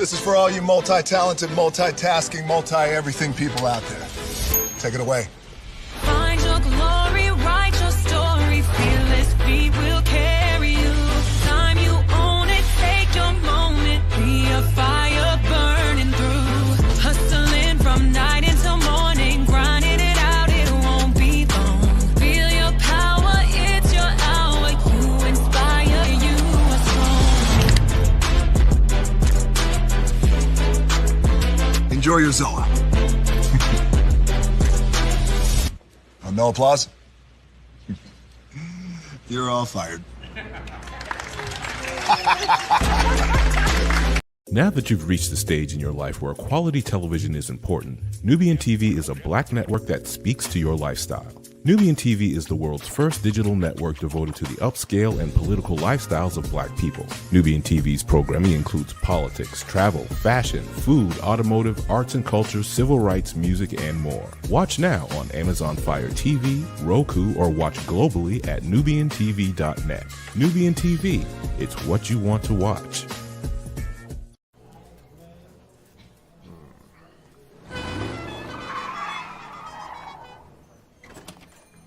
This is for all you multi-talented, multitasking, multi-everything people out there. Take it away. Find your glory, write your story, fearless feet will carry you. Time you own it, take your moment, be a fire burning through. Hustling from night until morning, grinding it out, it won't be long. Feel your power, it's your hour, you inspire, you are strong. Enjoy your Zoa. No applause? You're all fired. Now that you've reached the stage in your life where quality television is important, Nubian TV is a black network that speaks to your lifestyle. Nubian TV is the world's first digital network devoted to the upscale and political lifestyles of black people. Nubian TV's programming includes politics, travel, fashion, food, automotive, arts and culture, civil rights, music, and more. Watch now on Amazon Fire TV, Roku, or watch globally at nubiantv.net. Nubian TV, it's what you want to watch.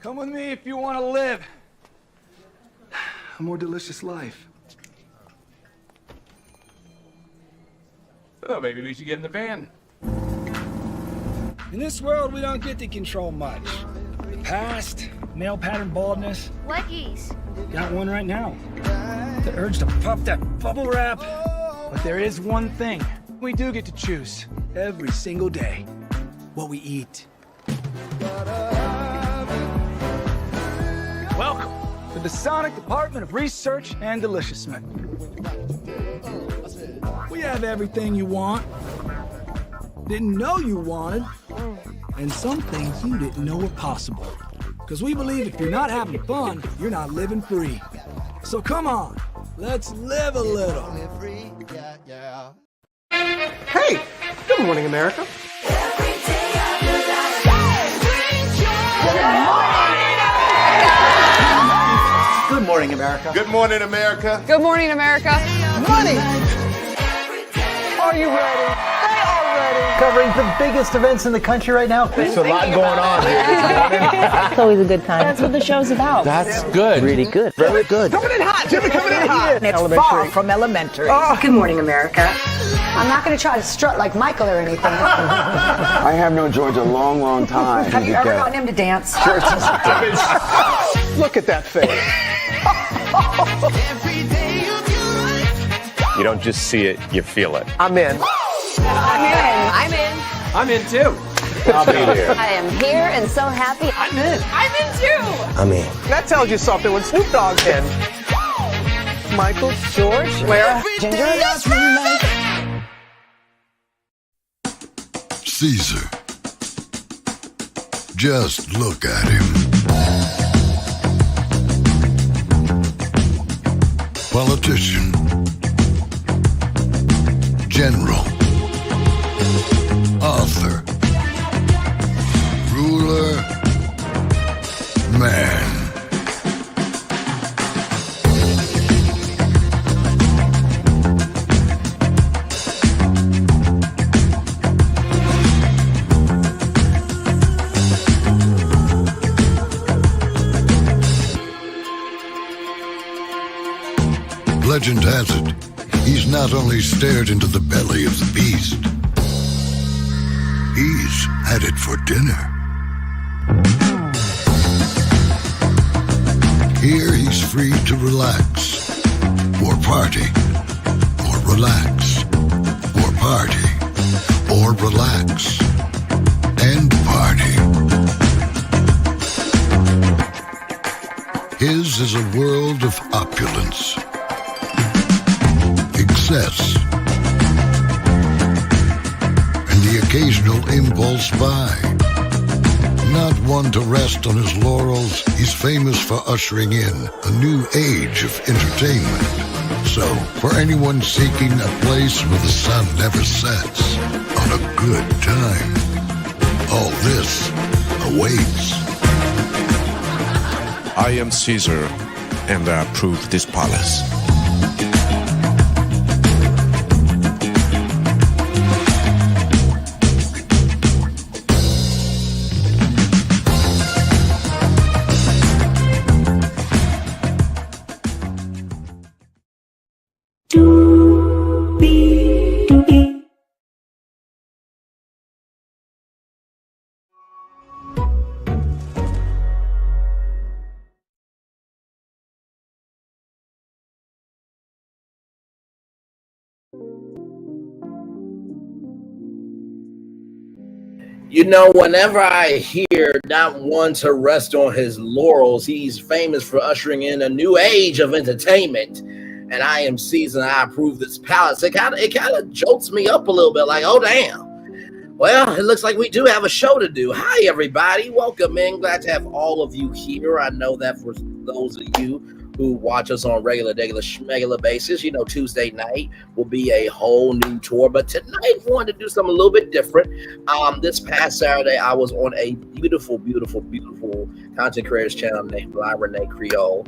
Come with me if you want to live a more delicious life. Oh, maybe we should get in the van. In this world, we don't get to control much. The past, male pattern baldness. Leggies. Got one right now. The urge to pop that bubble wrap. But there is one thing we do get to choose every single day: what we eat. Welcome to the Sonic Department of Research and Deliciousment. We have everything you want, didn't know you wanted, and some things you didn't know were possible. Because we believe if you're not having fun, you're not living free. So come on, let's live a little. Hey, good morning, America. Good morning, America. Good morning, America. Good morning, America. Money! Are you ready? They are ready. Covering the biggest events in the country right now. There's a lot going on here this morning. It's always a good time. That's what the show's about. That's good. Really good. Very good. Coming in hot. Jimmy coming in hot. It's far from elementary. Oh. Good morning, America. I'm not going to try to strut like Michael or anything. I have known George a long, long time. Have you ever gotten him to dance? Look at that face. You don't just see it, you feel it. I'm in. I'm in. I'm in. I'm in too. I'll be there. I am here and so happy. I'm in. I'm in too. I'm in. That tells you something when Snoop Dogg's in. Michael, George, Lara, Ginger. Caesar. Just look at him. Politician. General. Author. Ruler. Man. Legend has it, he's not only stared into the belly of the beast, he's had it for dinner. Here he's free to relax, or party, or relax, or party, or relax, and party. His is a world of opulence, excess, and the occasional impulse buy. Not one to rest on his laurels, he's famous for ushering in a new age of entertainment. So, for anyone seeking a place where the sun never sets on a good time, all this awaits. I am Caesar, and I approve this palace. You know, whenever I hear not one to rest on his laurels, he's famous for ushering in a new age of entertainment. And I am seasoned. I approve this palace. It kind of jolts me up a little bit, like, oh damn. Well, it looks like we do have a show to do. Hi, everybody. Welcome in. Glad to have all of you here. I know that for those of you who watch us on regular schmegular basis, you know, Tuesday night will be a whole new tour. But tonight, we wanted to do something a little bit different. This past Saturday, I was on a beautiful, beautiful, beautiful content creators channel named Reina Creole.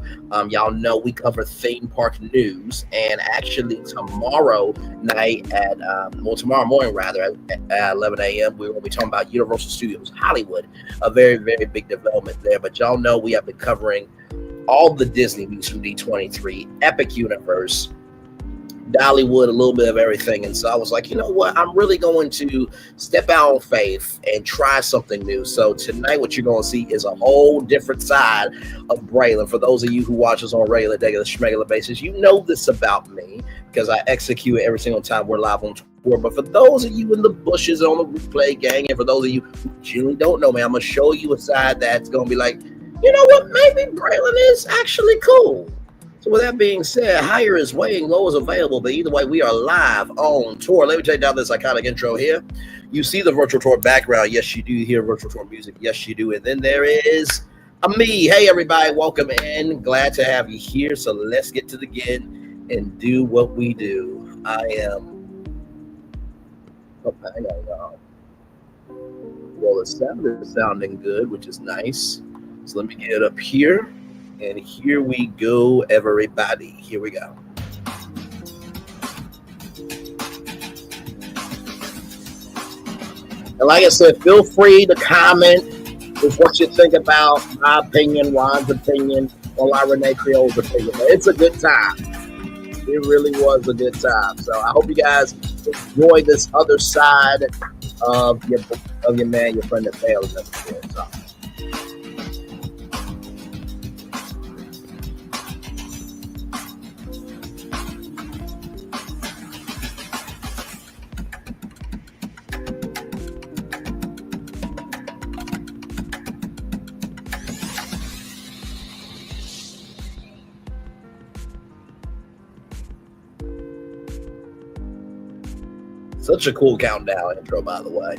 Y'all know we cover theme park news, and actually tomorrow night tomorrow morning rather at 11 a.m. we're going to be talking about Universal Studios Hollywood, a very, very big development there. But y'all know we have been covering all the Disney movies from D23, Epic Universe, Dollywood, a little bit of everything. And so I was like, you know what? I'm really going to step out on faith and try something new. So tonight, what you're going to see is a whole different side of Braylon. For those of you who watch us on regular schmegular basis, you know this about me because I execute it every single time we're live on tour. But for those of you in the bushes on the replay gang, and for those of you who genuinely don't know me, I'm going to show you a side that's going to be like, you know what? Maybe Braylon is actually cool. So with that being said, higher is waiting, low is available. But either way, we are live on tour. Let me take down this iconic intro here. You see the virtual tour background. Yes, you do hear virtual tour music. Yes, you do. And then there is me. Hey, everybody. Welcome in. Glad to have you here. So let's get to the begin and do what we do. I am. Oh, hang on, y'all. Well, the sound is sounding good, which is nice. So let me get it up here, and here we go, everybody. Here we go. And like I said, feel free to comment with what you think about my opinion, Juan's opinion, or Reina Creole's opinion. It's a good time. It really was a good time. So I hope you guys enjoy this other side of your man, your friend that failed. So. Such a cool countdown intro, by the way.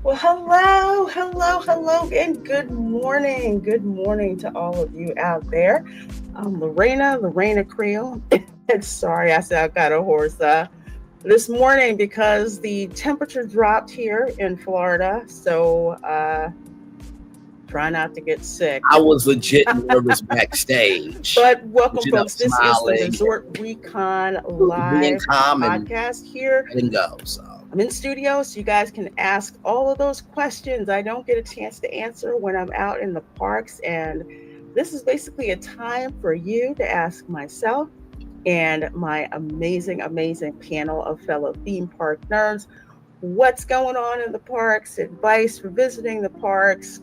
Well, hello, and good morning. Good morning to all of you out there. I'm Reina Creole. Sorry, I said I got a horse this morning because the temperature dropped here in Florida. So try not to get sick. I was legit nervous backstage. But welcome, folks. This is the Resort ReCon live podcast here. I didn't go, so. I'm in studio, so you guys can ask all of those questions I don't get a chance to answer when I'm out in the parks. And this is basically a time for you to ask myself and my amazing, amazing panel of fellow theme park nerds what's going on in the parks, advice for visiting the parks,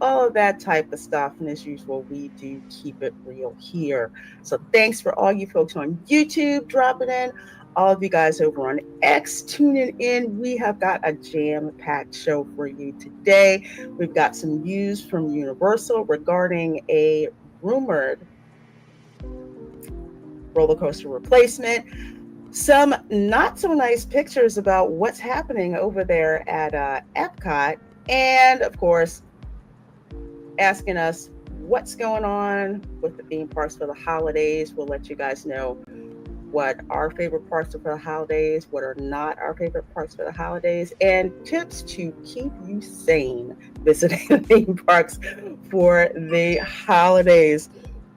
all of that type of stuff. And as usual, we do keep it real here. So thanks for all you folks on YouTube dropping in, all of you guys over on X tuning in. We have got a jam-packed show for you today. We've got some news from Universal regarding a rumored roller coaster replacement, some not so nice pictures about what's happening over there at Epcot, and of course, asking us what's going on with the theme parks for the holidays. We'll let you guys know what our favorite parks are for the holidays, what are not our favorite parks for the holidays, and tips to keep you sane visiting the theme parks for the holidays.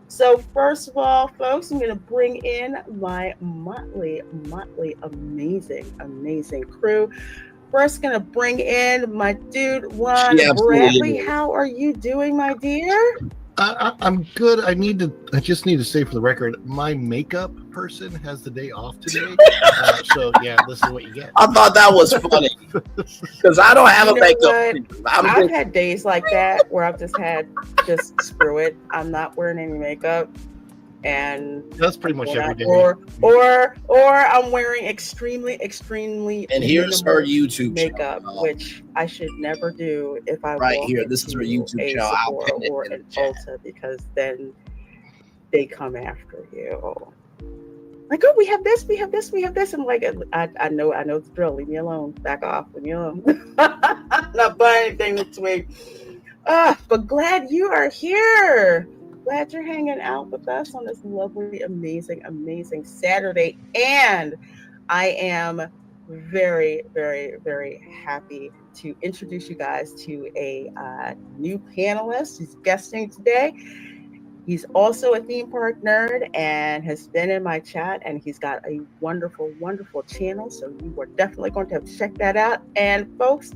So first of all, folks, I'm going to bring in my motley, amazing crew. First, going to bring in my dude, Juan Bradley. How are you doing, my dear? I'm good. I just need to say for the record, my makeup person has the day off today. So yeah, this is what you get. I thought that was funny because I don't have a makeup. I've had days like that where I've just screw it. I'm not wearing any makeup. and that's pretty much every day. Or I'm wearing extremely And here's her YouTube makeup, channel, which I should never do if I right walk here. This is her YouTube a channel. I'll Sephora pin it or in the an chat. Ulta, because then they come after you. Like, oh, we have this. I'm like, I know the drill. Leave me alone. Back off. Leave me alone. Not buying anything this week. But glad you are here. Glad you're hanging out with us on this lovely, amazing Saturday. And I am very, very, very happy to introduce you guys to a new panelist who's guesting today. He's also a theme park nerd and has been in my chat, and he's got a wonderful, wonderful channel. So you are definitely going to have to check that out. And folks,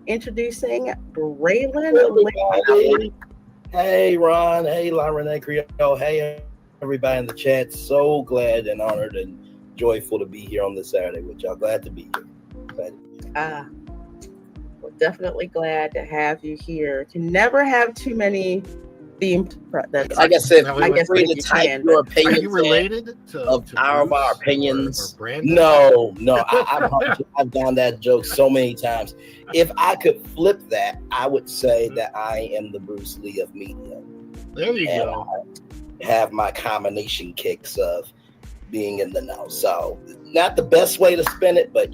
introducing Braylon. Hey, Ron. Hey, Reina Creole. Hey, everybody in the chat. So glad and honored and joyful to be here on this Saturday with y'all. Glad to be here. We're definitely glad to have you here. Can never have too many themed. Like I said, I guess free to type your opinions. Are you related to our opinions? Or No. I've done that joke so many times. If I could flip that, I would say that I am the Bruce Lee of media. There you go. I have my combination kicks of being in the know. So not the best way to spin it, but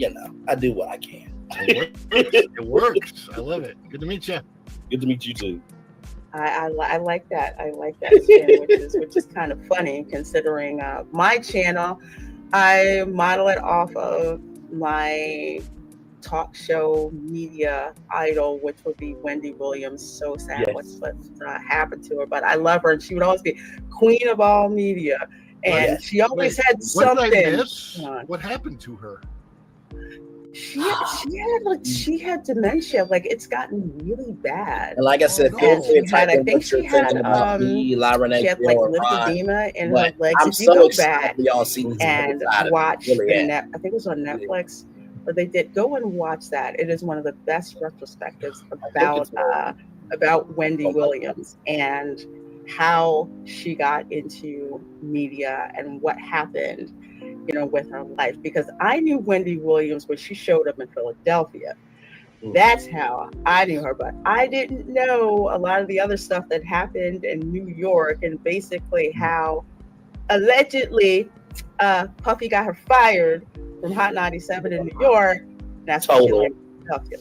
I do what I can. It works. I love it. Good to meet you. Good to meet you too. I like that. I like that spin, which is kind of funny considering my channel. I model it off of my talk show media idol, which would be Wendy Williams. So sad what's happened to her, but I love her, and she would always be queen of all media, and she always had something. What did I miss? What happened to her? She had dementia. Like, it's gotten really bad. And like I said, I think she had lymphedema in her legs. I'm if you so go excited back y'all see and watch, I think it was on Netflix, where they did go and watch that. It is one of the best retrospectives about Wendy Williams and how she got into media and what happened, with her life. Because I knew Wendy Williams when she showed up in Philadelphia. That's how I knew her, but I didn't know a lot of the other stuff that happened in New York, and basically how allegedly Puffy got her fired from Hot 97 in New York. That's why she liked Philadelphia.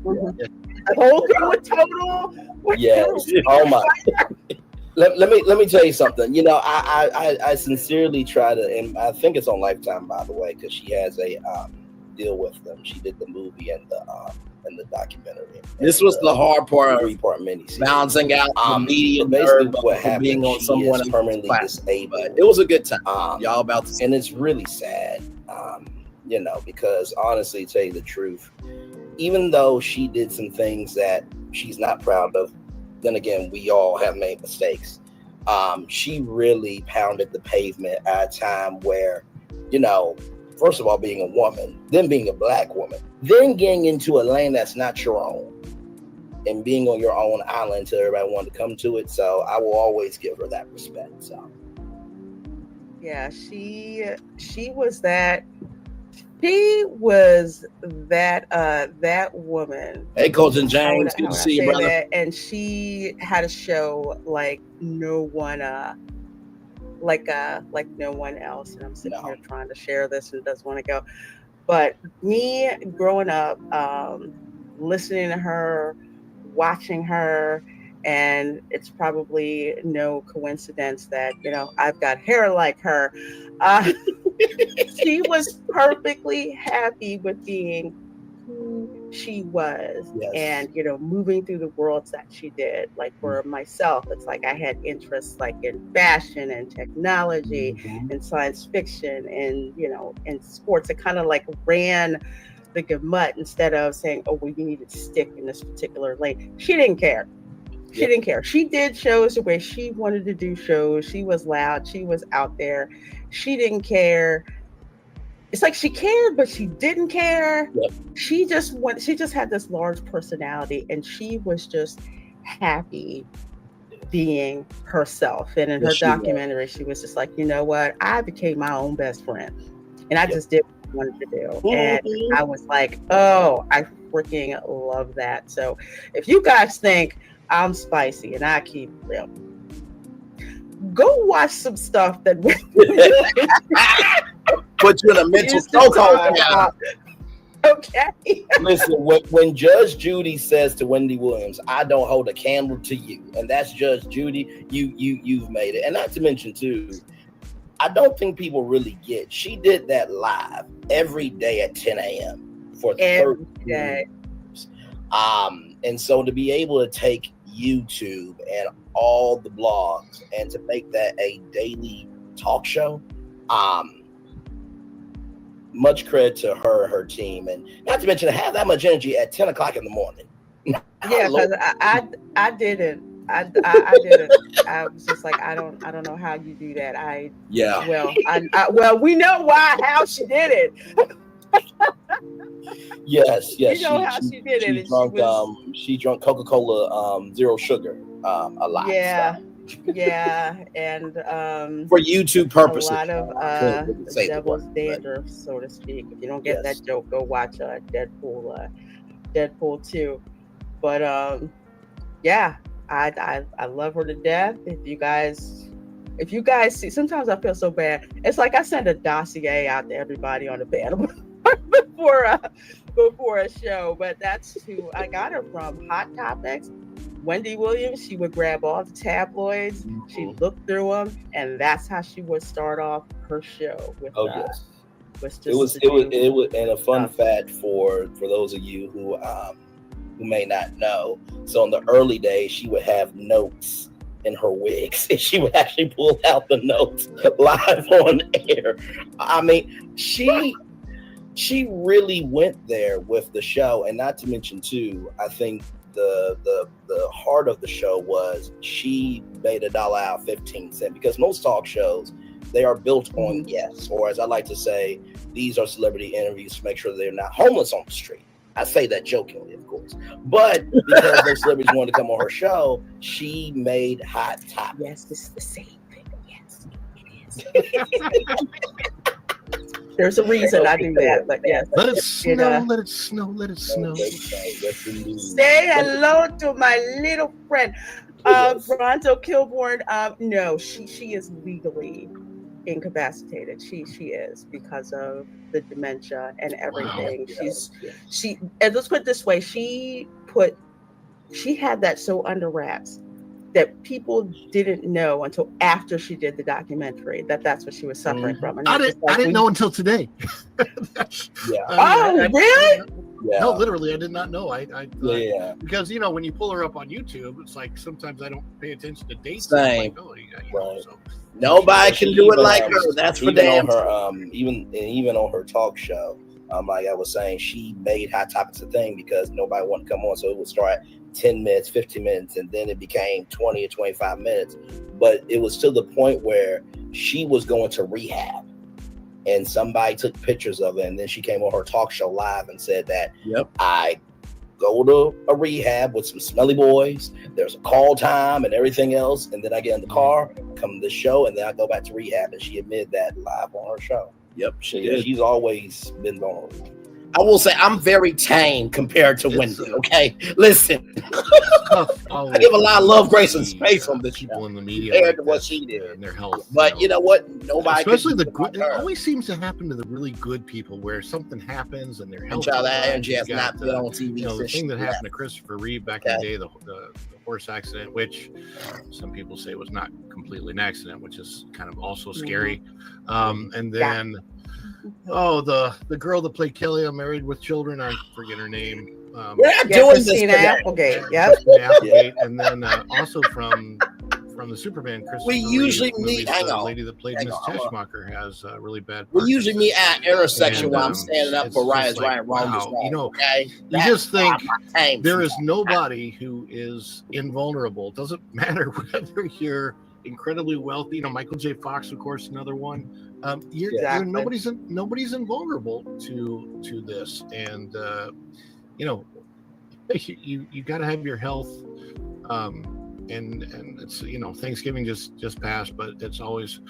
The whole thing with Total. Yes. Oh my. Let me tell you something. I sincerely try to, and I think it's on Lifetime, by the way, because she has a deal with them. She did the movie and the documentary. This was the hard part of 3-part miniseries. Balancing out the media, basically what happened, being on someone is permanently disabled. It was a good time. Y'all about to, and it's really sad, because honestly, to tell you the truth, even though she did some things that she's not proud of, then again, we all have made mistakes. She really pounded the pavement at a time where, first of all, being a woman, then being a Black woman, then getting into a lane that's not your own, and being on your own island until everybody wanted to come to it. So I will always give her that respect. So yeah, she was that. She was that woman. Hey, Colton James, good to see you, brother. That, and she had a show like no one, like no one else. And I'm sitting here trying to share this and doesn't want to go. But me growing up, listening to her, watching her, and it's probably no coincidence that I've got hair like her. She was perfectly happy with being who she was, and moving through the worlds that she did. Like for myself, it's like I had interests like in fashion and technology and science fiction and and sports. It kind of like ran the gamut instead of saying, oh, well, you need to stick in this particular lane. She didn't care. She didn't care. She did shows the way she wanted to do shows. She was loud. She was out there. She didn't care. It's like she cared, but she didn't care. Yep. She just had this large personality, and she was just happy being herself. And in her Yes, she was. documentary, she was just like, you know what? I became my own best friend. And I just did what I wanted to do. And I was like, oh, I freaking love that. So if you guys think I'm spicy and I keep real, go watch some stuff that put you in a mental chokehold. Okay. Listen, when Judge Judy says to Wendy Williams, "I don't hold a candle to you," and that's Judge Judy, you've made it. And not to mention too, I don't think people really get. She did that live every day at 10 a.m. for 30 years. And so to be able to take YouTube and all the blogs and to make that a daily talk show, much credit to her and her team, and not to mention to have that much energy at 10 o'clock in the morning. Yeah, because I didn't. I didn't. I was just like, I don't know how you do that. Well, we know how she did it. Yes. You know how she did it. She drank Coca-Cola Zero Sugar a lot. Yeah. Yeah, and for YouTube purposes, a lot of devil's dandruff, so to speak. If you don't get that joke, go watch Deadpool 2. But yeah, I love her to death. If you guys see, sometimes I feel so bad. It's like I send a dossier out to everybody on the panel before a show, but that's who I got her from. Hot Topics. Wendy Williams, she would grab all the tabloids, she'd look through them, and that's how she would start off her show. With, it was, and a fun fact for those of you who may not know. So in the early days, she would have notes in her wigs, and she would actually pull out the notes live on air. I mean, she really went there with the show, and not to mention too, I think the heart of the show was she made $1 out 15 cents, because most talk shows, they are built on guests, or as I like to say, these are celebrity interviews to make sure they're not homeless on the street. I say that jokingly, of course, but because those celebrities wanted to come on her show, she made Hot Topics. Yes, this is the same thing. Yes, it is. There's a reason I do that, but yes. Let it snow, let it snow, let it snow. Say hello to my little friend. Bronto Kilborn, no, she is legally incapacitated. She is, because of the dementia and everything. Wow. She and let's put it this way, she had that so under wraps that people didn't know until after she did the documentary that's what she was suffering from. And I didn't know until today. Really? Yeah. No, literally, I did not know. Because when you pull her up on YouTube, it's like sometimes I don't pay attention to dates. Same. Like, so. Nobody can do it like her. That's for damn. Even on her talk show, like I was saying, she made Hot Topics a thing because nobody wanted to come on, so it would start 10 minutes, 15 minutes, and then it became 20 or 25 minutes. But it was to the point where she was going to rehab, and somebody took pictures of it, and then she came on her talk show live and said that, I go to a rehab with some smelly boys, there's a call time and everything else, and then I get in the car, come to the show, and then I go back to rehab. And she admitted that live on her show. Yep, she did. She's always been vulnerable. I will say I'm very tame compared to Wendy. Okay, listen, I give a lot of love, grace, and space on this people in the media compared to what she did and their health. But you know what? Nobody, especially the good. It always seems to happen to the really good people, where something happens and their health. That energy has not been on TV. The thing that happened to Christopher Reeve back in the day, the horse accident, which some people say was not completely an accident, which is kind of also scary. And then. Oh, the girl that played Kelly on Married with Children, I forget her name. We're not doing this today. Applegate, Applegate, and then also from the Superman, Christopher we usually Reeve meet. The lady that played Miss Teschmacher has really bad. We usually meet at intersection while I'm standing up for Ryan's right, wrong is wrong. You just think there is nobody who is invulnerable. It doesn't matter whether you're incredibly wealthy. Michael J. Fox, of course, another one. Nobody's invulnerable to this, and you got to have your health and it's Thanksgiving just passed, but it's always,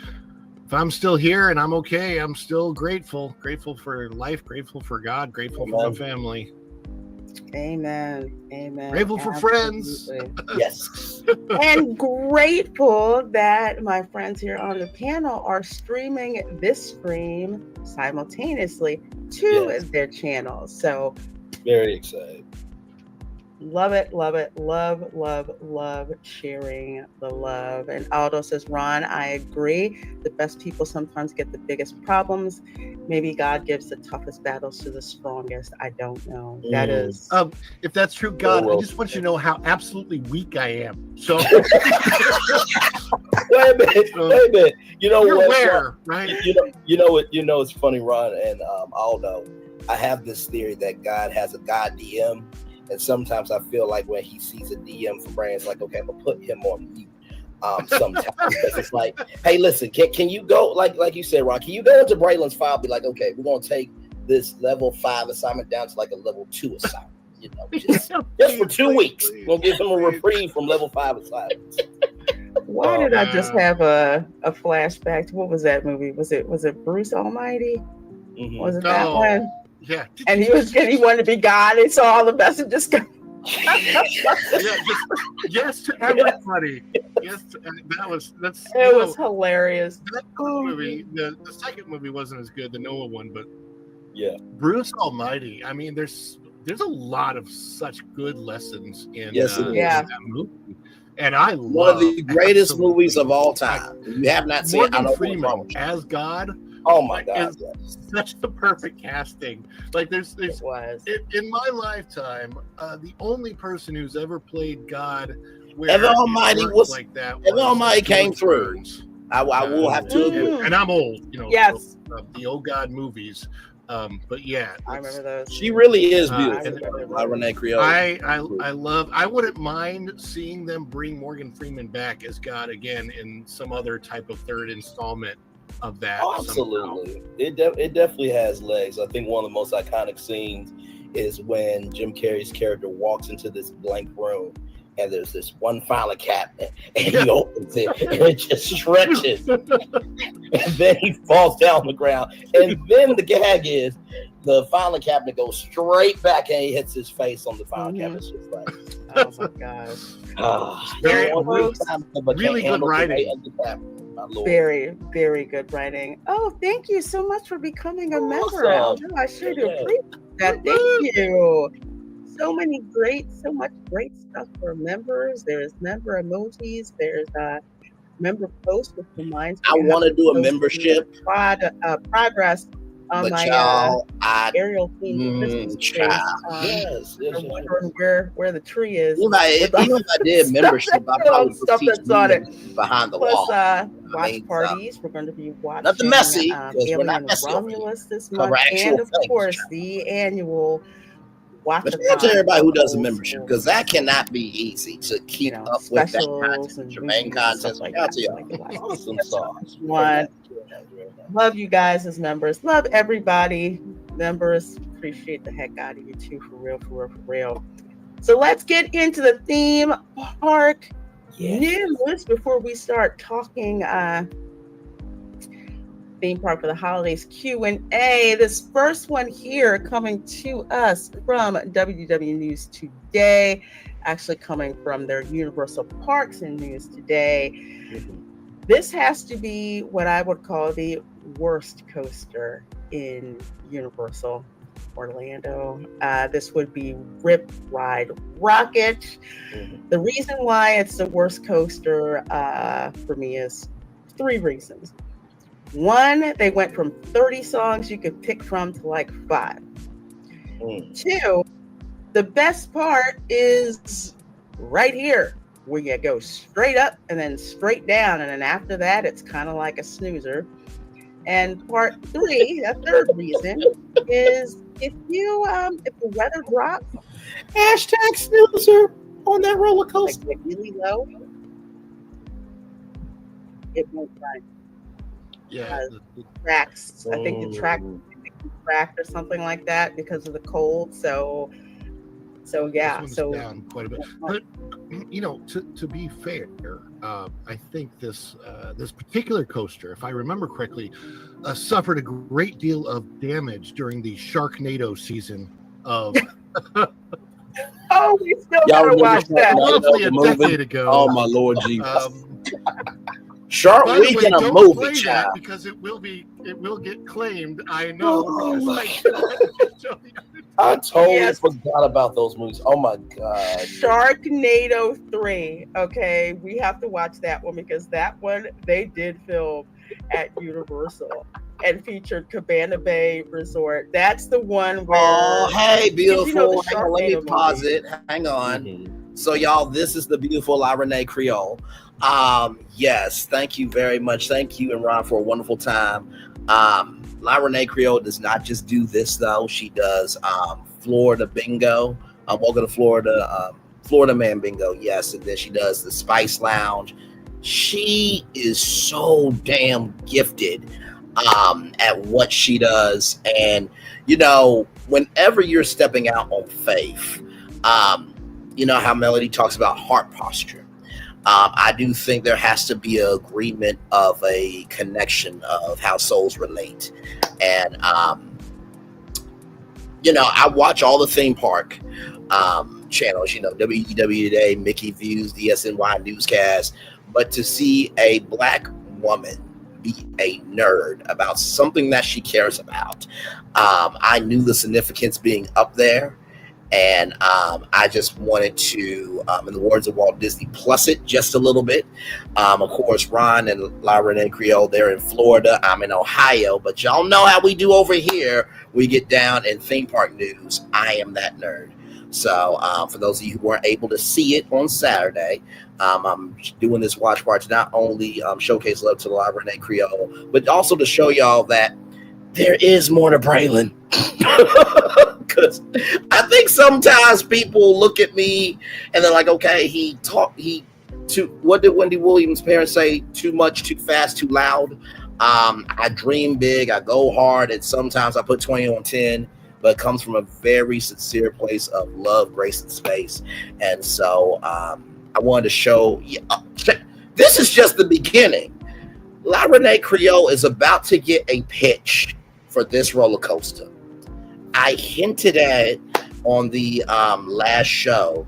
if I'm still here and I'm okay, I'm still grateful for life, grateful for God, grateful for my family. Amen. Grateful for friends. Yes. And grateful that my friends here on the panel are streaming this stream simultaneously to their channels. So very excited. Love it. Love sharing the love. And Aldo says, Ron, I agree. The best people sometimes get the biggest problems. Maybe God gives the toughest battles to the strongest. I don't know. That is. If that's true, God, I just want you to know how absolutely weak I am. So wait a minute. You know you're what? Aware, right? You know what? It's funny, Ron and Aldo. I have this theory that God has a God DM. And sometimes I feel like when he sees a DM from Braylon, it's like, okay, I'm gonna put him on mute. Sometimes because it's like, hey, listen, can you go like you said, Ron? Can you go into Braylon's file? Be like, okay, we're gonna take this level 5 assignment down to like a level 2 assignment. Just for 2 weeks. We're gonna give him a reprieve from level 5 assignments. Why did I just have a flashback to what was that movie? Was it Bruce Almighty? Mm-hmm. Was it that one? Yeah. And he wanted to be God, and so all the messages come. Yes to everybody. Yes, It was hilarious. That movie, the second movie wasn't as good, the Noah one, but yeah, Bruce Almighty. I mean, there's a lot of such good lessons in that movie, and I love one of the greatest movies of all time. You have not seen Morgan Freeman as God. Oh my God! Such the perfect casting. Like there's in my lifetime, the only person who's ever played God where Evan Almighty was like that. Evan Almighty came through. I will have to agree. And I'm old, Yes, the old God movies. But yeah, I remember those. She really is beautiful. Reina Creole. I wouldn't mind seeing them bring Morgan Freeman back as God again in some other type of third installment of that. Oh, absolutely. It definitely has legs. I think one of the most iconic scenes is when Jim Carrey's character walks into this blank room and there's this one filing cabinet and he opens it and it just stretches and then he falls down the ground, and then the gag is the filing cabinet goes straight back and he hits his face on the filing cabinet. It's just like, oh my gosh. Really good writing. Very, very good writing. Oh, thank you so much for becoming a member. I sure do appreciate that. Thank you. So much great stuff for members. There's member emojis. There's a member post, which reminds me. I want to do a membership progress on my aerial theme Christmas tree. Yes. I'm wondering where the tree is. If I did membership, I probably stuff that's on it behind the Plus, wall. Watch parties. We're going to be watching nothing messy, Alien and Romulus this month, and of course the annual watch. But shout out to everybody who does a membership, because that cannot be easy to keep up with that content, Jermaine content. Shout out to y'all. Awesome sauce. Love you guys as members. Love everybody. Members, appreciate the heck out of you too, for real. So let's get into the theme park news before we start talking theme park for the holidays Q&A. This first one here coming to us from WDW News Today, actually coming from their Universal Parks and News Today. This has to be what I would call the worst coaster in Universal Orlando. This would be Rip Ride Rocket. The reason why it's the worst coaster for me is 3 reasons. 1, they went from 30 songs you could pick from to like 5. 2, the best part is right here, where you go straight up and then straight down, and then after that it's kind of like a snoozer. And part 3, the third reason, is if the weather drops, #snoozer on that roller coaster, like really low, it won't run. Yeah, the tracks. I think the track cracked or something like that because of the cold. So yeah. So down quite a bit. But to be fair, I think this particular coaster, if I remember correctly, suffered a great deal of damage during the Sharknado season of. Oh, we still Y'all gotta remember watch that. Roughly a the movie? decade ago. Oh my Lord Jesus! Shark Shark Week in a don't movie, play that child. because it will get claimed. I know. Oh my because I totally Yes. forgot about those movies. Oh my God! Sharknado 3. Okay, we have to watch that one because that one they did film at Universal and featured Cabana Bay Resort. That's the one where. Oh, hey, beautiful. You know the Hang on, let me Sharknado pause movie. it. Hang on. So, y'all, this is the beautiful Reina Creole. Yes, thank you very much. Thank you and Ron for a wonderful time. Reina Creole does not just do this though. She does Florida Bingo. Welcome to Florida. Florida Man Bingo. Yes, and then she does the Spice Lounge. She is so damn gifted at what she does, and whenever you're stepping out on faith, you know how Melody talks about heart posture. I do think there has to be an agreement of a connection of how souls relate. And, I watch all the theme park channels, WEW Today, Mickey Views, DSNY Newscast. But to see a Black woman be a nerd about something that she cares about, I knew the significance being up there. And I just wanted to, in the words of Walt Disney, plus it just a little bit. Of course, Ron and Reina Creole, they're in Florida. I'm in Ohio. But y'all know how we do over here. We get down in theme park news. I am that nerd. So for those of you who weren't able to see it on Saturday, I'm doing this watch party to not only showcase love to Reina Creole, but also to show y'all that there is more to Braylon. Because I think sometimes people look at me and they're like, okay, what did Wendy Williams' parents say? Too much, too fast, too loud. I dream big, I go hard, and sometimes I put 20 on 10, but it comes from a very sincere place of love, grace, and space. And so I wanted to show you, this is just the beginning. Reina Creole is about to get a pitch for this roller coaster. I hinted at it on the last show.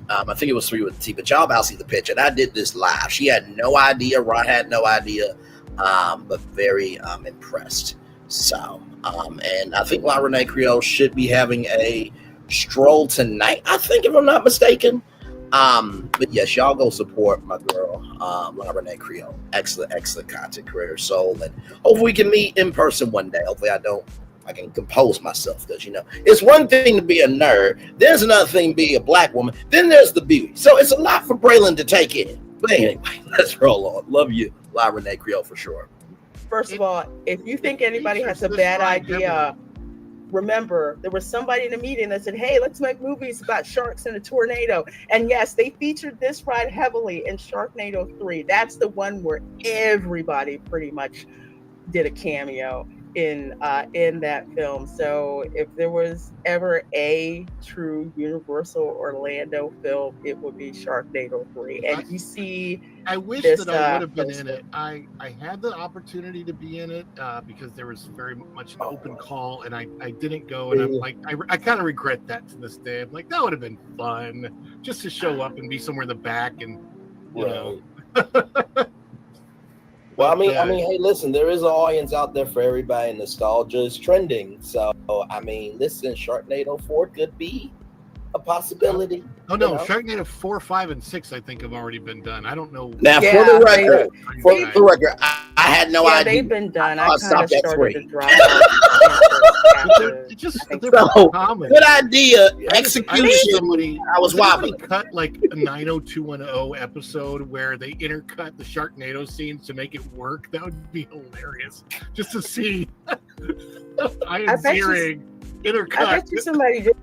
I think it was 3 with the T, but y'all about to see the pitch. And I did this live. She had no idea. Ron had no idea, but very impressed. So, and I think Reina Creole should be having a stroll tonight, I think, if I'm not mistaken. But yes, y'all go support my girl, Reina Creole. Excellent content creator, soul, and hopefully we can meet in person one day. Hopefully I can compose myself, because it's one thing to be a nerd, there's another thing to be a Black woman, then there's the beauty. So it's a lot for Braylon to take in. But anyway, let's roll on. Love you, Reina Creole, for sure. First of all, if you think anybody has a bad idea, remember there was somebody in the meeting that said, hey, let's make movies about sharks and a tornado. And yes, they featured this ride heavily in Sharknado 3. That's the one where everybody pretty much did a cameo in that film. So if there was ever a true Universal Orlando film, it would be Sharknado 3. And you see, I wish that I would have been in it. I had the opportunity to be in it because there was very much an open call, and I didn't go. And I'm like, I kind of regret that to this day. I'm like, that would have been fun just to show up and be somewhere in the back, and you know. Well, I mean, hey, listen, there is an audience out there for everybody. Nostalgia is trending. So, I mean, listen, Sharknado 4 could be a possibility. Oh, no, Sharknado 4, 5, and 6, I think, have already been done. I don't know. Now, for the record, I had no idea. They've been done. I kind of stopped at started 3. to drop off. Good idea. Execution. I was wobbling. Cut like a 90210 episode where they intercut the Sharknado scenes to make it work. That would be hilarious. Just to see I am hearing intercut. I bet you somebody did.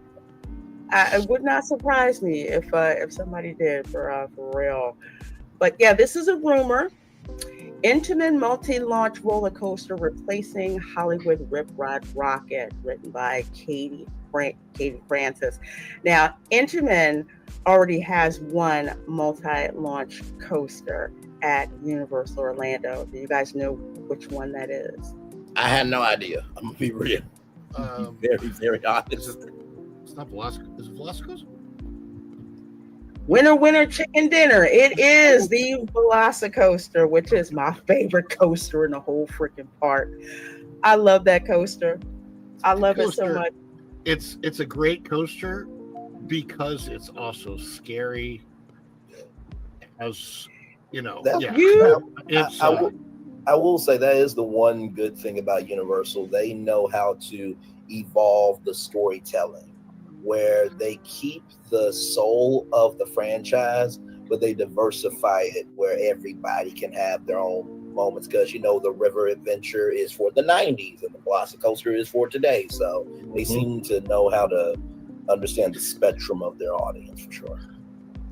It would not surprise me if somebody did for real. But yeah, this is a rumor. Intamin multi-launch roller coaster replacing Hollywood Rip Rod Rocket, written by Katie Francis. Now, Intamin already has one multi-launch coaster at Universal Orlando. Do you guys know which one that is? I had no idea. I'm gonna be real. Very, very honest. It's not Velasco. Is it Velasco's? Winner, winner, chicken dinner. It is the Velocicoaster, which is my favorite coaster in the whole freaking park. I love that coaster. I love it so much. It's a great coaster because it's also scary. As you know, I will say that is the one good thing about Universal. They know how to evolve the storytelling, where they keep the soul of the franchise, but they diversify it where everybody can have their own moments. Because the River Adventure is for the 90s and the Velocicoaster is for today. So they seem to know how to understand the spectrum of their audience for sure.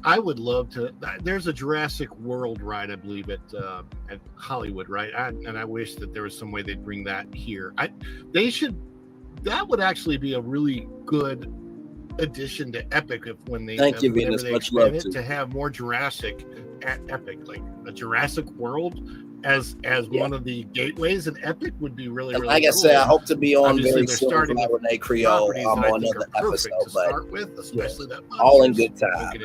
I would love to. There's a Jurassic World ride, I believe, at Hollywood, right? And I wish that there was some way they'd bring that here. They should. That would actually be a really good addition to Epic when they Thank you, Venus. Much love to have more Jurassic at Epic, like a Jurassic World as one of the gateways, and Epic would be really, really like cool. I said, I hope to be on Obviously, very they're soon starting with Reina Creole on another episode, start with, especially that all in good time.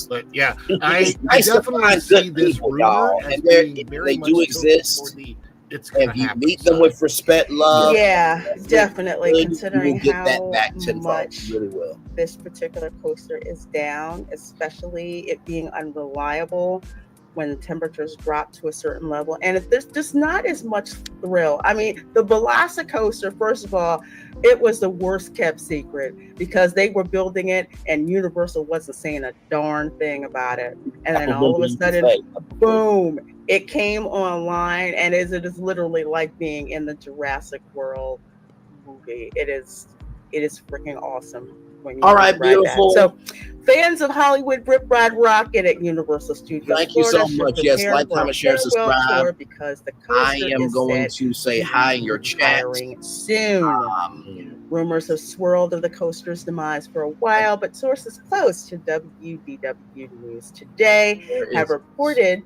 But yeah, it's I nice to definitely find see good this people, rumor y'all, as and being very they much do so exist. for it's If you meet them with respect, love, yeah, definitely. Considering you will get how that back tenfold. much You really will. this particular coaster is down, especially it being unreliable when temperatures drop to a certain level, and if there's just not as much thrill. I mean, the Velocicoaster, first of all, it was the worst kept secret because they were building it and Universal wasn't saying a darn thing about it. And then all of a sudden, boom, it came online, and it is literally like being in the Jurassic World movie. It is freaking awesome. When you all right, beautiful. So, fans of Hollywood Rip Rod Rocket at Universal Studios, thank you so much. Yes, like, comment, share, subscribe. Because the I am going to say hi in your chat soon. Rumors have swirled of the coaster's demise for a while, but sources close to WDW News Today have reported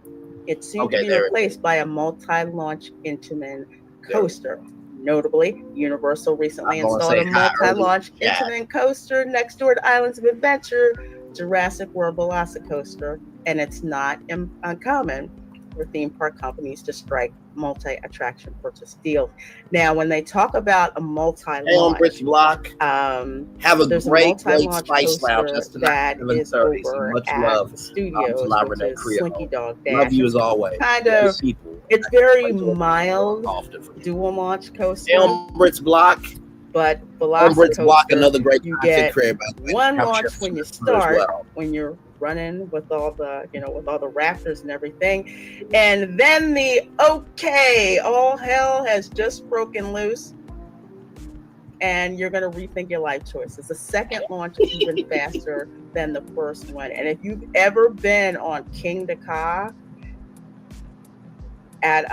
it's soon to be replaced by a multi-launch Intamin coaster. Notably, Universal recently installed a multi-launch Intamin coaster next door to Islands of Adventure, Jurassic World Velocicoaster, and it's not uncommon for theme park companies to strike multi-attraction purchase deals. Now, when they talk about a multi-launch, have a great Spice Lounge that is over much at love the studios, which is Slinky Dog Dash. Love you as always. Kind of, it's very mild dual launch coaster. Elmbrich Block. But Elmbrich Block, another great you get one launch when you start, well. when you're running with all the, with all the rafters and everything, and then all hell has just broken loose, and you're going to rethink your life choices. The second launch is even faster than the first one, and if you've ever been on King Ka at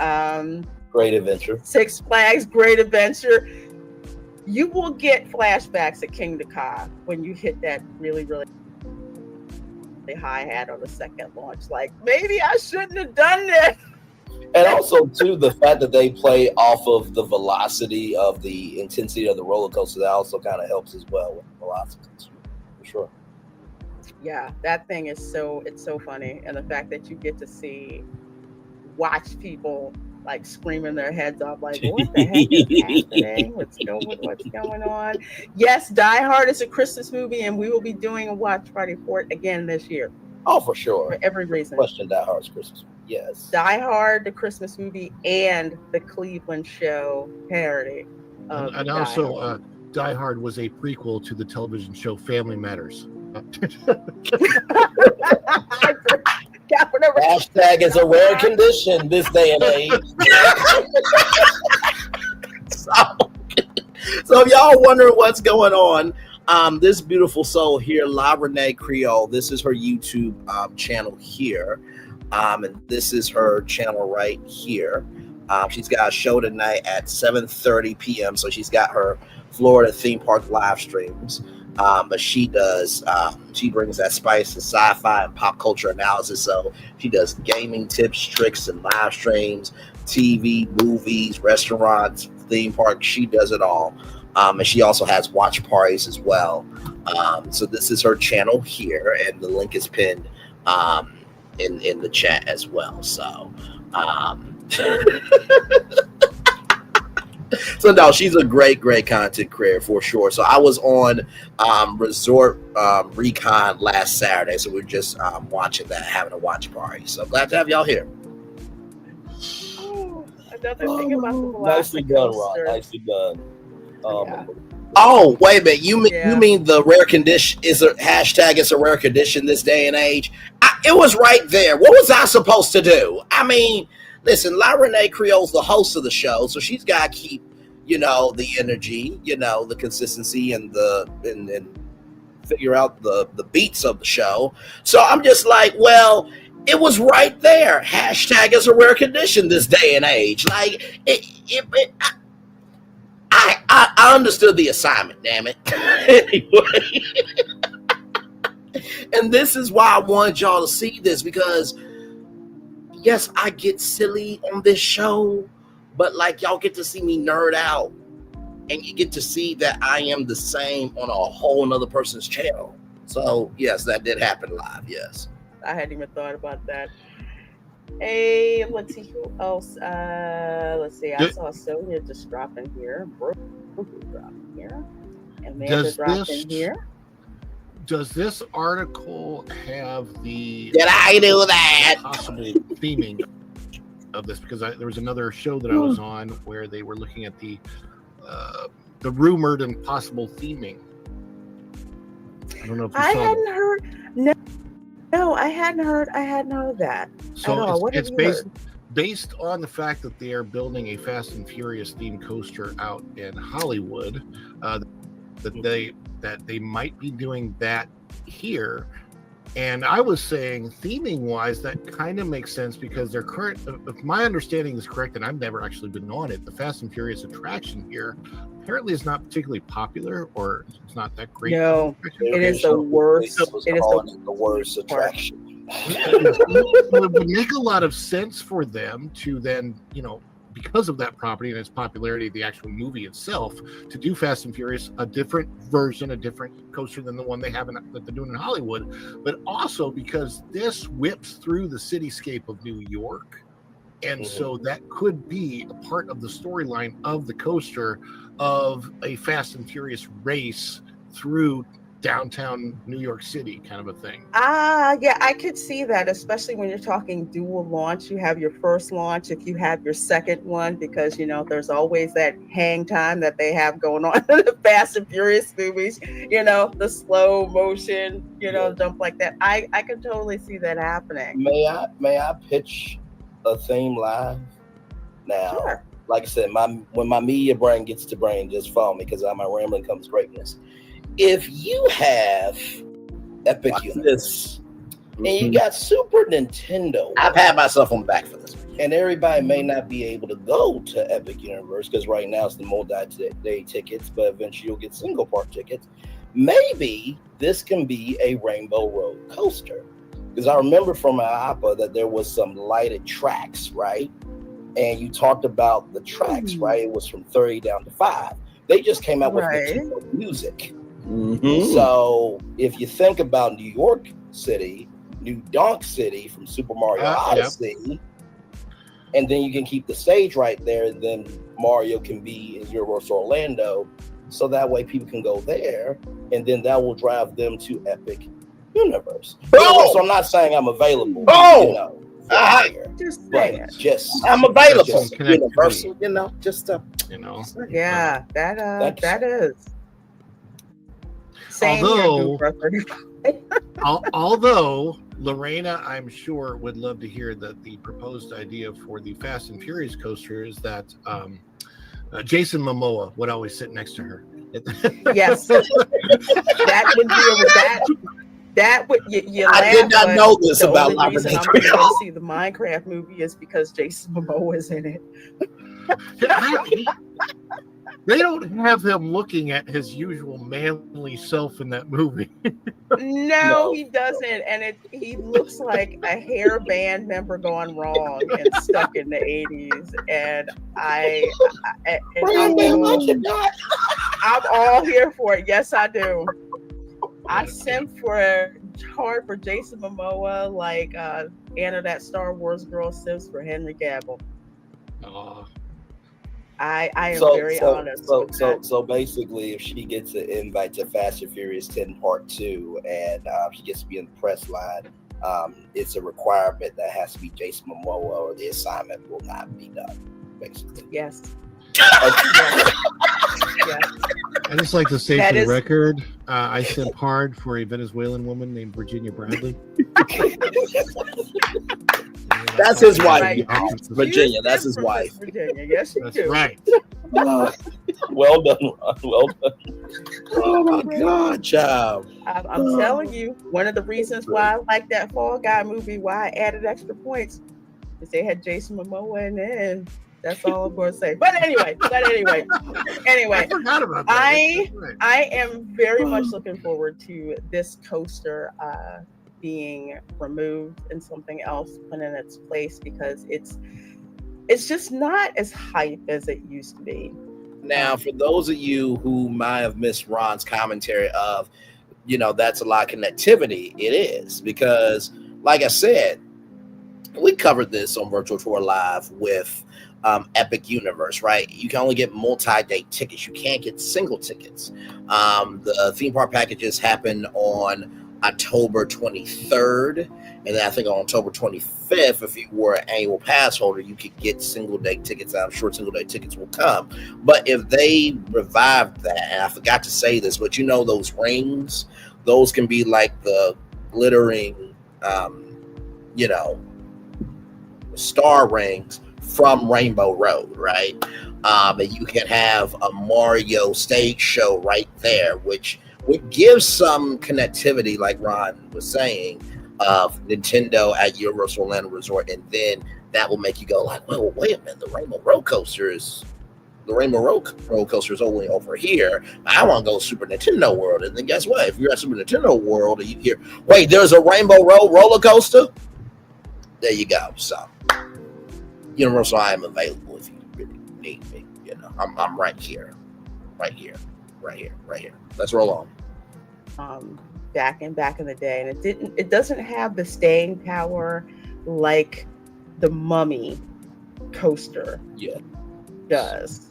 Great Adventure, Six Flags Great Adventure, you will get flashbacks at King Ka when you hit that really, really high hat on the second launch. Like, maybe I shouldn't have done this. And also, too, the fact that they play off of the velocity of the intensity of the roller coaster, that also kind of helps as well with the velocity, for sure. Yeah, that thing is so funny. And the fact that you get to watch people like screaming their heads off, like, what the heck is happening? What's going on? Yes, Die Hard is a Christmas movie, and we will be doing a watch party for it again this year. Oh, for sure. For every reason. Question Die Hard's Christmas movie. Yes. Die Hard, the Christmas movie, and the Cleveland show parody. And also, Die Hard was a prequel to the television show Family Matters. Hashtag is a rare condition this day and age. So if y'all wondering what's going on, this beautiful soul here, La Reina Creole, this is her YouTube channel here. And this is her channel right here. She's got a show tonight at 7:30 p.m. So she's got her Florida theme park live streams. But she brings that spice to sci-fi and pop culture analysis. So she does gaming tips, tricks, and live streams, TV, movies, restaurants, theme parks. She does it all. And she also has watch parties as well. So this is her channel here, and the link is pinned in the chat as well. So so no, she's a great content creator for sure. So I was on Resort ReCon last Saturday, so we're just watching that, having a watch party. So glad to have y'all here. Oh, another thing about the Nicely done, Ron. Velocicoaster. Nicely done. Yeah. Oh, wait a minute. You mean the rare condition is a hashtag? It's a rare condition this day and age. It was right there. What was I supposed to do? I mean, listen, Reina Creole's the host of the show, so she's got to keep, the energy, the consistency, and and figure out the beats of the show. So I'm just like, well, it was right there. Hashtag is a rare condition this day and age. Like I understood the assignment, damn it. Anyway. And this is why I wanted y'all to see this, because yes, I get silly on this show, but like y'all get to see me nerd out, and you get to see that I am the same on a whole nother person's channel. So yes, that did happen live. Yes. I hadn't even thought about that. Hey, let's see who else. Let's see. I saw Sonia just drop in here. Brooke drop in here. Amanda dropped in here. Does this article have the Did I do that? possible theming of this? Because there was another show that I was on where they were looking at the rumored and possible theming. I don't know if you I saw hadn't that. heard. No, I hadn't heard that. So What it's have you based heard? based on the fact that they are building a Fast and Furious themed coaster out in Hollywood. That they might be doing that here. And I was saying, theming wise, that kind of makes sense because their current, if my understanding is correct, and I've never actually been on it, the Fast and Furious attraction here apparently is not particularly popular, or it's not that great. No, it is the worst. It is the worst attraction. It would make a lot of sense for them to then, because of that property and its popularity, the actual movie itself, to do Fast and Furious, a different version, a different coaster than the one that they're doing in Hollywood, but also because this whips through the cityscape of New York, and so that could be a part of the storyline of the coaster of a Fast and Furious race through downtown New York City, kind of a thing. Yeah, I could see that, especially when you're talking dual launch. You have your first launch, if you have your second one, because there's always that hang time that they have going on in the Fast and Furious movies, the slow motion, jump like that. I can totally see that happening. May I pitch a theme live now? Sure. Like I said, when my media brain gets to brain, just follow me, because my rambling comes greatness. If you have Epic Universe and you got Super Nintendo, I pat myself on the back for this. And everybody may not be able to go to Epic Universe because right now it's the multi-day tickets, but eventually you'll get single part tickets. Maybe this can be a Rainbow Road coaster, because I remember from IAPA that there was some lighted tracks, right? And you talked about the tracks, right? It was from 30 down to 5. They just came out with the music. So if you think about New York City, New Donk City from Super Mario Odyssey, and then you can keep the stage right there, and then Mario can be in Universal Orlando, so that way people can go there, and then that will drive them to Epic Universe. So I'm not saying I'm available. I'm available. Universal, Yeah, that is. Although Lorena, I'm sure, would love to hear that the proposed idea for the Fast and Furious coaster is that Jason Momoa would always sit next to her. Yes, that that would you I laugh, did not but know this the about only reason Reina I'm going to go Creole. see the Minecraft movie is because Jason Momoa is in it. They don't have him looking at his usual manly self in that movie. No, he doesn't, and he looks like a hair band member gone wrong and stuck in the 80s. And I'm all here for it. Yes, I do. I simp hard for Jason Momoa, like Anna, that Star Wars girl, simps for Henry Cavill. I am very honest. So basically, if she gets an invite to Fast and Furious 10 Part 2 and she gets to be in the press line, it's a requirement that has to be Jason Momoa or the assignment will not be done, basically. Yes. I just like to say for the record, I simp hard for a Venezuelan woman named Virginia Bradley. That's his wife, Right. Virginia. That's his wife. Virginia, yes, you That's do. right. Well done, Ron. Well done. Oh my God, child. I'm telling you, one of the reasons why I like that Fall Guy movie, why I added extra points, is they had Jason Momoa in it, and that's all I'm going to say. But anyway, I forgot about that. I am very much looking forward to this coaster being removed and something else put in its place, because it's just not as hype as it used to be. Now, for those of you who might have missed Ron's commentary of, that's a lot of connectivity, it is, because like I said, we covered this on Virtual Tour Live with Epic Universe, right? You can only get multi-day tickets. You can't get single tickets. The theme park packages happen on October 23rd, and then I think on October 25th, if you were an annual pass holder, you could get single day tickets. I'm sure single day tickets will come. But if they revived that, and I forgot to say this, but those rings, those can be like the glittering, star rings from Rainbow Road, right? And you can have a Mario stage show right there, which would give some connectivity, like Ron was saying, of Nintendo at Universal Orlando Resort, and then that will make you go like, well, wait a minute, the Rainbow Roller Coaster is only over here. I want to go to Super Nintendo World, and then guess what? If you're at Super Nintendo World and you hear, wait, there's a Rainbow Road roller coaster, there you go. So Universal, I am available if you really need me. I'm right here. Let's roll on. Back in the day, and it doesn't have the staying power like the Mummy coaster does,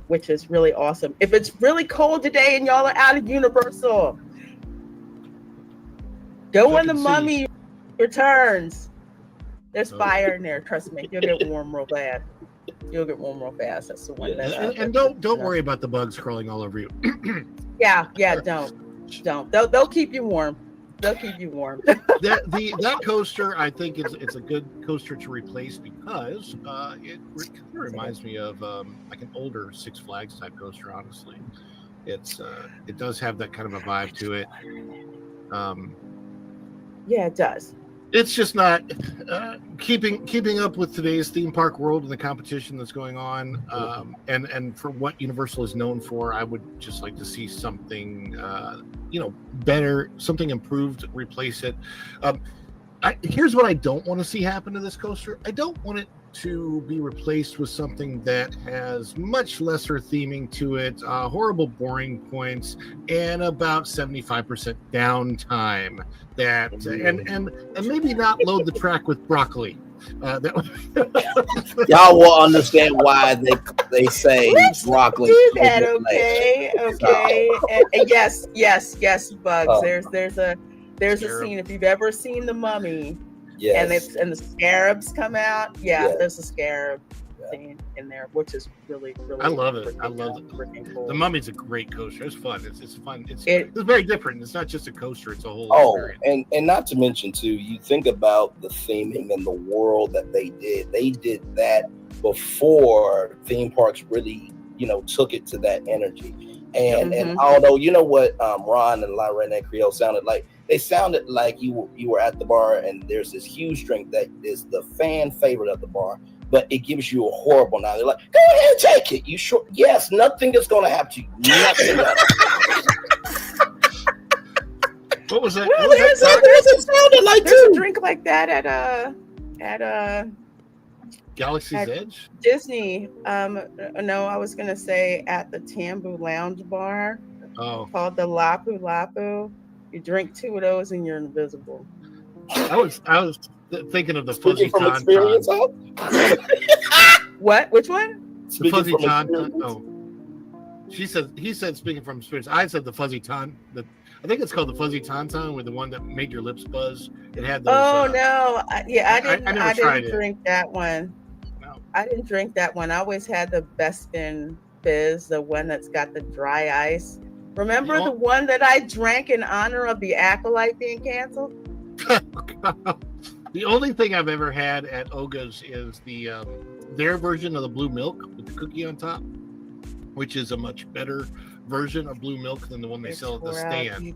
which is really awesome. If it's really cold today and y'all are out of Universal, go when the Mummy returns. There's fire in there. Trust me, you'll get warm real bad. That's the one. And don't worry about the bugs crawling all over you. Yeah, don't. They'll keep you warm. That coaster, I think it's a good coaster to replace, because it reminds me of like an older Six Flags type coaster. Honestly, it does have that kind of a vibe to it. Yeah, it does. It's just not keeping up with today's theme park world and the competition that's going on, and for what Universal is known for. I would just like to see something, better, something improved, replace it. Here's what I don't want to see happen to this coaster. I don't want it to be replaced with something that has much lesser theming to it, horrible boring points, and about 75% downtime. And maybe not load the track with broccoli. Y'all will understand why they say broccoli. Do that, okay. And yes, Bugs. There's a scene. If you've ever seen The Mummy, and the scarabs come out, there's a scarab scene in there, which is really, really. I love it. Freaking cool. The Mummy's a great coaster. It's fun. It's fun. It's very different. It's not just a coaster. It's a whole experience. and not to mention too, you think about the theming and the world that they did. They did that before theme parks really, took it to that energy. And although what Ron and Reina Creole sounded like, They sounded like you were at the bar, and there's this huge drink that is the fan favorite of the bar, but it gives you a horrible now. They're like, go ahead and take it. You sure? Yes, nothing is going to happen to you. Nothing. What was that? Well, What was that? there's a drink like that at Galaxy's Edge? Disney. No, I was gonna say at the Tambu Lounge Bar. Called the Lapu Lapu. You drink 2 of those and you're invisible. I was thinking of the fuzzy from tauntaun. experience, huh? What? Which one? The fuzzy tauntaun. Oh, he said speaking from experience. I said the fuzzy tauntaun. I think it's called the fuzzy tauntaun, with the one that made your lips buzz. It had those. No, I didn't drink that one. No. I didn't drink that one. I always had the Bespin Fizz, the one that's got the dry ice. Remember the one that I drank in honor of the Acolyte being canceled? The only thing I've ever had at Oga's is their version of the blue milk with the cookie on top, which is a much better version of blue milk than the one they sell at the stand.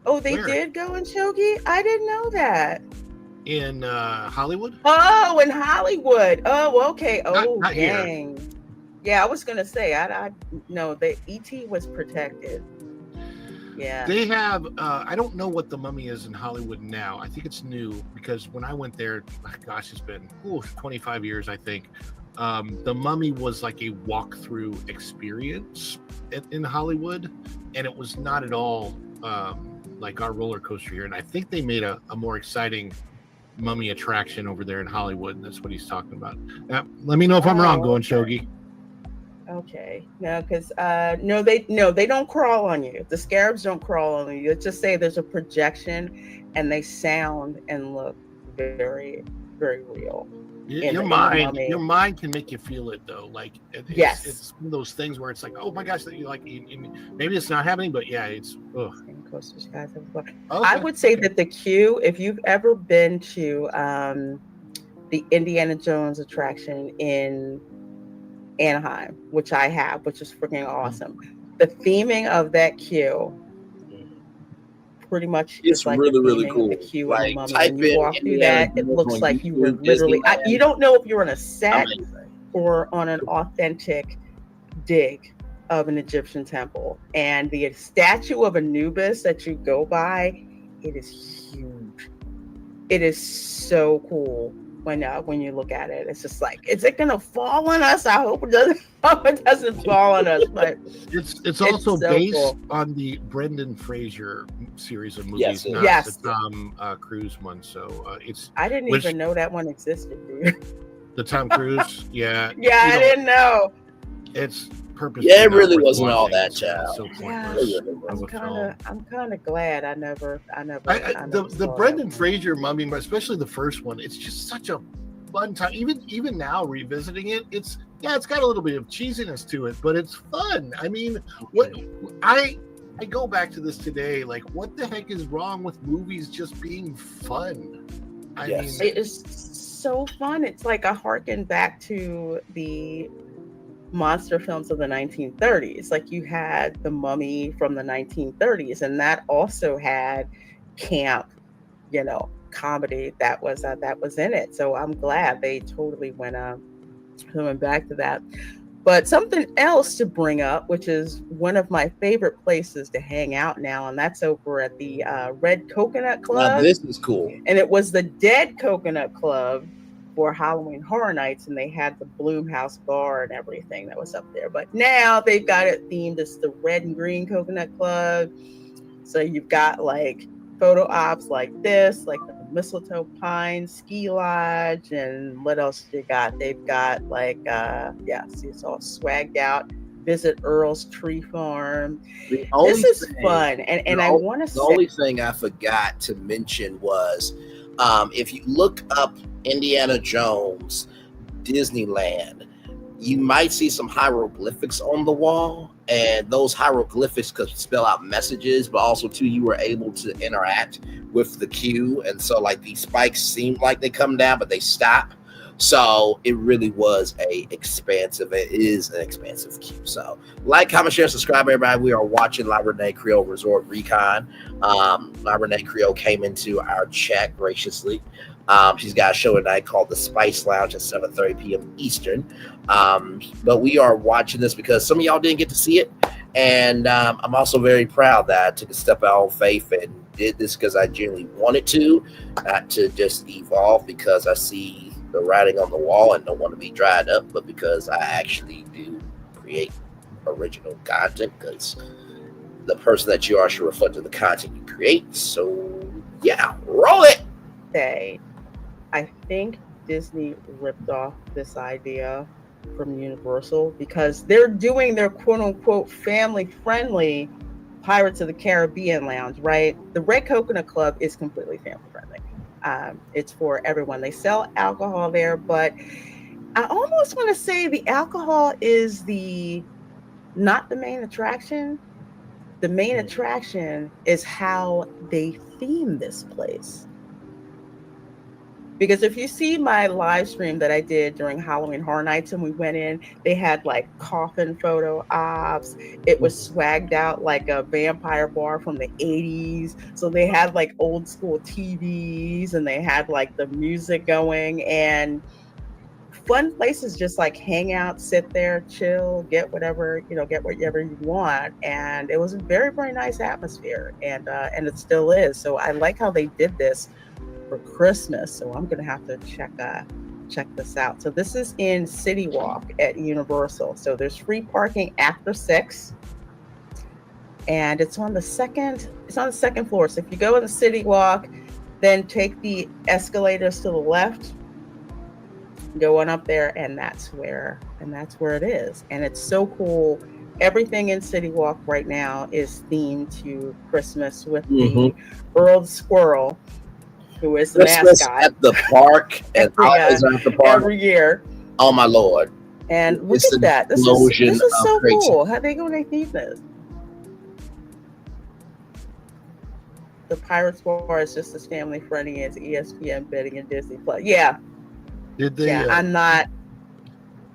Oh, they did go in Shogi? I didn't know that. In Hollywood? Oh, in Hollywood. Oh, okay. Oh, not dang. Here. Yeah, I was gonna say I no, the ET was protected. Yeah. They have I don't know what the Mummy is in Hollywood now. I think it's new, because when I went there, gosh, it's been 25 years, I think. The Mummy was like a walkthrough experience in Hollywood, and it was not at all like our roller coaster here. And I think they made a more exciting Mummy attraction over there in Hollywood, and that's what he's talking about. Let me know if I'm wrong, going Shogi. Okay. No, because they don't crawl on you. The scarabs don't crawl on you. Let's just say there's a projection, and they sound and look very, very real. Your mind can make you feel it, though. Like it's one of those things where it's like, oh my gosh, that you like. Maybe it's not happening, but yeah, it's. I would say that the queue, if you've ever been to the Indiana Jones attraction in Anaheim, which I have, which is freaking awesome. The theming of that queue pretty much it's like really cool. The queue like, when you walk through that, it looks like you were literally you don't know if you're on a set or on an authentic dig of an Egyptian temple. And the statue of Anubis that you go by, it is huge. It is so cool. When you look at it, it's just like, is it gonna fall on us? I hope it doesn't. Hope it doesn't fall on us. But it's also so based on the Brendan Fraser series of movies, not the Tom Cruise one. So I didn't even know that one existed, dude. The Tom Cruise, yeah. I didn't know. It's purpose. Yeah, it really wasn't all that, child. So I'm kind of glad I never. The Brendan Fraser Mummy, especially the first one, it's just such a fun time. Even now revisiting it, it's got a little bit of cheesiness to it, but it's fun. I mean, I go back to this today, like, what the heck is wrong with movies just being fun? I mean, it is so fun. It's like a harken back to the monster films of the 1930s. Like, you had the Mummy from the 1930s, and that also had camp, comedy that was in it. So I'm glad they totally went back to that. But something else to bring up, which is one of my favorite places to hang out now, and that's over at the Red Coconut Club. Now, this is cool. And it was the Dead Coconut Club for Halloween Horror Nights, and they had the Bloomhouse bar and everything that was up there. But now they've got it themed as the Red and Green Coconut Club. So you've got like photo ops like this, like the Mistletoe Pine Ski Lodge, and what else you got? They've got like see, it's all swagged out. Visit Earl's Tree Farm. This is fun, and I want to say the only thing I forgot to mention was if you look up Indiana Jones Disneyland, you might see some hieroglyphics on the wall, and those hieroglyphics could spell out messages, but also too, you were able to interact with the queue. And so like these spikes seem like they come down, but they stop. So it really was it is an expansive queue. So like, comment, share, subscribe, everybody. We are watching La Reina Creole Resort ReCon. La Reina Creole came into our chat graciously. She's got a show tonight called The Spice Lounge at 7:30 p.m. Eastern. But we are watching this because some of y'all didn't get to see it. And I'm also very proud that I took a step out on faith and did this because I genuinely wanted to, not to just evolve because I see the writing on the wall and don't want to be dried up, but because I actually do create original content, because the person that you are should reflect the content you create. So yeah, roll it. Say, I think Disney ripped off this idea from Universal because they're doing their quote unquote family friendly Pirates of the Caribbean lounge, right? The Red Coconut Club is completely family friendly. It's for everyone. They sell alcohol there, but I almost want to say the alcohol is not the main attraction. The main attraction is how they theme this place. Because if you see my live stream that I did during Halloween Horror Nights and we went in, they had like coffin photo ops. It was swagged out like a vampire bar from the 80s. So they had like old school TVs and they had like the music going and fun places just like hang out, sit there, chill, get whatever you want. And it was a very, very nice atmosphere and it still is. So I like how they did this for Christmas, so I'm gonna have to check this out. So this is in City Walk at Universal. So there's free parking after 6, and it's on the second floor. So if you go in the City Walk, then take the escalators to the left, go on up there, and that's where it is. And it's so cool. Everything in City Walk right now is themed to Christmas with the Earl Squirrel, who is the mascot at the park and every year. Oh my Lord! And look at that! This is so cool. How they going to theme this? The Pirates Bar is just as family friendly as ESPN betting and Disney Plus. Yeah. Did they? Yeah, I'm not.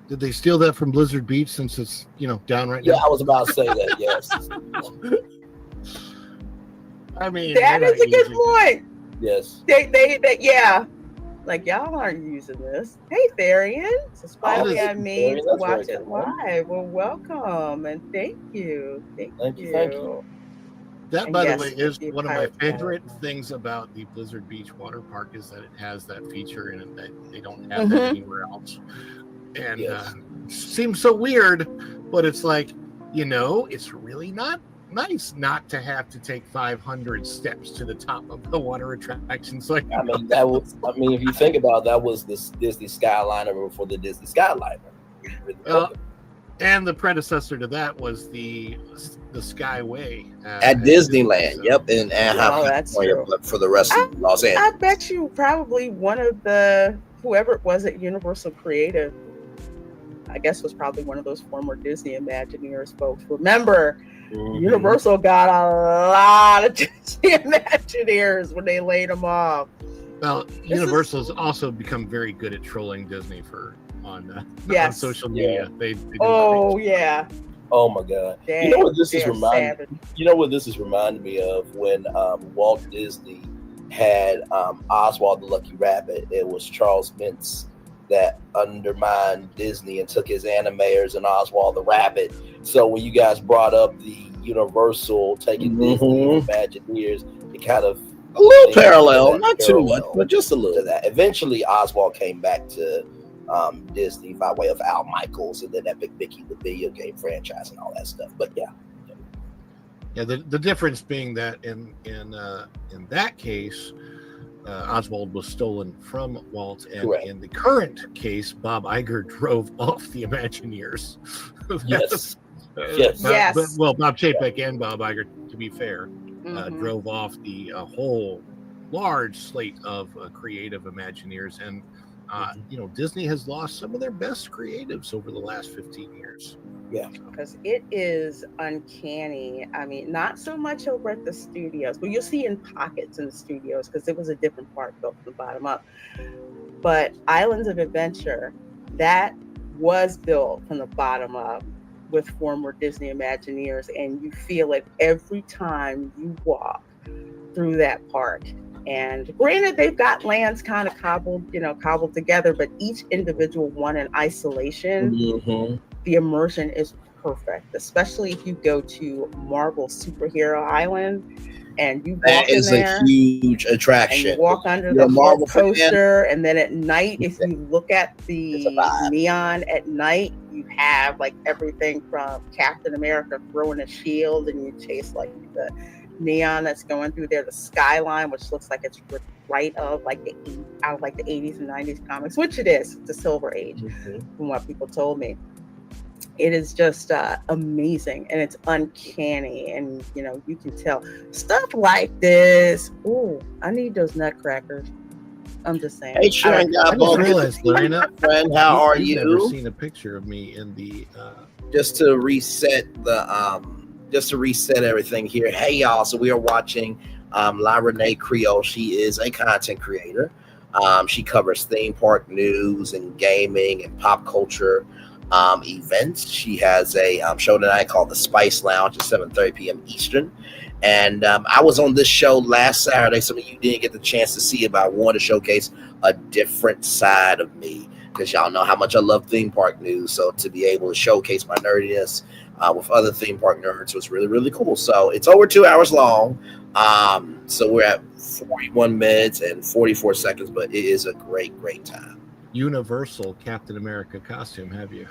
Did they steal that from Blizzard Beach since it's down right now? Yeah, I was about to say that. Yes. I mean, that is a good point. Yes. They yeah. Like, y'all aren't using this. Hey, Therian. Subscribe on me to watch it live. Well, welcome and thank you. Thank you. That, by the way, is one of my favorite things about the Blizzard Beach water park is that it has that feature in it that they don't have that anywhere else. And seems so weird, but it's like, it's really not nice not to have to take 500 steps to the top of the water attraction. So if you think about it, that was the Disney Skyliner before the Disney Skyliner. And the predecessor to that was the Skyway at Disneyland. Yep, in Anaheim, California, but for the rest of Los Angeles. I bet you probably one of whoever it was at Universal Creative, I guess, was probably one of those former Disney Imagineers folks. Remember, Universal got a lot of Disney Imagineers when they laid them off. Well, Universal has also become very good at trolling Disney on social media. They yeah. Oh my God! You know what this is reminding? You know what this is reminding me of when Walt Disney had Oswald the Lucky Rabbit. It was Charles Mintz that undermined Disney and took his animators and Oswald the Rabbit. So when you guys brought up the Universal taking Disney Imagineers, it kind of a little parallel, not too much, but just a little. To that. Eventually, Oswald came back to Disney by way of Al Michaels and then Epic Mickey, the video game franchise and all that stuff. But yeah. The difference being that in that case, Oswald was stolen from Walt, and in the current case, Bob Iger drove off the Imagineers. Yes. Well, Bob Chapek and Bob Iger, to be fair, drove off the whole large slate of creative Imagineers, and Disney has lost some of their best creatives over the last 15 years. Yeah, because it is uncanny. I mean, not so much over at the studios, but you'll see in pockets in the studios because it was a different part built from the bottom up. But Islands of Adventure, that was built from the bottom up with former Disney Imagineers, and you feel it every time you walk through that park. And granted, they've got lands kind of cobbled together, but each individual one in isolation, the immersion is perfect, especially if you go to Marvel Superhero Island and you walk in there. That is a huge attraction. And you walk under the Marvel coaster, and then at night, if you look at the neon at night, you have like everything from Captain America throwing a shield, and you chase like the neon that's going through there, the skyline, which looks like it's right of like out of like the 80s and 90s comics, which it is, the Silver Age, from what people told me. It is just amazing, and it's uncanny, and you can tell stuff like this. Ooh, I need those nutcrackers. I'm just saying. Hey, sure, I just realized, Lorena, friend, how are you? I've never seen a picture of me in the. Just to reset everything here. Hey, y'all! So we are watching Reina Creole. She is a content creator. She covers theme park news and gaming and pop culture events. She has a show tonight called The Spice Lounge at 7:30 p.m. Eastern. And I was on this show last Saturday. Some of you didn't get the chance to see it, but I wanted to showcase a different side of me, because y'all know how much I love theme park news. So to be able to showcase my nerdiness with other theme park nerds was really, really cool. So it's over 2 hours long. So we're at 41 minutes and 44 seconds, but it is a great, great time. Universal Captain America costume, have you?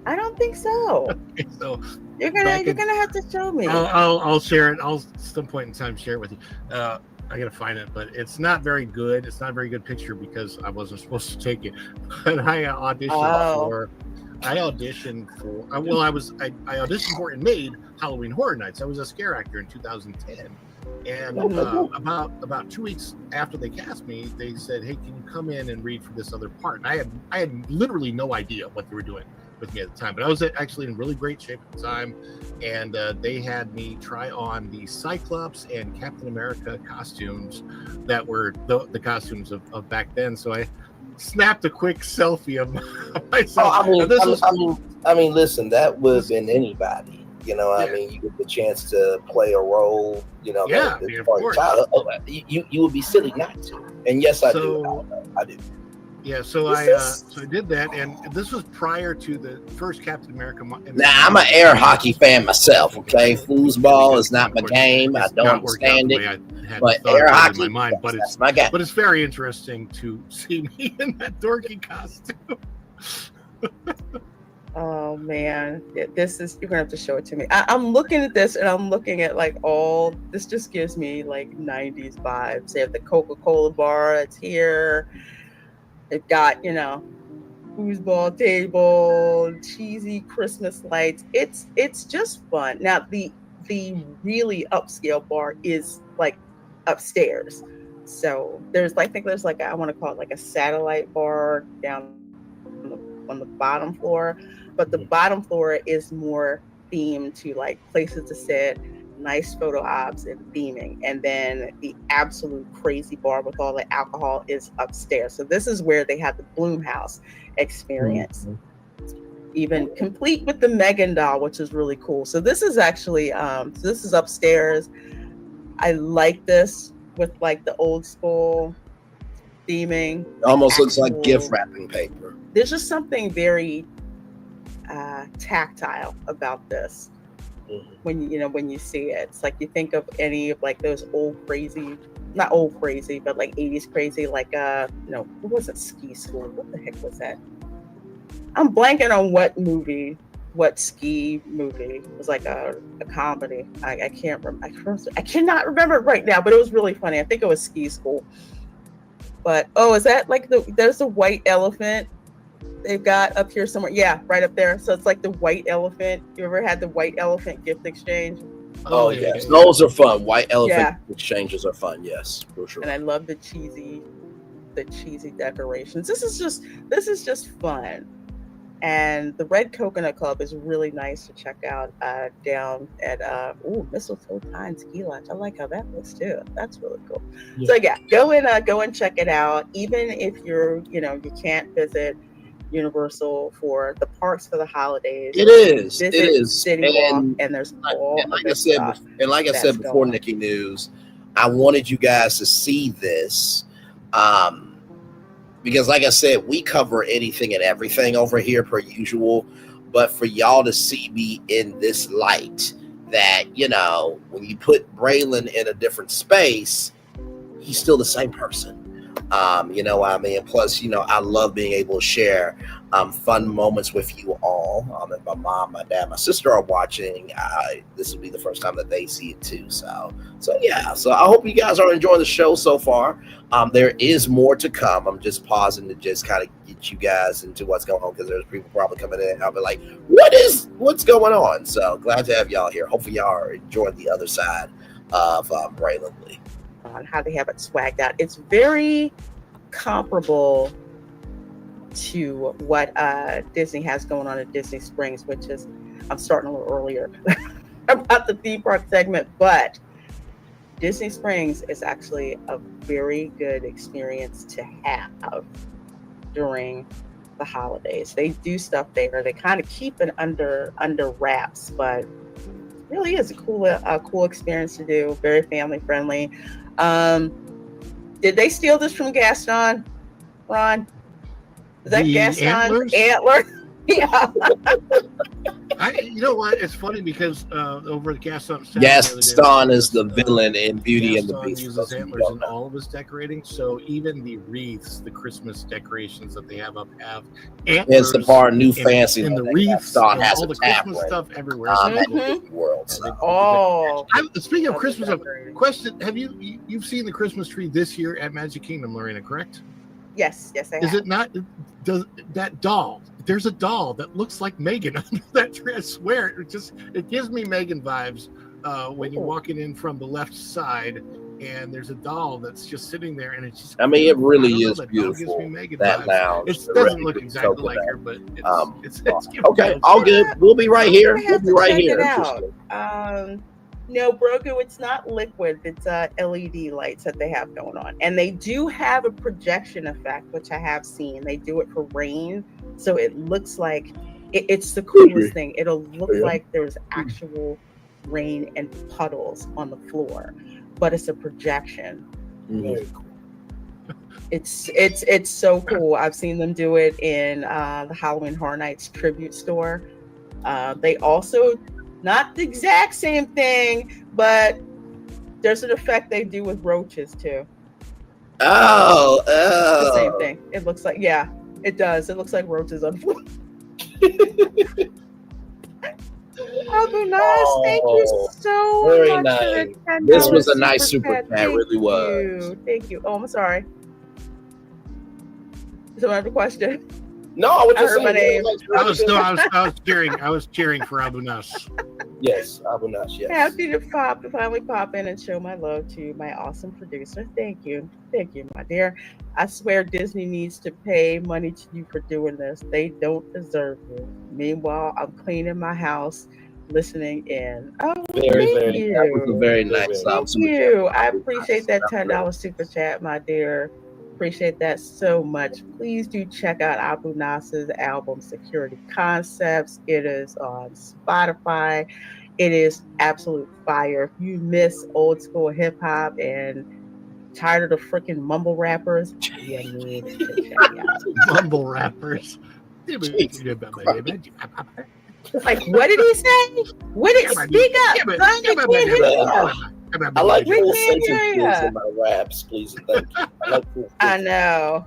I don't think so. Okay, so you're gonna have to show me. I'll share it. I'll at some point in time share it with you. I gotta find it, but it's not very good. It's not a very good picture because I wasn't supposed to take it. But I auditioned for. I auditioned for and made Halloween Horror Nights. I was a scare actor in 2010. And about 2 weeks after they cast me, they said, "Hey, can you come in and read for this other part?" And I had literally no idea what they were doing with me at the time, but I was actually in really great shape at the time, and they had me try on the Cyclops and Captain America costumes that were the costumes of back then. So I snapped a quick selfie of myself. I mean, listen, that would have been anybody. I mean, you get the chance to play a role, of course. You would be silly not to. And yes, I do. I do. Yeah, so I did that, and this was prior to the first Captain America. Now, I'm an air hockey fan myself, okay? Foosball is not my game. I don't understand it. But air hockey, in my mind, that's my guy. But it's very interesting to see me in that dorky costume. Oh man, you're gonna have to show it to me. I'm looking at this, and I'm looking at this just gives me like 90s vibes. They have the Coca-Cola bar that's here. They've got, foosball table, cheesy Christmas lights. It's just fun. Now the really upscale bar is like upstairs. So I think there's I want to call it like a satellite bar down on the bottom floor, but the bottom floor is more themed to like places to sit, nice photo ops and theming. And then the absolute crazy bar with all the alcohol is upstairs. So this is where they have the Bloomhouse experience, even complete with the Megan doll, which is really cool. So this is actually, this is upstairs. I like this with like the old school theming. Almost looks like gift wrapping paper. There's just something very tactile about this. When you see it, it's like you think of any of like those not old crazy, but like 80s crazy, like what was it? Ski School. What the heck was that? I'm blanking on what ski movie. It was like a comedy. I can't remember. I cannot remember it right now, but it was really funny. I think it was Ski School. But is that like there's the white elephant they've got up here somewhere? Yeah, right up there. So it's like the white elephant. You ever had the white elephant gift exchange? Oh yes, those are fun. White elephant exchanges are fun. Yes, for sure. And I love the cheesy decorations. This is just fun. And the Red Coconut Club is really nice to check out down at Mistletoe Pine Ski Lodge. I like how that looks too. That's really cool. Yeah. So yeah, go and check it out. Even if you can't visit Universal for the parks for the holidays. It is. Visit It is. City Walk, and there's all and like of I said, stuff. and like I said before, Nikki News, I wanted you guys to see this. Because like I said, we cover anything and everything over here per usual, but for y'all to see me in this light, that, when you put Braylon in a different space, he's still the same person. You know what I mean? Plus, I love being able to share fun moments with you all. If my mom, my dad, my sister are watching, this will be the first time that they see it too. So yeah. So I hope you guys are enjoying the show so far. There is more to come. I'm just pausing to just kind of get you guys into what's going on, because there's people probably coming in and I'll be like, what's going on? So glad to have y'all here. Hopefully y'all are enjoying the other side of Braylon Lee. On how they have it swagged out. It's very comparable to what Disney has going on at Disney Springs, which is, I'm starting a little earlier about the theme park segment, but Disney Springs is actually a very good experience to have during the holidays. They do stuff there. They kind of keep it under wraps, but really is a cool experience to do. Very family friendly. Did they steal this from Gaston, Ron? Is that Gaston's antler? Yeah. You know what? It's funny because over at Gaston is the villain in Beauty and the Beast. Uses antlers in all of his decorating, so even the wreaths, the Christmas decorations that they have up have antlers. It's the part new fancy in the wreaths, and all the Christmas stuff everywhere. World. Speaking of Christmas, question: have you've seen the Christmas tree this year at Magic Kingdom, Lorena? Correct? Yes, I have. Is it not? Does that doll? There's a doll that looks like Megan under that tree. I swear, it gives me Megan vibes when you're walking in from the left side, and there's a doll that's just sitting there, and it's just. I mean, it really is beautiful. That lounge. It doesn't look exactly like her, but it's okay. All good. We'll be right here. We'll be right here. No, Brogu, it's not liquid. It's LED lights that they have going on. And they do have a projection effect, which I have seen. They do it for rain. So it looks like it's the coolest thing. It'll look like there's actual rain and puddles on the floor, but it's a projection. Very cool. It's so cool. I've seen them do it in the Halloween Horror Nights tribute store. They also, not the exact same thing, but there's an effect they do with roaches too. Oh. The same thing. It looks like, yeah, it does. It looks like roaches on the floor. Nice. Thank you so very much. Nice. This was a nice super chat. It really was. Thank you. Oh, I'm sorry. So I have a question. No, I heard my name. I was cheering for Abu Nas. Yes, Abu Nas. Yes. Happy to finally pop in and show my love to my awesome producer. Thank you, my dear. I swear Disney needs to pay money to you for doing this. They don't deserve you. Meanwhile, I'm cleaning my house, listening in. Oh, very. That was a very nice. Thank you. I appreciate that $10 super chat, my dear. Appreciate that so much. Please do check out Abu Nas's album Security Concepts. It is on Spotify. It is absolute fire. If you miss old school hip hop and tired of the freaking mumble rappers, you need to check it out. Mumble rappers. Like, what did he say? What did speak up? I like full sentences in my raps, please. Thank you. I know.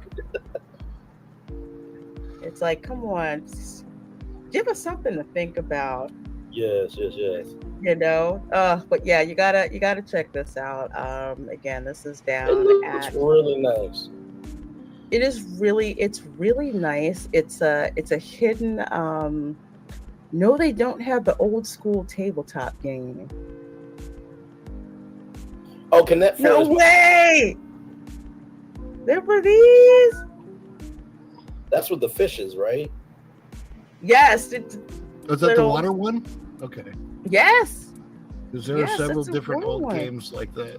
It's like, come on, give us something to think about. Yes. You know, but yeah, you gotta check this out. Again, this is down It's really nice. It's really nice. It's a hidden. No, they don't have the old school tabletop game. Oh, can that? No way! There were these. That's with the fishes, right? Yes. Was that the water one? Okay. Yes. Because there are several different old games like that.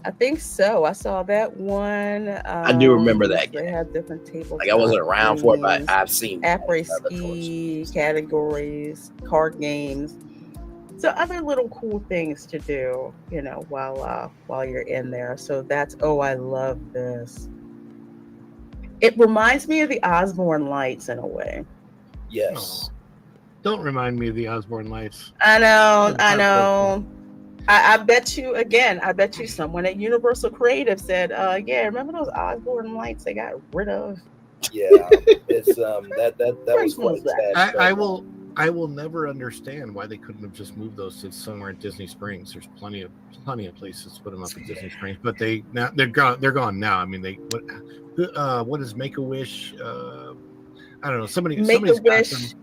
I think so. I saw that one. I do remember that They have different tables. Like I wasn't around for it, but I've seen après-ski categories, card games. So other little cool things to do, while you're in there. So that's I love this. It reminds me of the Osborne Lights in a way. Yes. Don't remind me of the Osborne Lights. I know. I bet you someone at Universal Creative said, remember those Osborne Lights they got rid of? Yeah, it's that was quite sad. I will never understand why they couldn't have just moved those to somewhere at Disney Springs. There's plenty of places to put them up at Disney Springs, but they're gone now. I mean, what is Make-A-Wish? I don't know. Somebody's got them.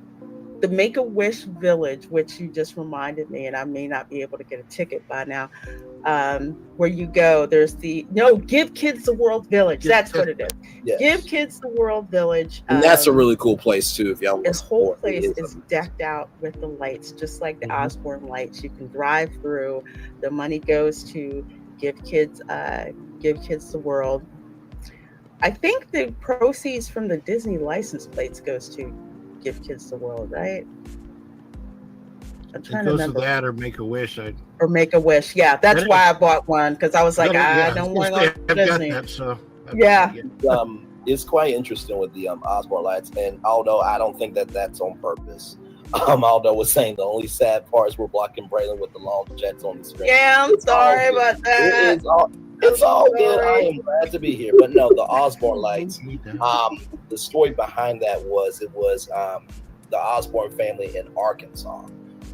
The Make-A-Wish Village, which you just reminded me, and I may not be able to get a ticket by now, where you go, there's Give Kids the World Village. That's what it is. Yes. Give Kids the World Village. And that's a really cool place, too, if y'all want to This whole place is decked out with the lights, just like the Osborne Lights. You can drive through. The money goes to Give Kids the World. I think the proceeds from the Disney license plates goes to Give Kids the World, right? I'm trying to remember. That or Make-A-Wish. Or Make-A-Wish. Yeah, that's why I bought one, because I was like, I don't want to go to Disney. It's quite interesting with the Osborne Lights, and although I don't think that's on purpose, Aldo was saying the only sad parts were blocking Braylon with the long jets on the screen. Yeah, I'm sorry about that. It's all good. I am glad to be here. But no, the Osborne Lights, the story behind that was the Osborne family in Arkansas.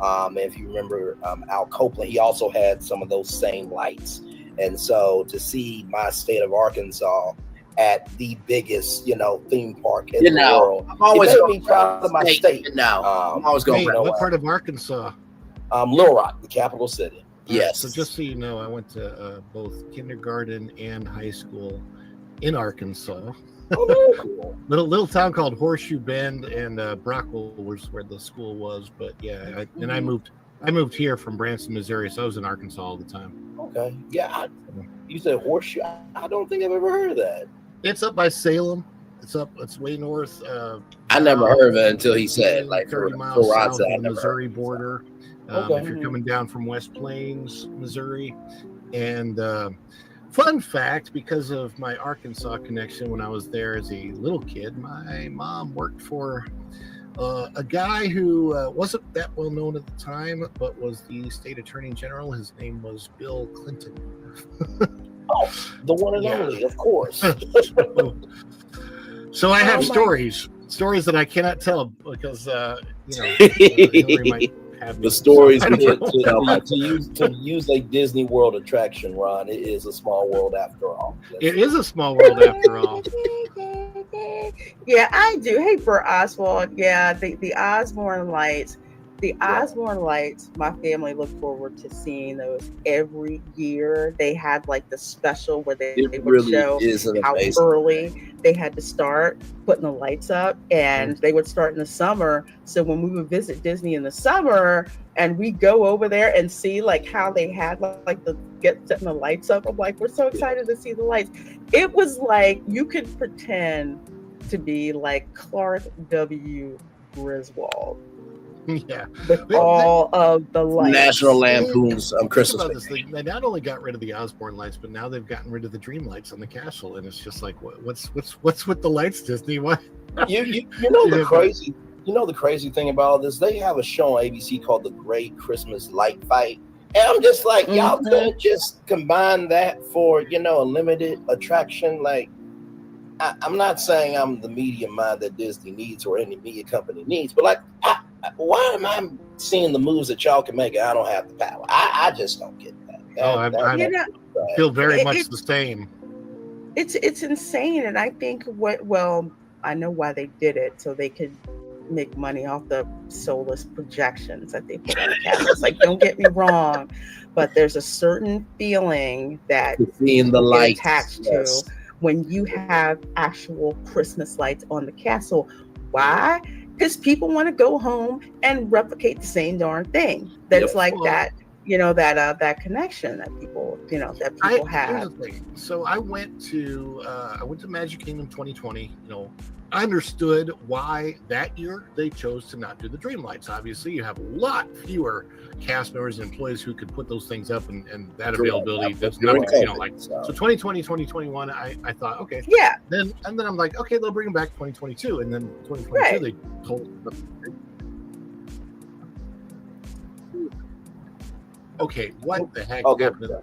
And if you remember Al Copeland, he also had some of those same lights. And so to see my state of Arkansas at the biggest, theme park in the world, I'm always going to be proud of my state. I'm always going to what part of Arkansas? Little Rock, the capital city. Yes. So just so you know, I went to both kindergarten and high school in Arkansas. Oh, cool. little town called Horseshoe Bend, and Brockwell was where the school was. But yeah, I moved here from Branson, Missouri, so I was in Arkansas all the time. Okay. Yeah. You said Horseshoe. I don't think I've ever heard of that. It's up by Salem. It's way north. I never heard of it until he said, 30 miles south of the Missouri border. If you're coming down from West Plains, Missouri. And fun fact, because of my Arkansas connection when I was there as a little kid, my mom worked for a guy who wasn't that well known at the time, but was the state attorney general. His name was Bill Clinton. Oh, the one and only, of course. So I have stories that I cannot tell because Hillary might have the stories to use a Disney World attraction, Ron. It is a small world after all. It is a small world after all. Yeah, I do. Hey, for Oswald, yeah, the Osborne Lights. The Osborne Lights, my family looked forward to seeing those every year. They had the special where they would show how early they had to start putting the lights up, and they would start in the summer. So when we would visit Disney in the summer and we go over there and see how they had setting the lights up, I'm like, we're so excited to see the lights. It was like you could pretend to be like Clark W. Griswold. Yeah, with all of the lights. National Lampoon's Christmas. They not only got rid of the Osborne lights, but now they've gotten rid of the Dream lights on the castle, and it's just like, what's with the lights, Disney? What? You know the crazy thing about all this? They have a show on ABC called The Great Christmas Light Fight, and I'm just like, y'all could just combine that for a limited attraction. I'm not saying I'm the media mind that Disney needs or any media company needs, but why am I seeing the moves that y'all can make and I don't have the power? I just don't get that. I feel very much the same. It's insane, and I think I know why they did it, so they could make money off the soulless projections that they put on the castles. Don't get me wrong, but there's a certain feeling that seeing the lights attached to when you have actual Christmas lights on the castle. Why? because people want to go home and replicate the same darn thing. That's Yep. like Well, that, that connection that people, that people Here's have. the thing. So I went to Magic Kingdom 2020. I understood why that year they chose to not do the dream lights. Obviously, you have a lot fewer cast members and employees who could put those things up, and that availability that's not, so 2020, 2021, I thought, okay. Yeah. Then I'm like, okay, they'll bring them back 2022. And then 2022 they told okay, what the heck happened?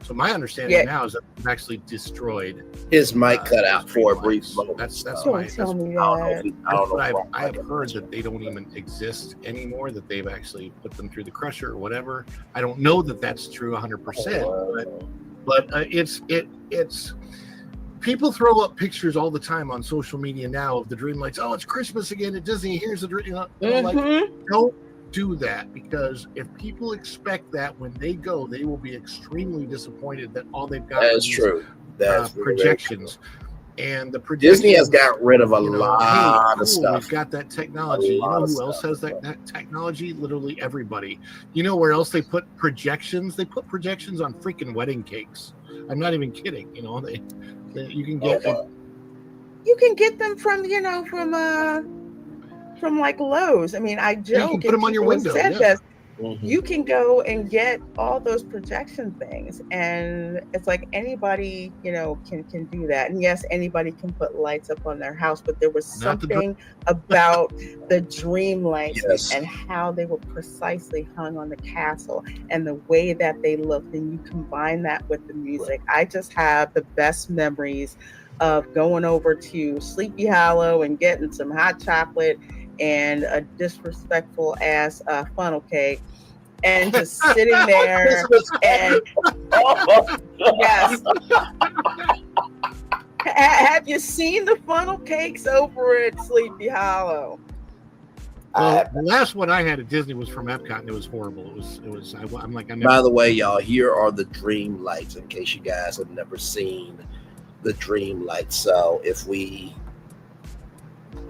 So my understanding now is that they've actually destroyed his mic cut out for a brief moment. That's Don't my tell me I don't know. I've heard that they don't even exist anymore, that they've actually put them through the crusher or whatever. I don't know that that's true 100%, but it's people throw up pictures all the time on social media now of the dream lights. Oh, it's Christmas again at Disney. Here's the dream. Like, don't do that, because if people expect that when they go, they will be extremely disappointed that all they've got That's true. That's projections. And the projections, Disney has got rid of a lot of stuff. We've got that technology. You know who else has that technology? Literally everybody. You know where else they put projections? They put projections on freaking wedding cakes. I'm not even kidding. You can get you can get them from from like Lowe's. I mean, I joke. You can put them on your window. You can go and get all those projection things, and it's like anybody, can do that. And yes, anybody can put lights up on their house, but there was something about the dream lights and how they were precisely hung on the castle and the way that they looked, and you combine that with the music. I just have the best memories of going over to Sleepy Hollow and getting some hot chocolate and a disrespectful ass funnel cake, and just sitting there and yes. Have you seen the funnel cakes over at Sleepy Hollow? Well, the last one I had at Disney was from Epcot, and it was horrible. It was. I'm like, By the way, y'all, here are the dream lights in case you guys have never seen the dream lights. So if we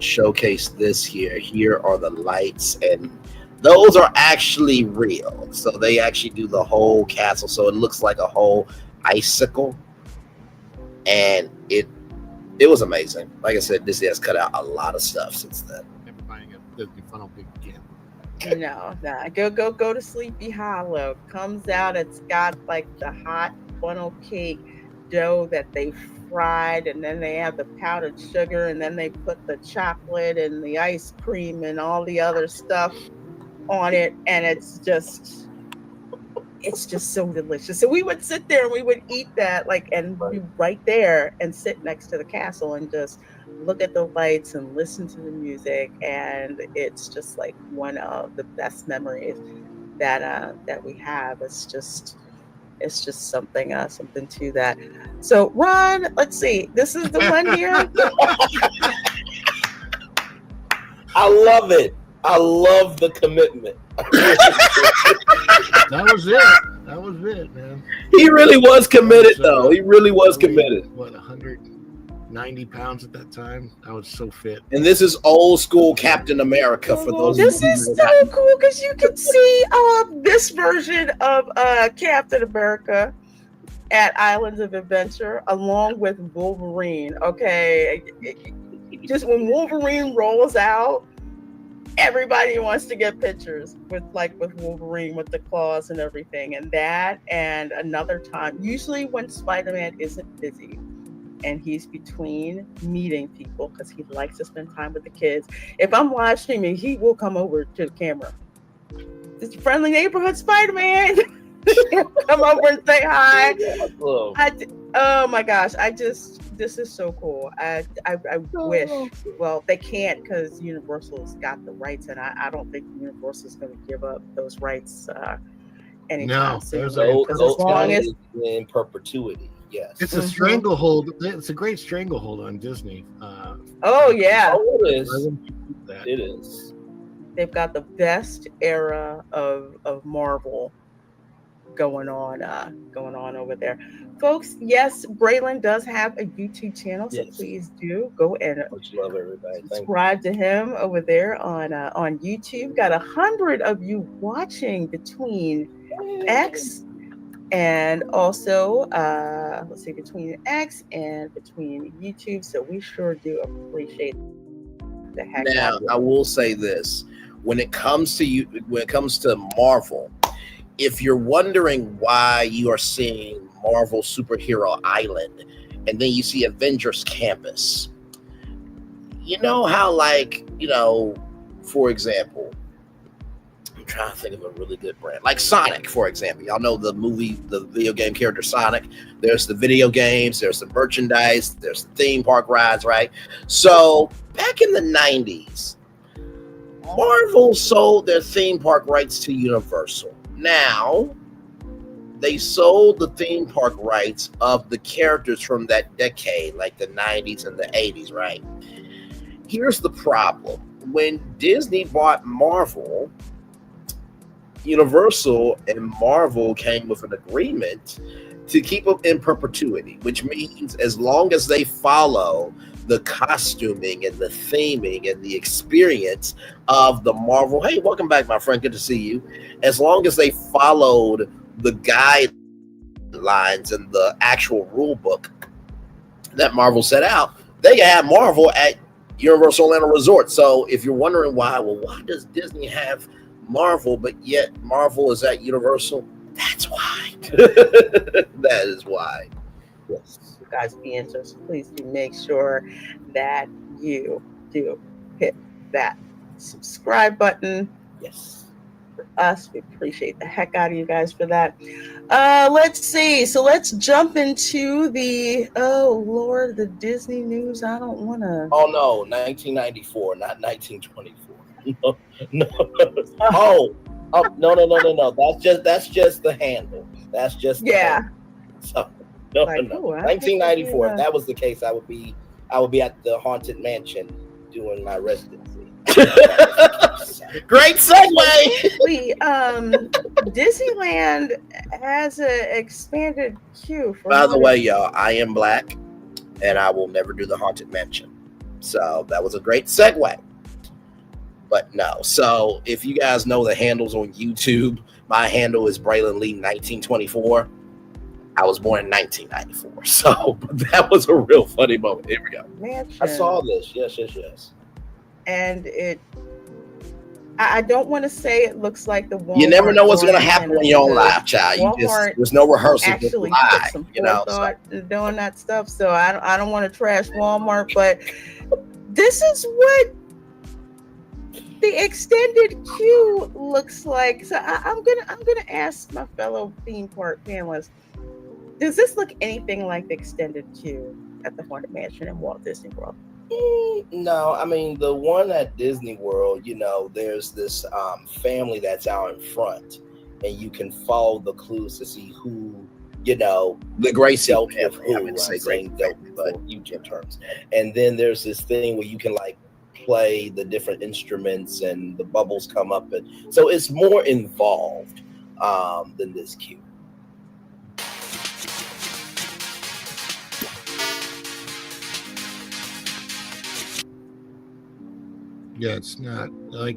showcase this here are the lights, and those are actually real. So they actually do the whole castle, so it looks like a whole icicle, and it was amazing. Like I said, Disney has cut out a lot of stuff since then. Never buying a Disney funnel cake again. No. Go to Sleepy Hollow. Comes out, it's got like the hot funnel cake dough that they fried, and then they have the powdered sugar, and then they put the chocolate and the ice cream and all the other stuff on it, and it's just so delicious. So we would sit there and we would eat that, and be right there and sit next to the castle and just look at the lights and listen to the music, and it's just like one of the best memories that we have. It's just something to that. So Ron, let's see. This is the one here. I love it. I love the commitment. That was it, man. He really was committed, though. He really was committed. 190 pounds at that time. I was so fit. And this is old school Captain America for those. This is so cool because you can see this version of Captain America at Islands of Adventure along with Wolverine. Okay, just when Wolverine rolls out, everybody wants to get pictures with Wolverine with the claws and everything. And that, and another time, usually when Spider-Man isn't busy and he's between meeting people because he likes to spend time with the kids, if I'm live streaming, he will come over to the camera. It's friendly neighborhood Spider-Man. Come over and say hi. Oh my gosh, this is so cool. I wish, well, they can't because Universal's got the rights, and I don't think Universal's going to give up those rights anytime soon. As long as in perpetuity. Yes, it's a stranglehold. It's a great stranglehold on Disney. It is. It is. They've got the best era of Marvel going on over there. Folks, yes, Braylon does have a YouTube channel, so please do go and love everybody. subscribe to him over there on YouTube. Got 100 of you watching between X and also between X and between YouTube. So we sure do appreciate the heck out of it. I will say this: when it comes to Marvel, if you're wondering why you are seeing Marvel Superhero Island and then you see Avengers Campus, you know how, like, for example, I'm trying to think of a really good brand, like Sonic, for example. Y'all know the video game character Sonic. There's the video games, there's the merchandise, there's the theme park rides, right? So back in the 90s, Marvel sold their theme park rights to Universal. Now, they sold the theme park rights of the characters from that decade, like the 90s and the 80s, right? Here's the problem. When Disney bought Marvel, Universal and Marvel came with an agreement to keep them in perpetuity, which means as long as they follow the costuming and the theming and the experience of the Marvel. Hey, welcome back, my friend. Good to see you. As long as they followed the guidelines and the actual rule book that Marvel set out, they can have Marvel at Universal Orlando Resort. So if you're wondering why does Disney have Marvel, but yet Marvel is at Universal? That's why. That is why. Yes. You guys be interested, please do make sure that you do hit that subscribe button. Yes. For us, we appreciate the heck out of you guys for that. Let's see. So let's jump into the the Disney news. I don't want to. Oh no, 1994, not 1924. No. No. That's just the handle. That's just the handle. So no. 1994. That was the case. I would be at the Haunted Mansion doing my residency. Great segue. Disneyland has an expanded queue. By the way, y'all, I am black, and I will never do the Haunted Mansion. So that was a great segue. But no. So if you guys know the handles on YouTube, my handle is Braylon Lee 1924. I was born in 1994. So that was a real funny moment. Here we go. Mansion. I saw this. Yes. And I don't want to say it looks like the Walmart. You never know what's going to happen when you're on live, child. There's no rehearsal. Actually, put some forethought in doing that stuff. So I don't want to trash Walmart, but this is what the extended queue looks like. So I'm gonna ask my fellow theme park panelists: does this look anything like the extended queue at the Haunted Mansion in Walt Disney World? No, I mean the one at Disney World, there's this family that's out in front, and you can follow the clues to see who, the Gracie dealt with who. I'm saying dealt, but YouTube terms. And then there's this thing where you can like play the different instruments, and the bubbles come up, and so it's more involved than this queue. Yeah, it's not like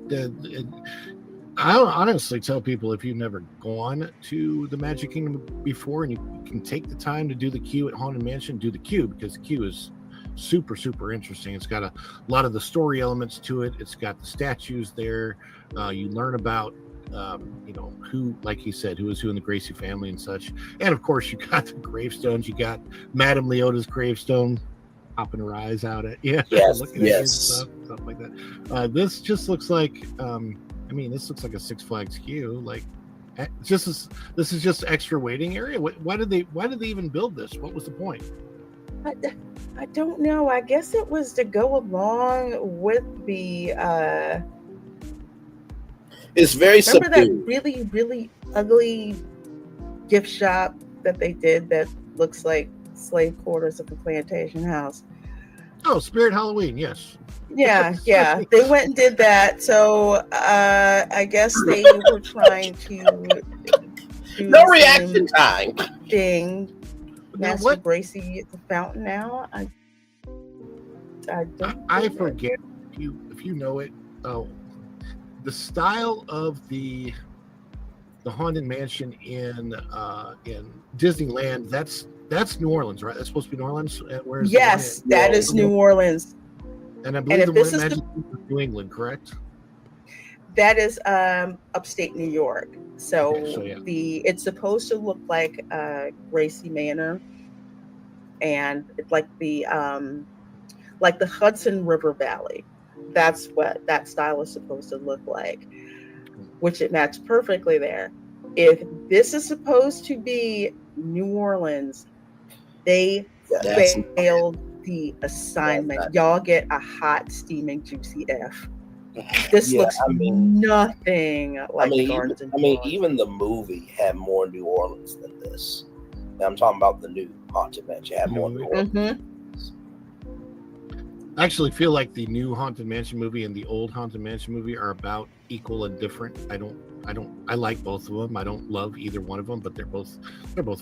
I honestly tell people, if you've never gone to the Magic Kingdom before and you can take the time to do the queue at Haunted Mansion, do the queue, because the queue is super, super interesting. It's got a lot of the story elements to it. It's got the statues there. You learn about, who, like he said, who is who in the Gracie family and such. And of course, you got the gravestones. You got Madame Leota's gravestone popping her eyes out at looking at you and stuff like that. This just looks like this looks like a Six Flags queue. Like, this is just extra waiting area. Why did they even build this? What was the point? I don't know. I guess it was to go along with the it's very remember subdued. That really, really ugly gift shop that they did that looks like slave quarters of the plantation house. Oh, Spirit Halloween, yes. Yeah. They went and did that. So I guess they were trying to do No the reaction same time. thing. Now, Master what Gracie at the fountain now. I forget if you know it. Oh, the style of the Haunted Mansion in Disneyland. That's New Orleans, right? That's supposed to be New Orleans. Where's Yes, that is New Orleans. And I believe if the this one is Magic is New England, correct? That is upstate New York. So, Okay, so yeah. it's supposed to look like Gracie Manor, and it's like the Hudson River Valley. That's what that style is supposed to look like, which it matched perfectly there. If this is supposed to be New Orleans, they failed the assignment. Y'all get a hot, steaming, juicy F. This looks nothing like the Gardens in New Orleans. Even the movie had more New Orleans than this. And I'm talking about the new Haunted Mansion. Had more New Orleans. I actually feel like the new Haunted Mansion movie and the old Haunted Mansion movie are about equal and different. I like both of them. I don't love either one of them, but they're both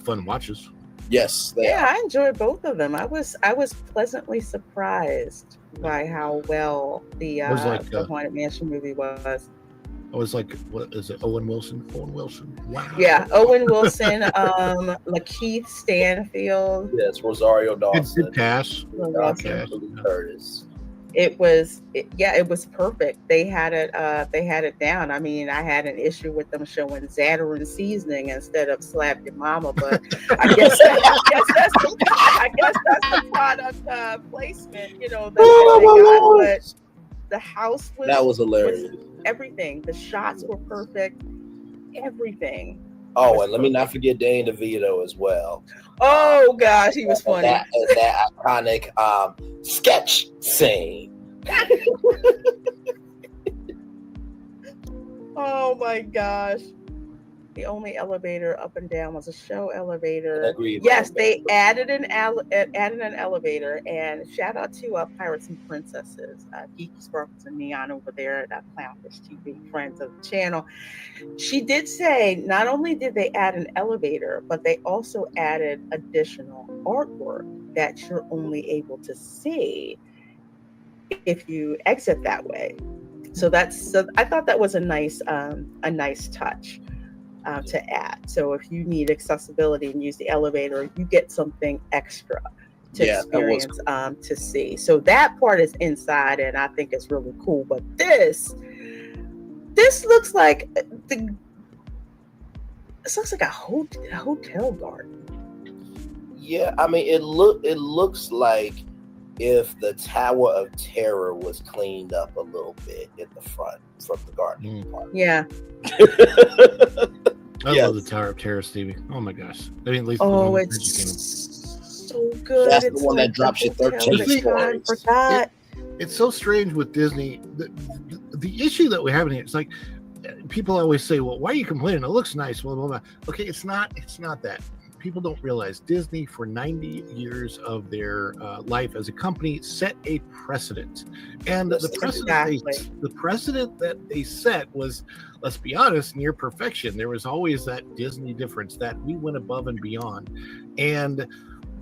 fun watches. Yes, I enjoyed both of them. I was pleasantly surprised by how well the Haunted Mansion movie was. I was like, what is it? Owen Wilson. Wow. Yeah, Owen Wilson, Lakeith Stanfield. Yes, Rosario Dawson. Good cast. Curtis. It was perfect. They had it down. I mean, I had an issue with them showing Zatarain seasoning instead of Slap Your Mama, but I guess that's the product placement, that they got. But the house was hilarious. Everything. The shots were perfect. Everything. Oh, and let me not forget Danny DeVito as well. Oh gosh, he was funny. That iconic sketch scene. Oh my gosh. The only elevator up and down was a show elevator. Agreed. Yes, they added an elevator, and shout out to Pirates and Princesses, Geeky Sparkles and Neon over there at Clownfish TV, friends of the channel. She did say not only did they add an elevator, but they also added additional artwork that you're only able to see if you exit that way. So I thought that was a nice touch. To add. So if you need accessibility and use the elevator, you get something extra to experience, cool. To see. So that part is inside, and I think it's really cool. But this looks like a hotel garden. Yeah, I mean, it looks like if the Tower of Terror was cleaned up a little bit in the front from the garden part. Yeah. I love the Tower of Terror, Stevie. Oh my gosh! I mean, at least it's so good. That's the one that drops you 13 stories. It's so strange with Disney. The issue that we have in here, it's like people always say, "Well, why are you complaining? It looks nice." Blah blah blah. Okay, it's not that. People don't realize Disney, for 90 years of their life as a company, set a precedent, and the precedent that they set was, let's be honest, near perfection. There was always that Disney difference that we went above and beyond, and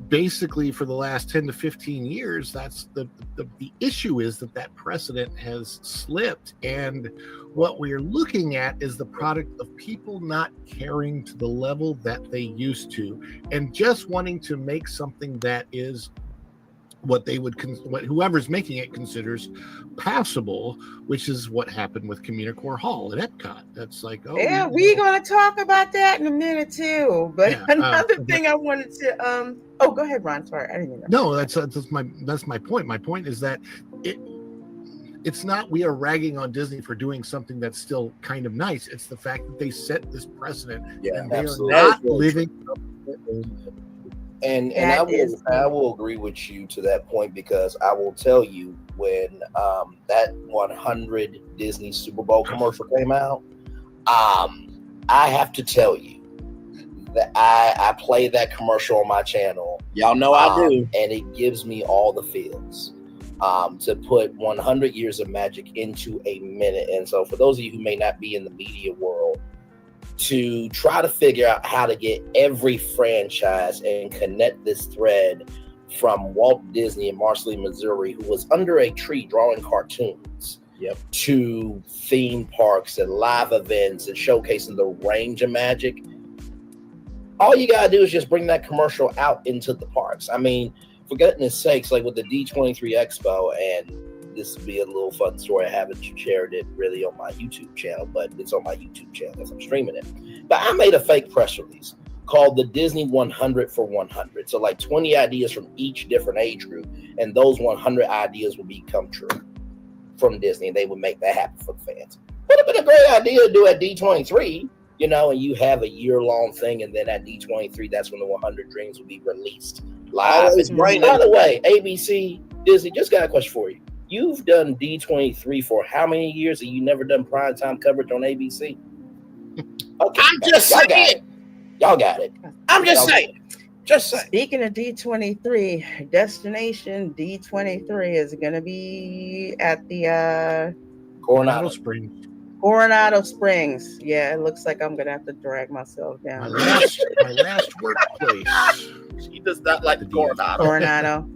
basically for the last 10 to 15 years, that's the issue is that precedent has slipped, and what we're looking at is the product of people not caring to the level that they used to, and just wanting to make something that is what they would what whoever's making it considers passable, which is what happened with Communicore Hall at Epcot. That's like, we're gonna talk about that in a minute too. But another thing I wanted to go ahead, Ron. Sorry, I didn't know. No, that's my point. My point is that it's not we are ragging on Disney for doing something that's still kind of nice. It's the fact that they set this precedent and they are not living up to it. And I will agree with you to that point, because I will tell you, when that 100 Disney Super Bowl commercial came out, I have to tell you that I play that commercial on my channel. Y'all know I do. And it gives me all the feels to put 100 years of magic into a minute. And so for those of you who may not be in the media world, to try to figure out how to get every franchise and connect this thread from Walt Disney in Marceline, Missouri, who was under a tree drawing cartoons, to theme parks and live events and showcasing the range of magic. All you gotta do is just bring that commercial out into the parks. I mean, for goodness sakes, like with the D23 Expo, and this would be a little fun story. I haven't shared it really on my YouTube channel, but it's on my YouTube channel because I'm streaming it. But I made a fake press release called the Disney 100 for 100. So like 20 ideas from each different age group, and those 100 ideas will become true from Disney, and they would make that happen for the fans. Would have been a great idea to do at D23, you know, and you have a year-long thing, and then at D23, that's when the 100 Dreams will be released live. By the way, ABC, Disney, just got a question for you. You've done D23 for how many years, and you never done primetime coverage on ABC? Okay, I'm just saying. Y'all got it. I'm just saying. Just saying. Speaking of D23, Destination D23 is going to be at the Coronado Springs. Coronado Springs. Yeah, it looks like I'm going to have to drag myself down. My last workplace. She does not like the Coronado.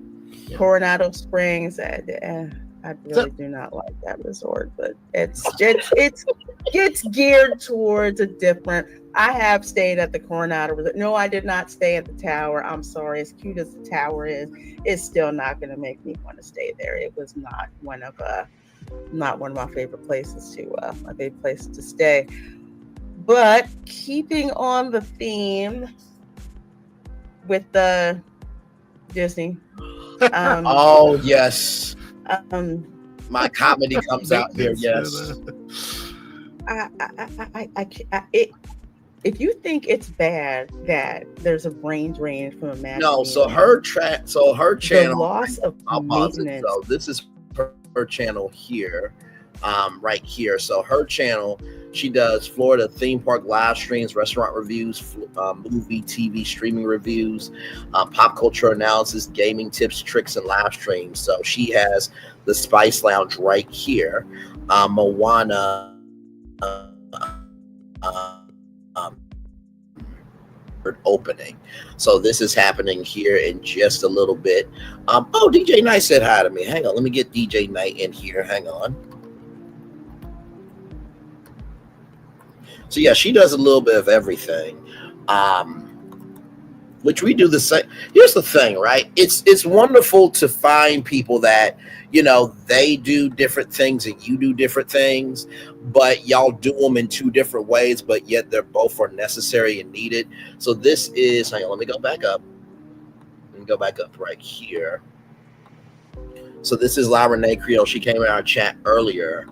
Coronado Springs. I really do not like that resort, but it's geared towards a different. I have stayed at the Coronado Resort. No, I did not stay at the Tower. I'm sorry. As cute as the Tower is, it's still not going to make me want to stay there. It was not one of my favorite places to stay. But keeping on the theme with the Disney. Oh yes. My comedy comes out here. Yes. If you think it's bad that there's a brain drain from a man, no. So her channel. The loss of maintenance. So this is her channel here, right here. So her channel, she does Florida theme park live streams, restaurant reviews, movie, TV streaming reviews, pop culture analysis, gaming tips, tricks, and live streams. So she has the Spice Lounge right here, Moana. Opening. So this is happening here in just a little bit. Oh, DJ Knight said hi to me. Hang on, let me get DJ Knight in here. Hang on. So yeah, she does a little bit of everything. Which we do the same. Here's the thing, right? It's wonderful to find people that, you know, they do different things and you do different things, but y'all do them in two different ways, but yet they're both are necessary and needed. So this is, hang on, let me go back up. Let me go back up right here. So this is Reina Creole. She came in our chat earlier.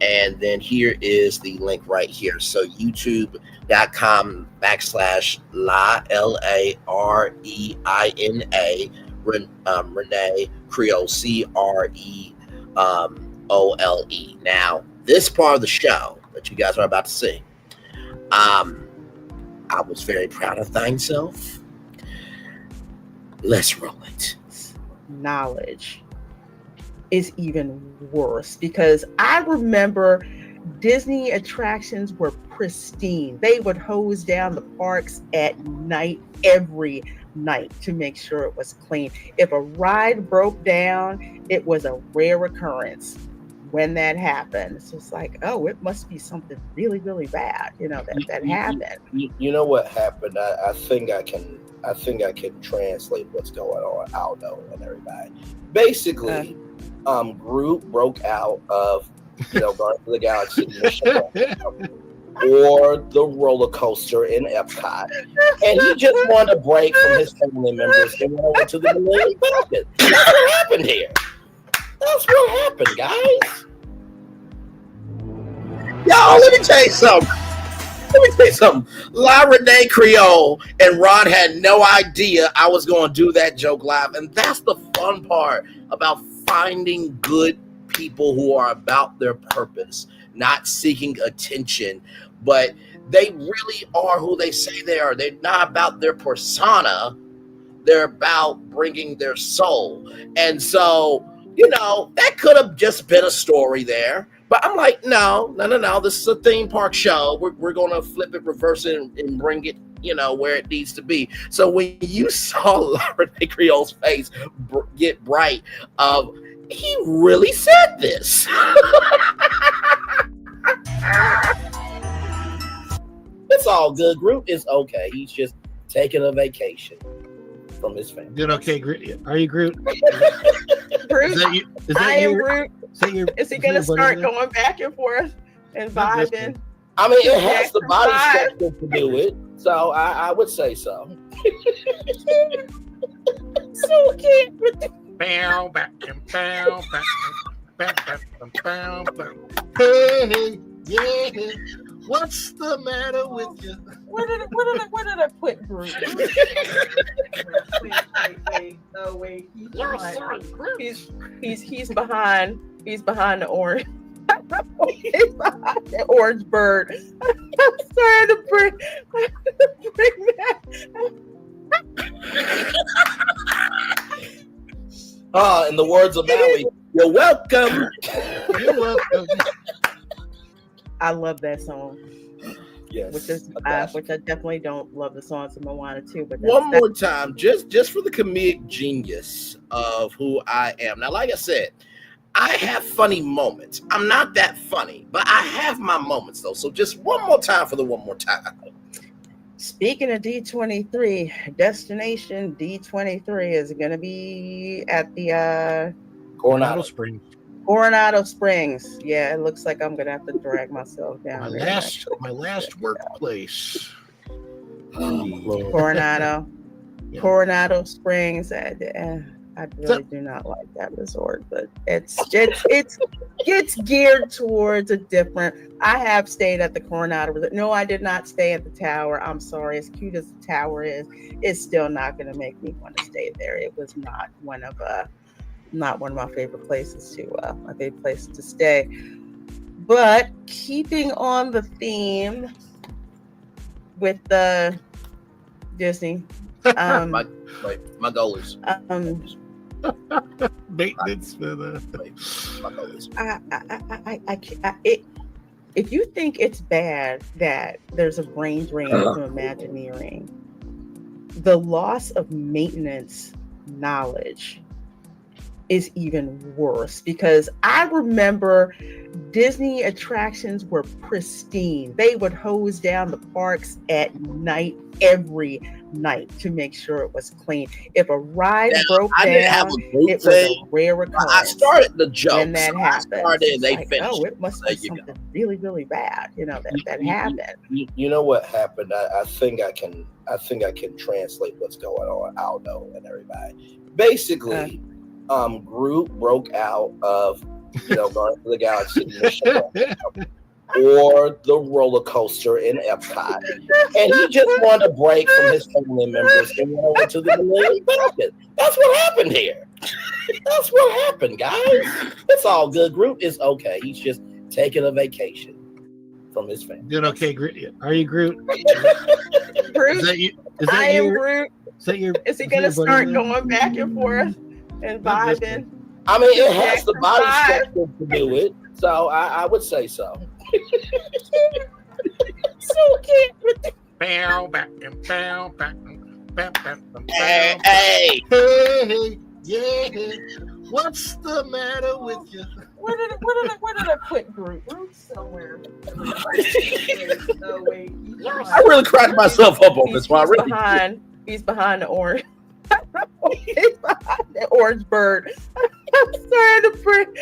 And then here is the link right here. So youtube.com/La LAREINA Reina Creole CREOLE. Now, this part of the show that you guys are about to see, I was very proud of thyself. Let's roll it. Knowledge is even worse, because I remember Disney attractions were pristine. They would hose down the parks at night, every night, to make sure it was clean. If a ride broke down, it was a rare occurrence when that happened. It's just like, oh, it must be something really, really bad, you know, that happened. You know what happened? I think I can translate what's going on, Aldo and everybody. Basically, Groot broke out of, you know, Guardians of the Galaxy or the roller coaster in Epcot, and he just wanted a break from his family members and went to the Millennium Falcon. That's what happened here. That's what happened, guys. Y'all, let me tell you something. Reina Creole and Ron had no idea I was going to do that joke live, and that's the fun part about finding good people who are about their purpose, not seeking attention, but they really are who they say they are. They're not about their persona. They're about bringing their soul. And so, you know, that could have just been a story there, But I'm like, no. This is a theme park show. We're gonna flip it, reverse it, and bring it, where it needs to be. So when you saw Reina Creole's face get bright, he really said this. It's all good. Groot is okay. He's just taking a vacation from his family. Doing okay, Groot? Are you Groot? Groot, I am Groot. Is he gonna start going back and forth and vibing? I mean, it has the body structure to do it, so I would say so. So cute. Bow, back, and bow, back, bow. Hey, yeah. What's the matter with you? Where did I put Groot? Wait. Oh wait. He's behind the orange. He's behind the orange bird. I'm trying to bring that. In the words of Maui, you're welcome. You're welcome. I love that song. Yes, which I definitely don't love the songs of Moana too. But one more time, just for the comedic genius of who I am. Now, like I said, I have funny moments. I'm not that funny, but I have my moments though. So just one more time for the one more time. Speaking of D23, Destination D23 is going to be at the Coronado Springs. Coronado Springs. Yeah, it looks like I'm going to have to drag myself down. My last workplace. Coronado. Yeah. Coronado Springs. I really do not like that resort, but it's geared towards a different. I have stayed at the Coronado Resort. No, I did not stay at the tower. I'm sorry. As cute as the tower is, it's still not going to make me want to stay there. It was not one of my favorite places to stay. But keeping on the theme with the Disney, my goalies. Maintenance for the. If you think it's bad that there's a brain drain from Imagineering, the loss of maintenance knowledge is even worse, because I remember Disney attractions were pristine. They would hose down the parks at night, every night, to make sure it was clean. If a ride broke down, it was a rare occurrence. I started the joke. When that happened, they finished. Oh, it must be something really, really bad. That happened. You know what happened? I think I can translate what's going on. Aldo and everybody. Basically, Groot broke out of Guardians of the Galaxy or the roller coaster in Epcot, and he just wanted a break from his family members and went over to the Millennium Falcon. That's what happened here. That's what happened, guys. It's all good. Groot is okay. He's just taking a vacation from his family. Doing okay, Groot? Are you Groot? Groot? Is that you? I am Groot. Is he going to start going back and forth and vibing? I mean, it has the body structure to do it, so I would say so. So cute. Bow, back, and bow, back, Hey, yeah. What's the matter with you? Where did I put Groot? Groot's somewhere. Oh wait. I really cracked myself up on this one. He's behind the orange. He's behind the orange bird. I'm trying to bring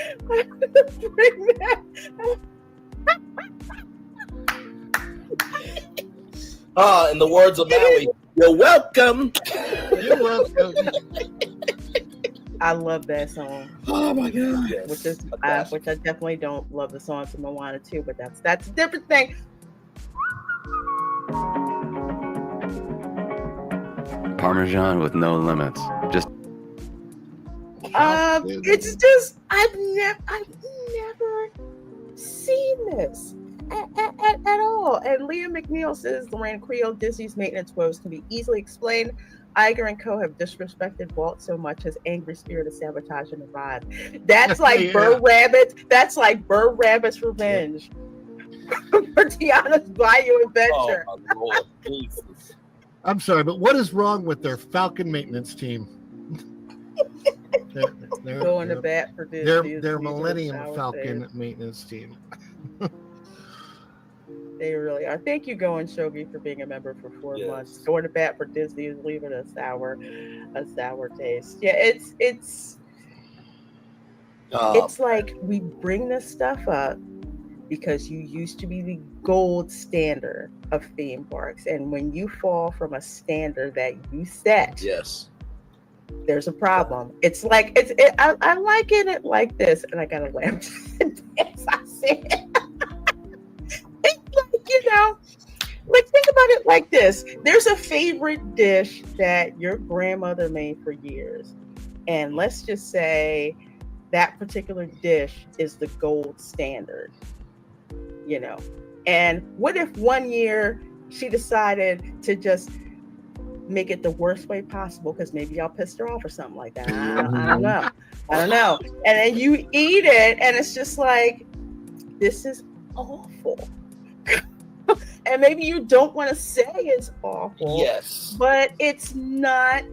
that. In the words of Maui, you're welcome. You're welcome. I love that song. Oh my god! Which I definitely don't love the songs of Moana too, but that's a different thing. Parmesan with no limits. Just. It's just I've never seen this at all. And Leah McNeil says the Reina Creole Disney's maintenance woes can be easily explained. Iger and co. have disrespected Walt so much his angry spirit is sabotaging the ride. That's like Burr Rabbit. That's like Burr Rabbit's revenge for Tiana's Bayou Adventure. Oh my Lord, Jesus. I'm sorry, but what is wrong with their Falcon maintenance team? they're going to bat for Disney. Their Millennium Falcon maintenance team. They really are. Thank you, Going Shogi, for being a member for 4 months. Going to bat for Disney is leaving a sour taste. Yeah, it's like we bring this stuff up because you used to be the gold standard of theme parks, and when you fall from a standard that you set, there's a problem. It's like I liken it like this, and I got a lamp as I said. It's like, like think about it like this. There's a favorite dish that your grandmother made for years, and let's just say that particular dish is the gold standard. And what if one year she decided to just make it the worst way possible because maybe y'all pissed her off or something like that? I don't know. And then you eat it and it's just like, this is awful. And maybe you don't want to say it's awful, but it's not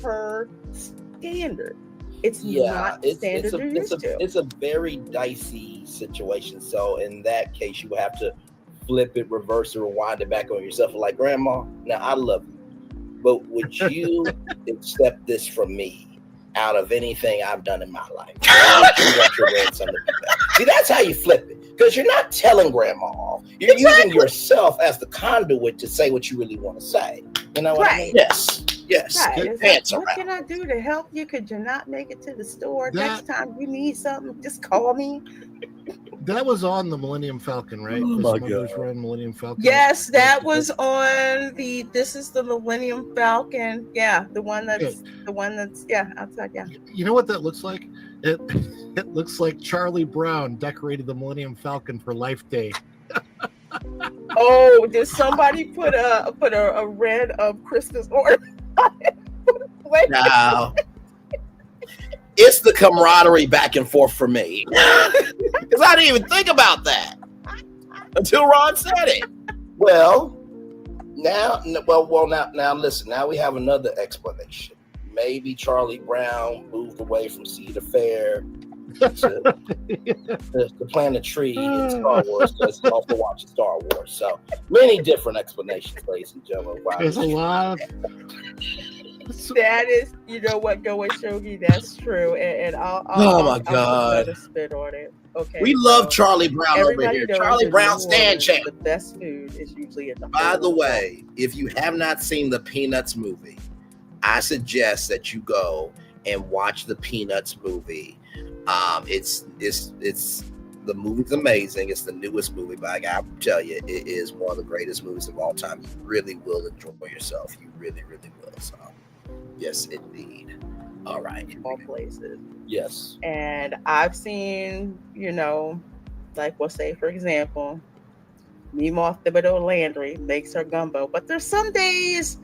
her standard. It's not the standard you're used to. It's a very dicey situation. So in that case, you would have to flip it, reverse it, rewind it back on yourself. Like, Grandma, now I love you, but would you accept this from me out of anything I've done in my life? You want your grandson to be better. See, that's how you flip it, because you're not telling Grandma off. You're using yourself as the conduit to say what you really want to say. You know what I mean? Yes. Right. What can I do to help you? Could you not make it to the store? Next time you need something, just call me. That was on the Millennium Falcon, right? Oh my God. Run Millennium Falcon. Yes, that was on the. This is the Millennium Falcon. Yeah, the one that's outside. Yeah. You know what that looks like? It looks like Charlie Brown decorated the Millennium Falcon for Life Day. Oh, did somebody put a red Christmas ornament? No. It's the camaraderie back and forth for me. Because I didn't even think about that until Ron said it. Well, now listen, now we have another explanation. Maybe Charlie Brown moved away from Cedar Fair to plant a tree in Star Wars, because he also watches Star Wars. So many different explanations, ladies and gentlemen. Wow. There's a lot of... That is, you know what, Going Shogi, that's true. And I'll put a spin on it. Okay. We love Charlie Brown over here. Charlie Brown stand champ. The best food is usually in the By the way, if you have not seen the Peanuts movie, I suggest that you go and watch the Peanuts movie. It's the movie's amazing. It's the newest movie, but I gotta tell you, it is one of the greatest movies of all time. You really will enjoy yourself. You really, really will. So, yes, indeed. All right. All places. Yes. And I've seen, like we'll say, for example, Meemaw Thibodeau Landry makes her gumbo, but there's some days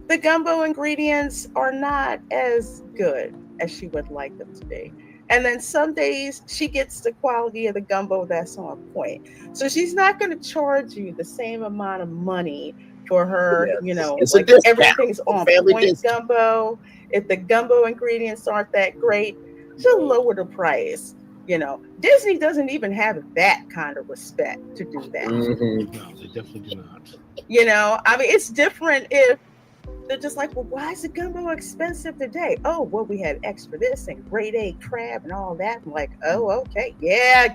the gumbo ingredients are not as good as she would like them to be. And then some days she gets the quality of the gumbo that's on point. So she's not going to charge you the same amount of money for her, like everything's on point gumbo. If the gumbo ingredients aren't that great, she'll lower the price. Disney doesn't even have that kind of respect to do that. Mm-hmm. No, they definitely do not. It's different if they're just like, well, why is the gumbo expensive today? Oh, well, we had extra this and grade A crab and all that. I'm like, oh, okay. Yeah,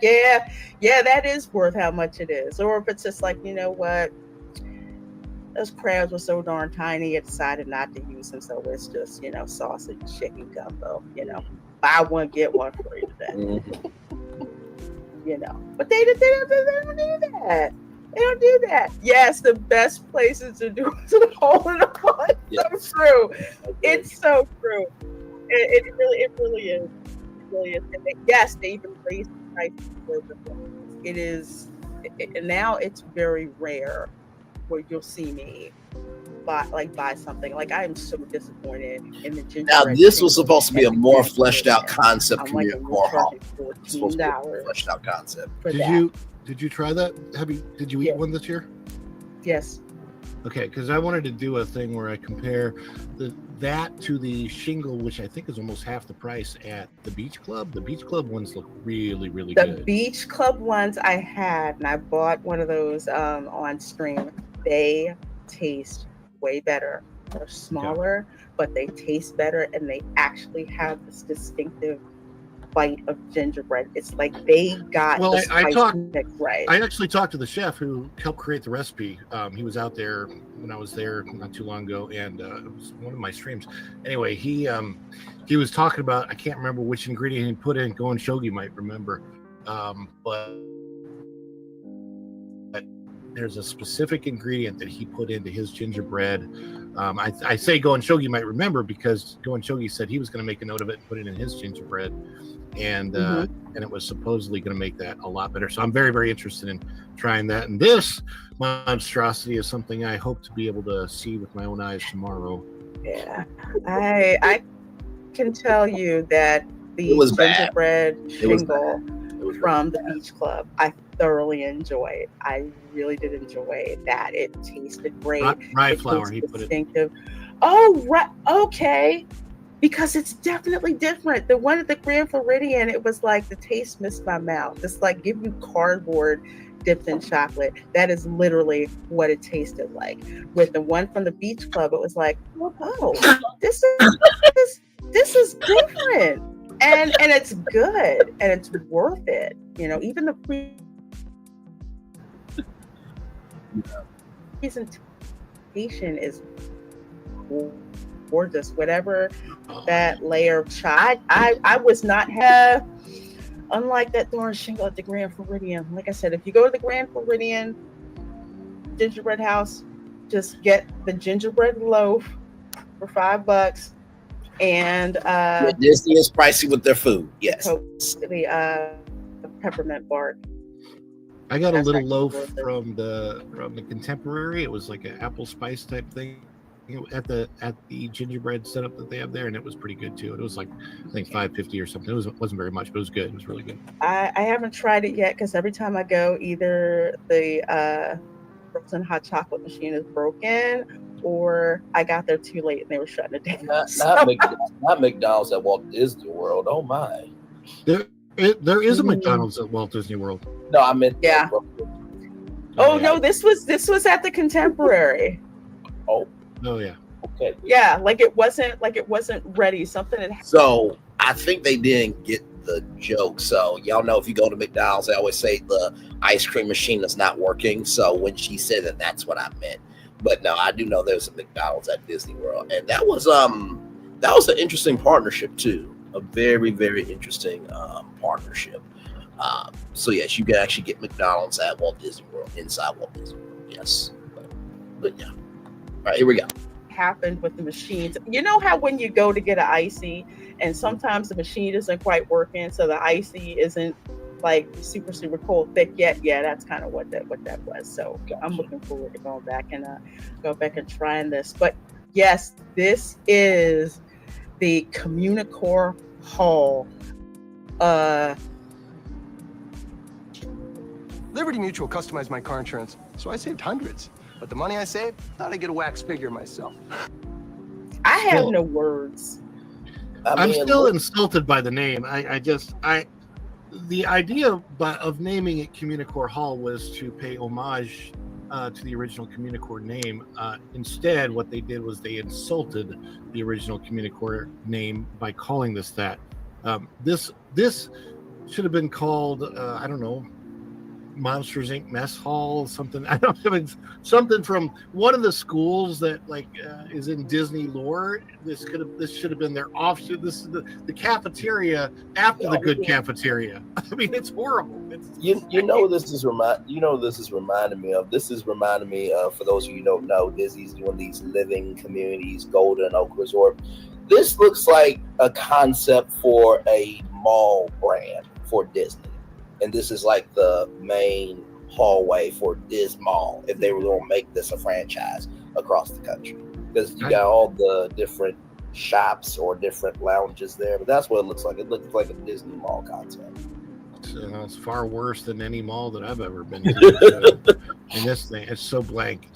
that is worth how much it is. Or if it's just like, you know what? Those crabs were so darn tiny, I decided not to use them. So it's just, sausage, chicken gumbo, buy one, get one free today. Mm-hmm. But they don't do that. They don't do that. Yes, the best places to do is a hole in the one. Yes. So true. It's so true. It really is. It really is. And they even raise the price for the it is now it's very rare where you'll see me buy something. Like, I am so disappointed in the gingerbread. Now, this was supposed to be a more fleshed out concept. Communicore Hall. $14 fleshed out concept. Did you try that? Did you eat one this year? Yes. Okay, because I wanted to do a thing where I compare that to the shingle, which I think is almost half the price at the Beach Club. The Beach Club ones look really, really good. The Beach Club ones I had, and I bought one of those on stream. They taste way better. They're smaller, but they taste better, and they actually have this distinctive bite of gingerbread. It's like they got the spice mix right. I actually talked to the chef who helped create the recipe. He was out there when I was there not too long ago, and it was one of my streams. Anyway, he was talking about, I can't remember which ingredient he put in. Go and Shogi might remember, but there's a specific ingredient that he put into his gingerbread. I say Go and Shogi might remember because Go and Shogi said he was going to make a note of it and put it in his gingerbread, and it was supposedly going to make that a lot better. So I'm very, very interested in trying that. And this monstrosity is something I hope to be able to see with my own eyes tomorrow. Yeah, I can tell you that the gingerbread shingle from the Beach Club, I thoroughly enjoyed. I really did enjoy that. It tasted great. Rye flour, he put it. Oh, right. Okay. Because it's definitely different. The one at the Grand Floridian, it was like the taste missed my mouth. It's like give you cardboard dipped in chocolate. That is literally what it tasted like. With the one from the Beach Club, it was like, oh, this is different. And it's good, and it's worth it. You know, even the presentation is gorgeous. Whatever that layer of chai, I was not have. Unlike that darn shingle at the Grand Floridian. Like I said, if you go to the Grand Floridian gingerbread house, just get the gingerbread loaf for $5. And Disney is pricey with their food. Yes. The peppermint bark. I got a little loaf from the Contemporary. It was like an apple spice type thing, at the gingerbread setup that they have there, and it was pretty good too. It was like, I think $5.50 or something. It wasn't very much, but it was good. It was really good. I haven't tried it yet because every time I go, either the frozen hot chocolate machine is broken, or I got there too late and they were shutting it down. Not McDonald's at Walt Disney World. Oh my! There is a McDonald's at Walt Disney World. No, I meant no, this was at the Contemporary. Oh yeah. Okay. Yeah, like it wasn't ready. Something had happened. So I think they didn't get the joke. So y'all know if you go to McDonald's, they always say the ice cream machine is not working. So when she said that, that's what I meant. But no, I do know there's a McDonald's at Disney World, and that was an interesting partnership too. A very, very interesting partnership. So yes, you can actually get McDonald's at Walt Disney World, inside Walt Disney World. Yes, but yeah. All right, here we go. Happened with the machines. You know how when you go to get an icy, and sometimes the machine isn't quite working, so the icy isn't like super cold thick yet. Yeah, that's kind of what that was. So I'm looking forward to going back and trying this. But yes, this is the Communicore Hall. Liberty Mutual customized my car insurance, so I saved hundreds. But the money I saved, thought I'd get a wax figure myself. I have no words. I'm still insulted by the name. The idea of naming it Communicore Hall was to pay homage to the original Communicore name. Instead, what they did was they insulted the original Communicore name by calling this that. This should have been called, I don't know, Monsters Inc. Mess Hall, something. I don't know, something from one of the schools that is in Disney lore. This should have been their offshoot. This is the cafeteria after the good cafeteria. I mean, it's horrible. This is reminding me of. This is reminding me of, for those of you who don't know, Disney's doing these living communities, Golden Oak Resort. This looks like a concept for a mall brand for Disney. And this is like the main hallway for this mall if they were going to make this a franchise across the country, because you got all the different shops or different lounges there, but that's what it looks like. It looks like a Disney mall concept. It's far worse than any mall that I've ever been to. And this thing, it's so blank.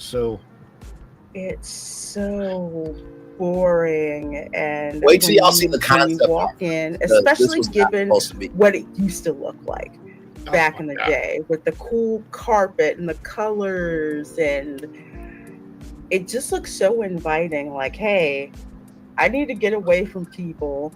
It's so boring. And wait till y'all see the when you concept walk in, especially given be. what it used to look like back in the day, with the cool carpet and the colors, and it just looks so inviting. Like, hey, I need to get away from people.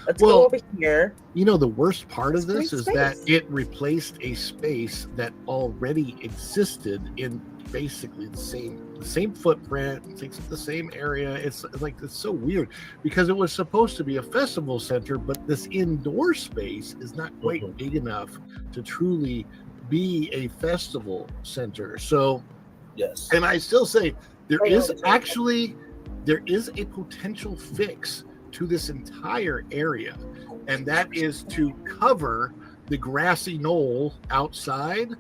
Let's go over here. You know, the worst part of this is space. that it replaced a space that already existed in basically the same footprint, takes up the same area. It's like, it's so weird because it was supposed to be a festival center, but this indoor space is not quite big enough to truly be a festival center. So, yes, and I still say there is a potential fix to this entire area, and that is to cover the grassy knoll outside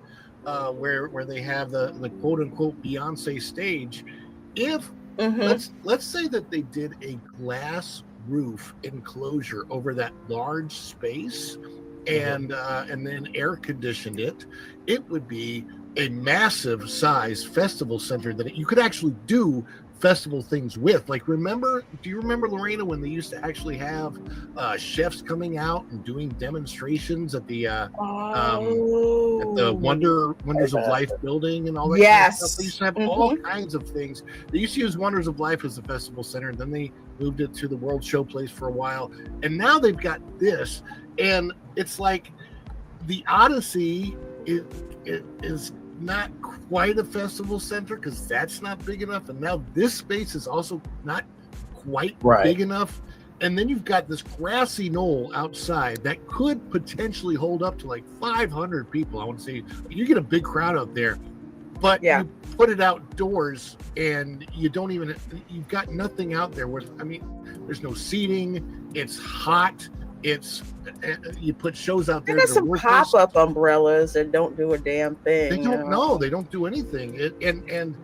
where they have the quote unquote Beyonce stage. If let's say that they did a glass roof enclosure over that large space and then air conditioned it would be a massive size festival center that you could actually do festival things with. Like, do you remember, Lorena, when they used to actually have chefs coming out and doing demonstrations at the Wonders of Life building and all that kind of stuff? They used to have all kinds of things. They used to use Wonders of Life as a festival center, and then they moved it to the World Showplace for a while, and now they've got this, and it's like the Odyssey is not quite a festival center because that's not big enough, and now this space is also not quite big enough, and then you've got this grassy knoll outside that could potentially hold up to like 500 people. I want to say you get a big crowd out there, but you put it outdoors and you've got nothing out there where, I mean, there's no seating, it's hot, you put shows out there. They got some pop-up umbrellas and don't do a damn thing. They don't they don't do anything. And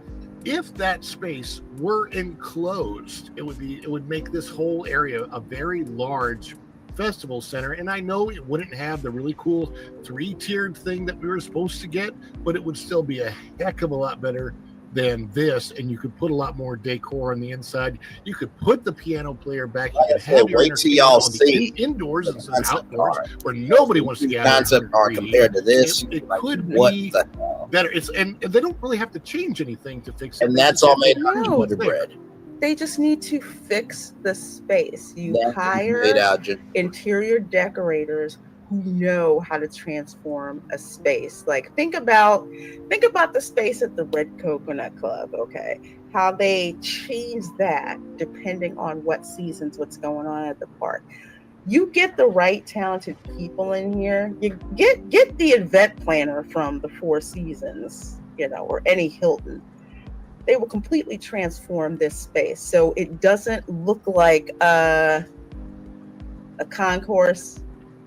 if that space were enclosed, it would make this whole area a very large festival center. And I know it wouldn't have the really cool 3-tiered thing that we were supposed to get, but it would still be a heck of a lot better than this, and you could put a lot more decor on the inside. You could put the piano player back. You could have your wait till y'all see indoors instead of outdoors, where nobody wants to get out. Concept art compared to this, it could be better. And they don't really have to change anything to fix it. And that's all made out of Wonder Bread. They just need to fix the space. You hire interior decorators who know how to transform a space. Like, think about the space at the Red Coconut Club, okay? How they change that depending on what seasons, what's going on at the park. You get the right talented people in here. You get the event planner from the Four Seasons, or any Hilton. They will completely transform this space so it doesn't look like a concourse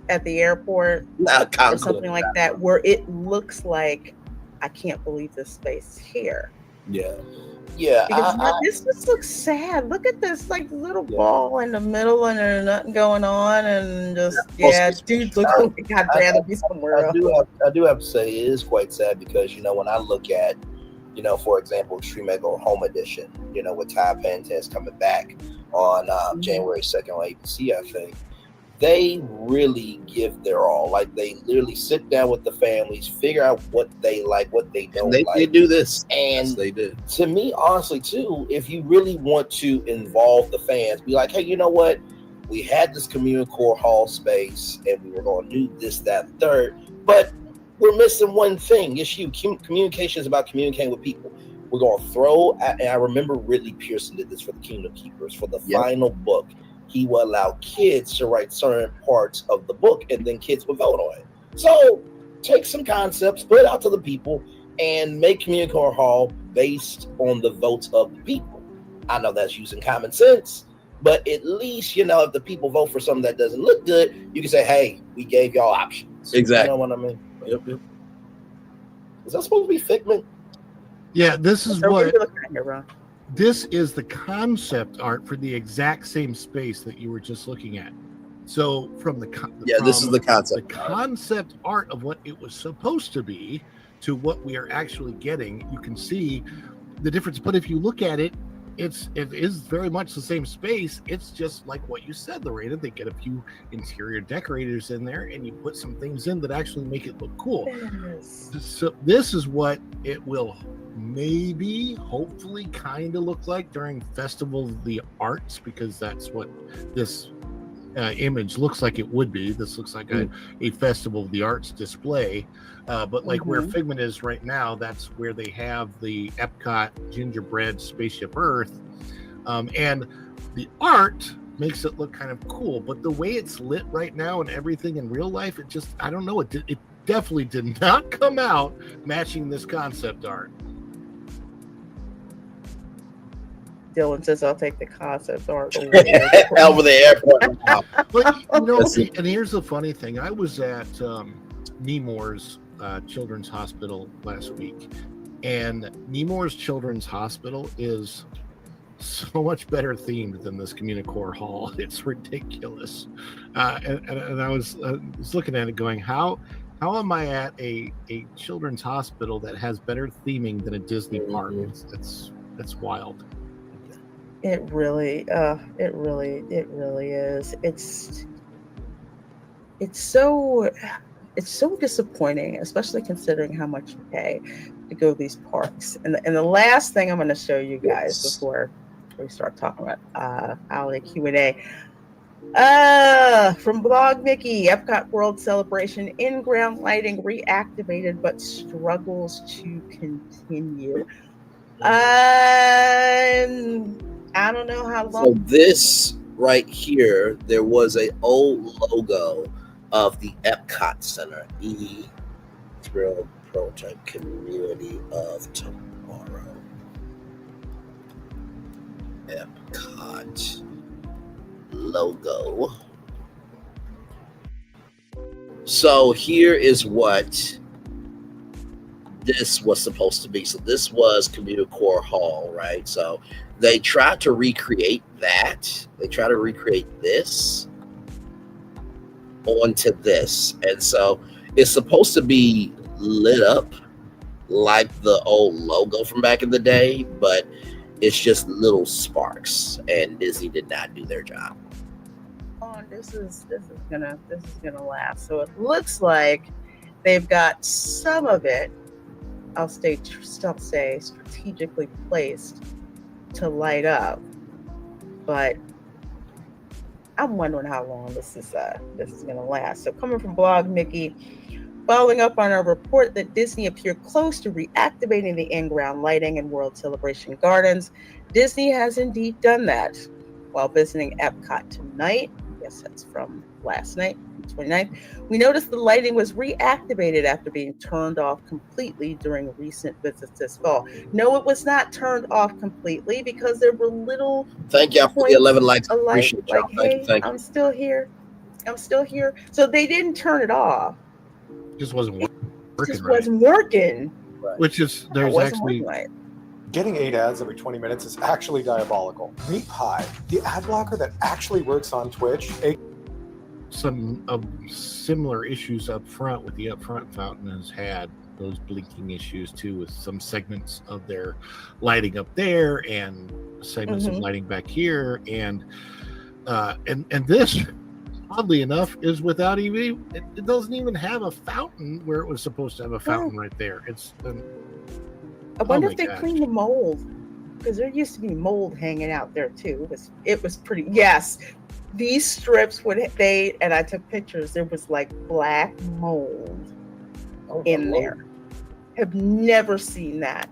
at the airport or something like that, where it looks like, I can't believe this space is here. Because this just looks sad. Look at this little ball in the middle and there's nothing going on, and just dude looks like I'd rather be somewhere else. I do have to say it is quite sad because when I look at for example, Extreme Makeover Home Edition, with Ty Pantez coming back on January 2nd on ABC, I think. They really give their all. Like, they literally sit down with the families, figure out what they like, what they don't like. They do this. And yes, they did. To me, honestly, too, if you really want to involve the fans, be like, hey, you know what? We had this community core hall space, and we were going to do this, that, third, but we're missing one thing. It's you. Communication is about communicating with people. We're going to throw, and I remember Ridley Pearson did this for the Kingdom Keepers, for the final book. He will allow kids to write certain parts of the book, and then kids will vote on it. So take some concepts, put it out to the people, and make Community Core Hall based on the votes of the people. I know that's using common sense, but at least, if the people vote for something that doesn't look good, you can say, hey, we gave y'all options. Exactly. You know what I mean? Yep. Is that supposed to be Figment? Yeah, this is So what you're looking at here, Ron. this is the concept art for the exact same space that you were just looking at. So from the this is the concept. The concept art of what it was supposed to be to what we are actually getting, you can see the difference. But if you look at it, it is very much the same space. It's just like what you said, Lorena. They get a few interior decorators in there, and you put some things in that actually make it look cool. Yes. So this is what it will maybe, hopefully, kind of look like during Festival of the Arts, because that's what this image looks like it would be. This looks like a Festival of the Arts display. But like where Figment is right now, that's where they have the Epcot gingerbread spaceship Earth. And the art makes it look kind of cool, but the way it's lit right now and everything in real life, it just, I don't know, it definitely did not come out matching this concept art. Dylan says, I'll take the concept art over the airport. But, you know, and here's the funny thing. I was at Nemours Children's Hospital last week, and Nemours Children's Hospital is so much better themed than this Communicore Hall. It's ridiculous. And I was looking at it going, how am I at a children's hospital that has better theming than a Disney park? That's wild. It really is. It's so disappointing, especially considering how much you pay to go to these parks. And the last thing I'm going to show you guys before we start talking about holiday Q&A. From Blog Mickey, Epcot World Celebration in-ground lighting reactivated but struggles to continue. I don't know how long. So this right here, there was a old logo of the Epcot Center, Trail Prototype Community of Tomorrow. Epcot logo. So here is what this was supposed to be. So this was Communicore Hall, right? So they tried to recreate that. They try to recreate this onto this. And so it's supposed to be lit up like the old logo from back in the day, but it's just little sparks, and Disney did not do their job. Oh, this is gonna last. So it looks like they've got some of it, I'll say strategically placed to light up, but I'm wondering how long this is going to last. So coming from Blog Mickey, following up on our report that Disney appeared close to reactivating the in-ground lighting in World Celebration Gardens, Disney has indeed done that. While visiting Epcot tonight, yes, that's from last night, 29th, we noticed the lighting was reactivated after being turned off completely during recent visits this fall. No, it was not turned off completely because there were little. Thank y'all for the 11 likes. Appreciate y'all. Thank you. I'm still here. So they didn't turn it off. It just wasn't working. Wasn't working. Which is there's actually. Getting 8 ads every 20 minutes is actually diabolical. Meet Pi, the ad blocker that actually works on Twitch. Some similar issues up front with the upfront fountain has had those blinking issues too, with some segments of their lighting up there and segments of lighting back here, and this, oddly enough, is without even it doesn't even have a fountain where it was supposed to have a fountain right there. It's I wonder if they cleaned the mold, because there used to be mold hanging out there too. It was pretty. Yes, these strips and I took pictures. There was like black mold in there. Have never seen that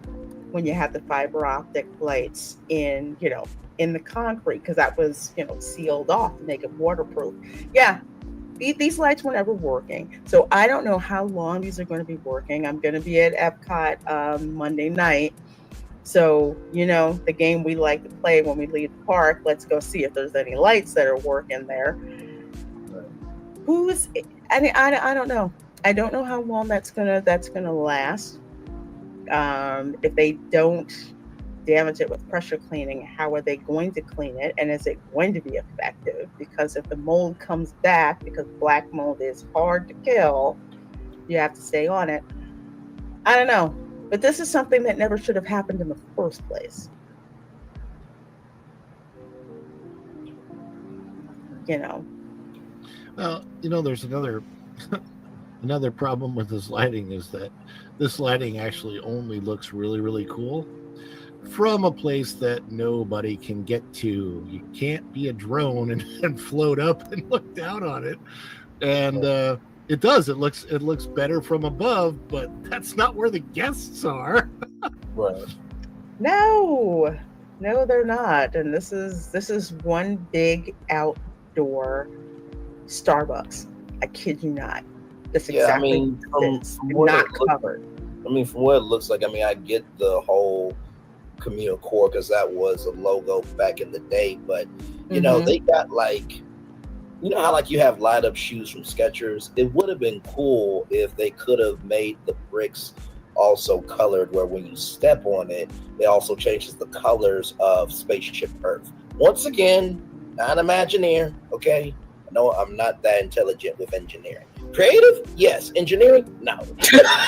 when you had the fiber optic lights in the concrete, because that was sealed off to make it waterproof. Yeah. These lights were never working. So I don't know how long these are going to be working. I'm going to be at Epcot Monday night. So, the game we like to play when we leave the park, let's go see if there's any lights that are working there. I don't know. I don't know how long that's gonna last. If they don't damage it with pressure cleaning, how are they going to clean it? And is it going to be effective? Because if the mold comes back, because black mold is hard to kill, you have to stay on it. I don't know. But this is something that never should have happened in the first place. You know. Well, you know, there's another another problem with this lighting is that this lighting actually only looks really, really cool from a place that nobody can get to. You can't be a drone and float up and look down on it. And it does. It looks better from above, but that's not where the guests are. Right. No, they're not. And this is one big outdoor Starbucks. I kid you not. That's exactly what not covered. From what it looks like, I get the whole communal core because that was a logo back in the day, but you know, they got like, you know how like you have light up shoes from Skechers? It would have been cool if they could have made the bricks also colored where when you step on it, it also changes the colors of Spaceship Earth. Once again, not Imagineer, okay? No, I'm not that intelligent with engineering. Creative? Yes. Engineering? No.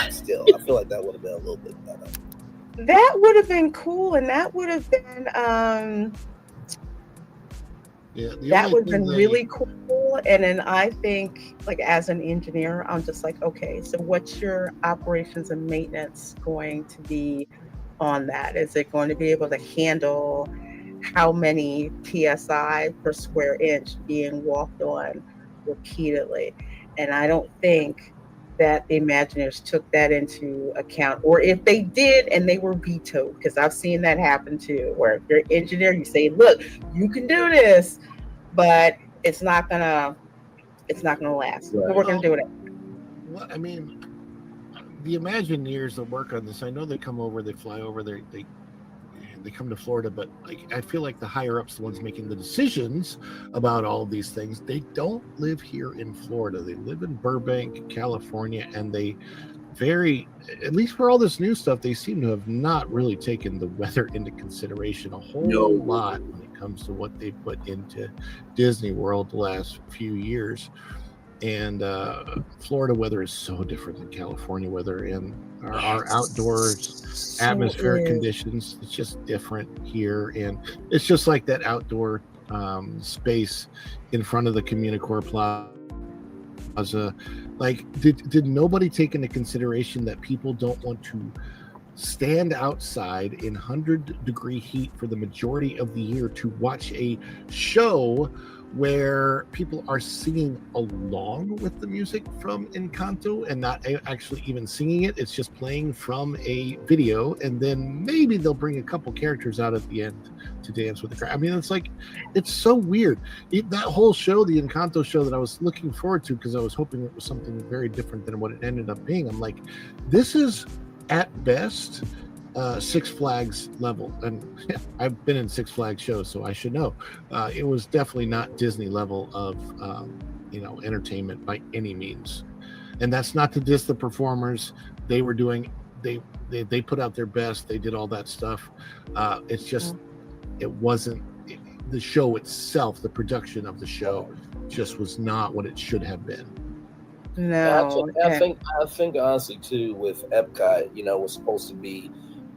Still, I feel like that would have been a little bit better. That would have been cool, and that would have been that would have been really cool. And then I think, like, as an engineer, I'm just like, okay, so what's your operations and maintenance going to be on that? Is it going to be able to handle how many PSI per square inch being walked on repeatedly? And I don't think that the Imagineers took that into account, or if they did and they were vetoed, because I've seen that happen too, where if you're an engineer, you say, look, you can do this, but it's not gonna last. Right. We're gonna do it. Well, I mean, the Imagineers that work on this, I know they come over, they fly over, they come to Florida, but like I feel like the higher ups, the ones making the decisions about all of these things, they don't live here in Florida. They live in Burbank, California, and they at least for all this new stuff, they seem to have not really taken the weather into consideration a whole lot when it comes to what they put into Disney World the last few years. And Florida weather is so different than California weather, and our outdoors atmospheric conditions, it's just different here. And it's just like that outdoor space in front of the Communicore Plaza. Like, did nobody take into consideration that people don't want to stand outside in 100-degree heat for the majority of the year to watch a show where people are singing along with the music from Encanto and not actually even singing it? It's just playing from a video, and then maybe they'll bring a couple characters out at the end to dance with the crowd. I mean, it's so weird. That whole show, the Encanto show that I was looking forward to because I was hoping it was something very different than what it ended up being. I'm like, this is at best Six Flags level, and I've been in Six Flags shows, so I should know. It was definitely not Disney level of entertainment by any means, and that's not to diss the performers. They were doing they put out their best. They did all that stuff. It's just it wasn't the show itself. The production of the show just was not what it should have been. No, I think honestly too with Epcot, was supposed to be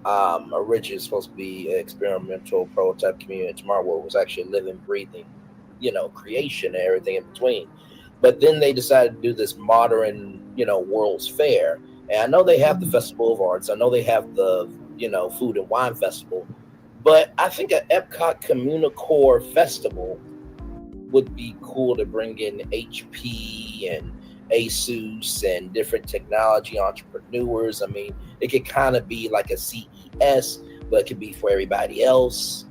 originally supposed to be an experimental prototype community. Tomorrow was actually living, breathing, creation and everything in between. But then they decided to do this modern, World's Fair. And I know they have the Festival of Arts. I know they have the, Food and Wine Festival. But I think an Epcot Communicore Festival would be cool to bring in HP and ASUS and different technology entrepreneurs. I mean, it could kind of be like a CES, but it could be for everybody else.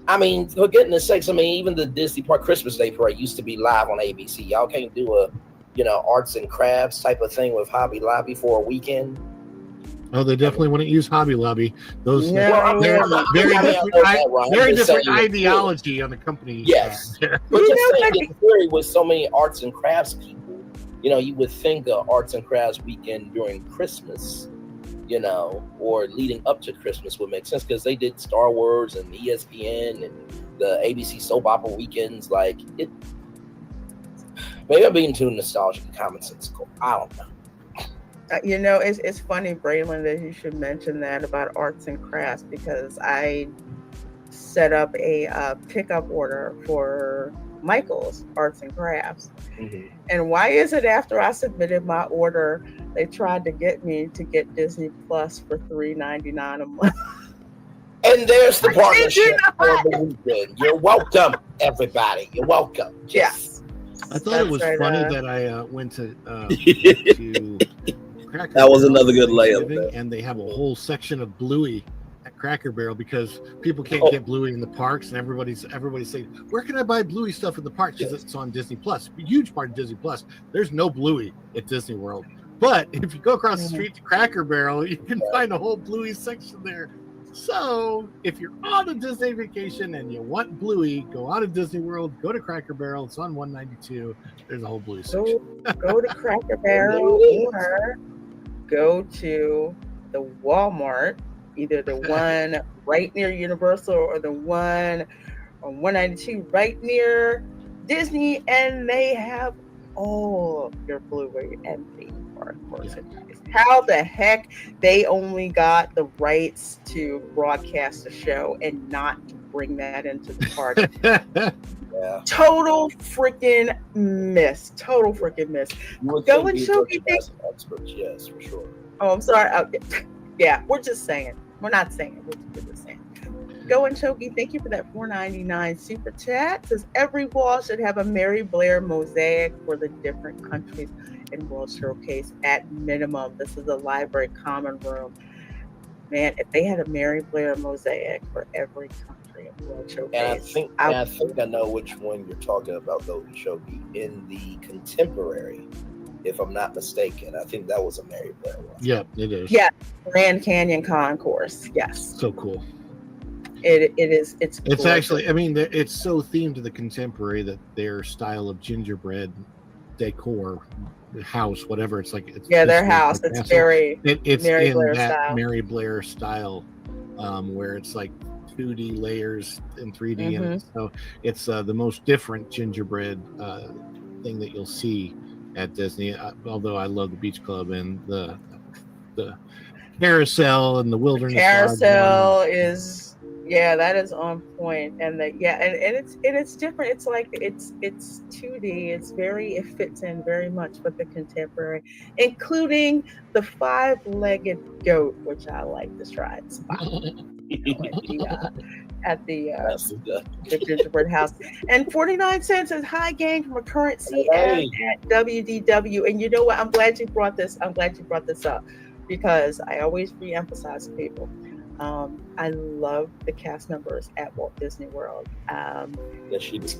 I mean, for goodness sakes, even the Disney Park Christmas Day Parade used to be live on ABC. Y'all can't do a, arts and crafts type of thing with Hobby Lobby for a weekend. Oh, they definitely wouldn't use Hobby Lobby. Those very different ideology on the company. Yes, but just saying, with so many arts and crafts people, you would think an arts and crafts weekend during Christmas you know, or leading up to Christmas would make sense because they did Star Wars and ESPN and the ABC soap opera weekends. Like it, maybe I'm being too nostalgic and commonsensical. I don't know. You know, it's funny, Braylon, that you should mention that about arts and crafts, because I set up a pickup order for Michael's Arts and Crafts. Mm-hmm. And why is it after I submitted my order, they tried to get me to get Disney Plus for $3.99 a month? And there's the partnership for the weekend. You're welcome, everybody. You're welcome. Yes. I thought it was funny that I went to Cracker That was Barrel another good for layup Thanksgiving, there. and they have a whole section of Bluey at Cracker Barrel because people can't get Bluey in the parks, and everybody's saying, "Where can I buy Bluey stuff in the parks?" Because it's on Disney Plus, a huge part of Disney Plus. There's no Bluey at Disney World, but if you go across the street to Cracker Barrel, you can find a whole Bluey section there. So if you're on a Disney vacation and you want Bluey, go out of Disney World, go to Cracker Barrel. It's on 192. There's a whole Bluey section. Go to Cracker Barrel or go to the Walmart, either the one right near Universal or the one on 192 right near Disney, and they have all your Blu-ray and theme park merchandise. How the heck they only got the rights to broadcast the show and not to bring that into the park? Yeah. Total freaking miss. Total freaking miss. Go and show me things. Experts, yes, for sure. Oh, I'm sorry. Yeah, we're just saying. We're not saying. We're just saying. Go and Choki, thank you for that $4.99 super chat. Says every wall should have a Mary Blair mosaic for the different countries in World Showcase at minimum. This is a library common room. Man, if they had a Mary Blair mosaic for every country in World Showcase. And I think I know which one you're talking about, though, Shoki. In the contemporary, if I'm not mistaken, I think that was a Mary Blair one. Yeah, it is. Yeah, Grand Canyon Concourse. Yes. So cool. It is. It's actually, I mean, it's so themed to the contemporary that their style of gingerbread decor, house, whatever, it's like their house. It's very it's Mary in Blair that style. Mary Blair style, where it's like 2D layers in 3D, and so it's the most different gingerbread thing that you'll see at Disney. Although I love the Beach Club and the carousel and the wilderness. Carousel is. Yeah, that is on point, and it's different. It's like it's 2D. It fits in very much with the contemporary, including the 5-legged goat, which I like to try and spot at the gingerbread house. And 49 cents is high gain from a current CM at WDW. And you know what? I'm glad you brought this up because I always re-emphasize to people. I love the cast members at Walt Disney World.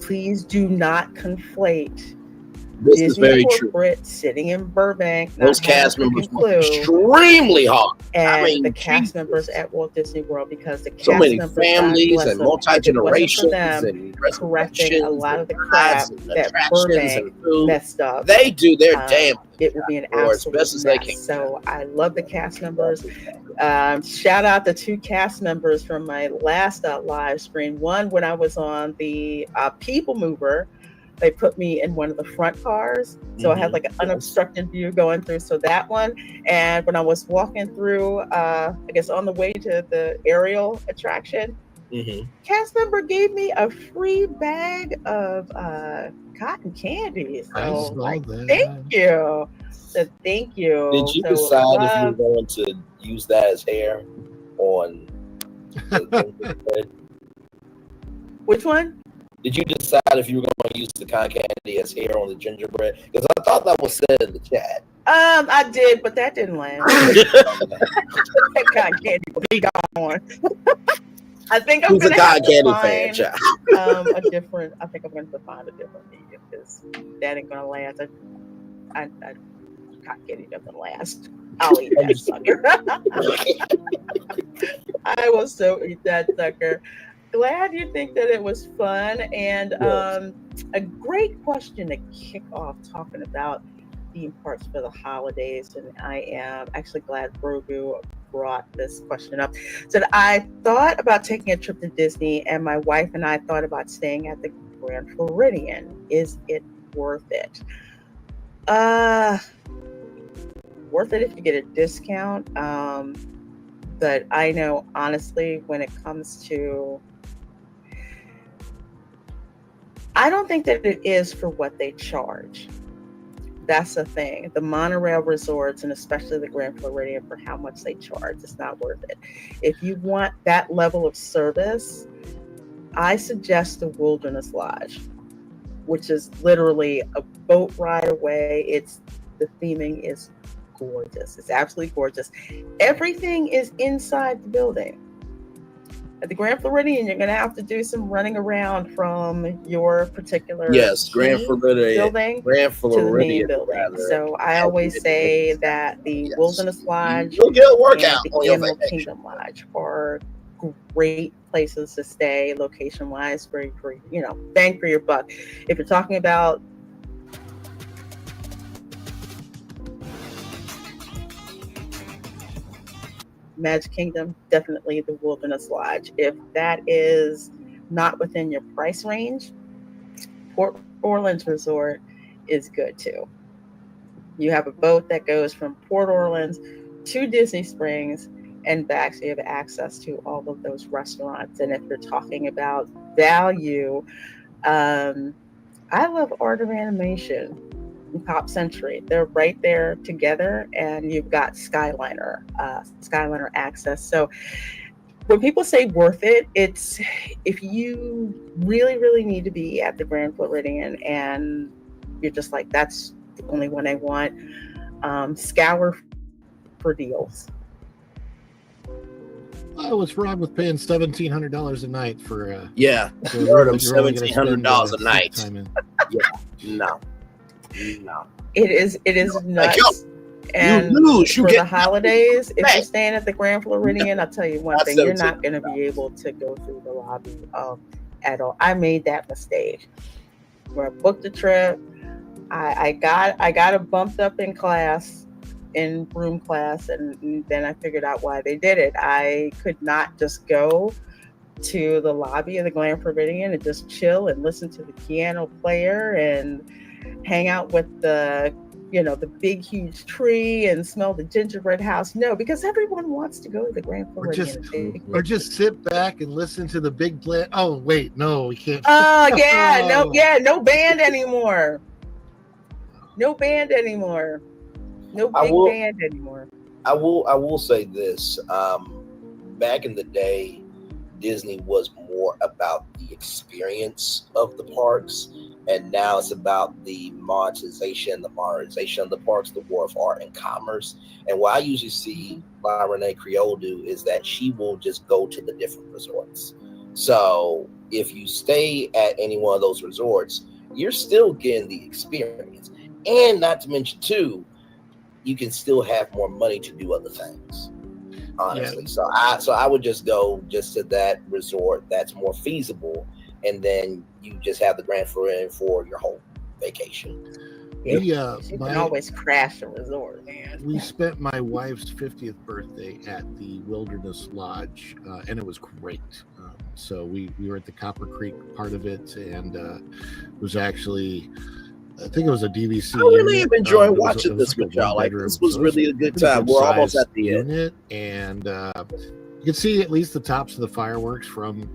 Please do not conflate This is Disney very corporate true. Sitting in Burbank. Those cast members were extremely hard. And the cast members at Walt Disney World, because the cast so many members, families and multi-generations and correcting a lot of the crap that Burbank messed up. They do their damn. It would be an absolute mess. So I love the cast members. Shout out the 2 cast members from my last live stream. One, when I was on the People Mover, they put me in one of the front cars, so I had like an unobstructed view going through. So that one, and when I was walking through, I guess on the way to the aerial attraction, cast member gave me a free bag of cotton candy. So thank you. So thank you. Did you decide if you were going to use that as hair on? Which one? Did you decide if you were going to use the cotton candy as hair on the gingerbread? Because I thought that was said in the chat. I did, but that didn't land. That cotton candy was gone. I think I'm going to have to find a different. I think I'm going to find a different medium because that ain't going to last. Cotton candy doesn't last. I'll eat that sucker. I will so eat that sucker. Glad you think that it was fun, and a great question to kick off talking about theme parks for the holidays, and I am actually glad Grogu brought this question up. So I thought about taking a trip to Disney, and my wife and I thought about staying at the Grand Floridian. Is it worth it? Worth it if you get a discount. But I know, honestly, when it comes to, I don't think that it is for what they charge. That's the thing. The monorail resorts, and especially the Grand Floridian, for how much they charge, it's not worth it. If you want that level of service, I suggest the Wilderness Lodge, which is literally a boat ride away. The theming is gorgeous. It's absolutely gorgeous. Everything is inside the building. At the Grand Floridian, you're going to have to do some running around from your particular Grand Floridian building to the main building. So I always say that the Wilderness Lodge You'll get a workout and on the your Emerald vacation. Kingdom Lodge are great places to stay, location-wise, for bang for your buck. If you're talking about Magic Kingdom, definitely the Wilderness Lodge. If that is not within your price range, Port Orleans Resort is good too. You have a boat that goes from Port Orleans to Disney Springs and back, so you have access to all of those restaurants. And if you're talking about value, I love Art of Animation and Pop Century. They're right there together, and you've got Skyliner access. So when people say worth it, it's if you really, really need to be at the Grand Floridian and you're just like, that's the only one I want, scour for deals. What's wrong with paying $1,700 a night for Word of $1,700 a night. No. It is nuts. And for the holidays, if you're staying at the Grand Floridian, I'll tell you one thing, you're not going to be able to go through the lobby at all. I made that mistake. When I booked the trip, I got it bumped up in room class, and then I figured out why they did it. I could not just go to the lobby of the Grand Floridian and just chill and listen to the piano player and hang out with the big huge tree and smell the gingerbread house. No, because everyone wants to go to the Grand Floridian. Or just sit back and listen to the big bland. Oh wait, no, we can't. Oh yeah, no band anymore. No band anymore. No big band anymore. I will say this. Back in the day, Disney was more about the experience of the parks, and now it's about the modernization of the parks, the war of art and commerce. And what I usually see Reina Creole do is that she will just go to the different resorts. So if you stay at any one of those resorts, you're still getting the experience. And not to mention too, you can still have more money to do other things. Honestly. Yeah. So I would just go to that resort that's more feasible, and then you just have the Grand Floridian for your whole vacation. You can always crash a resort, man. We spent my wife's 50th birthday at the Wilderness Lodge, and it was great. So we were at the Copper Creek part of it, and it was actually, I think it was a DVC. I really have enjoyed watching this with y'all. Like, this was really a good time. We're almost at the end. And you can see at least the tops of the fireworks from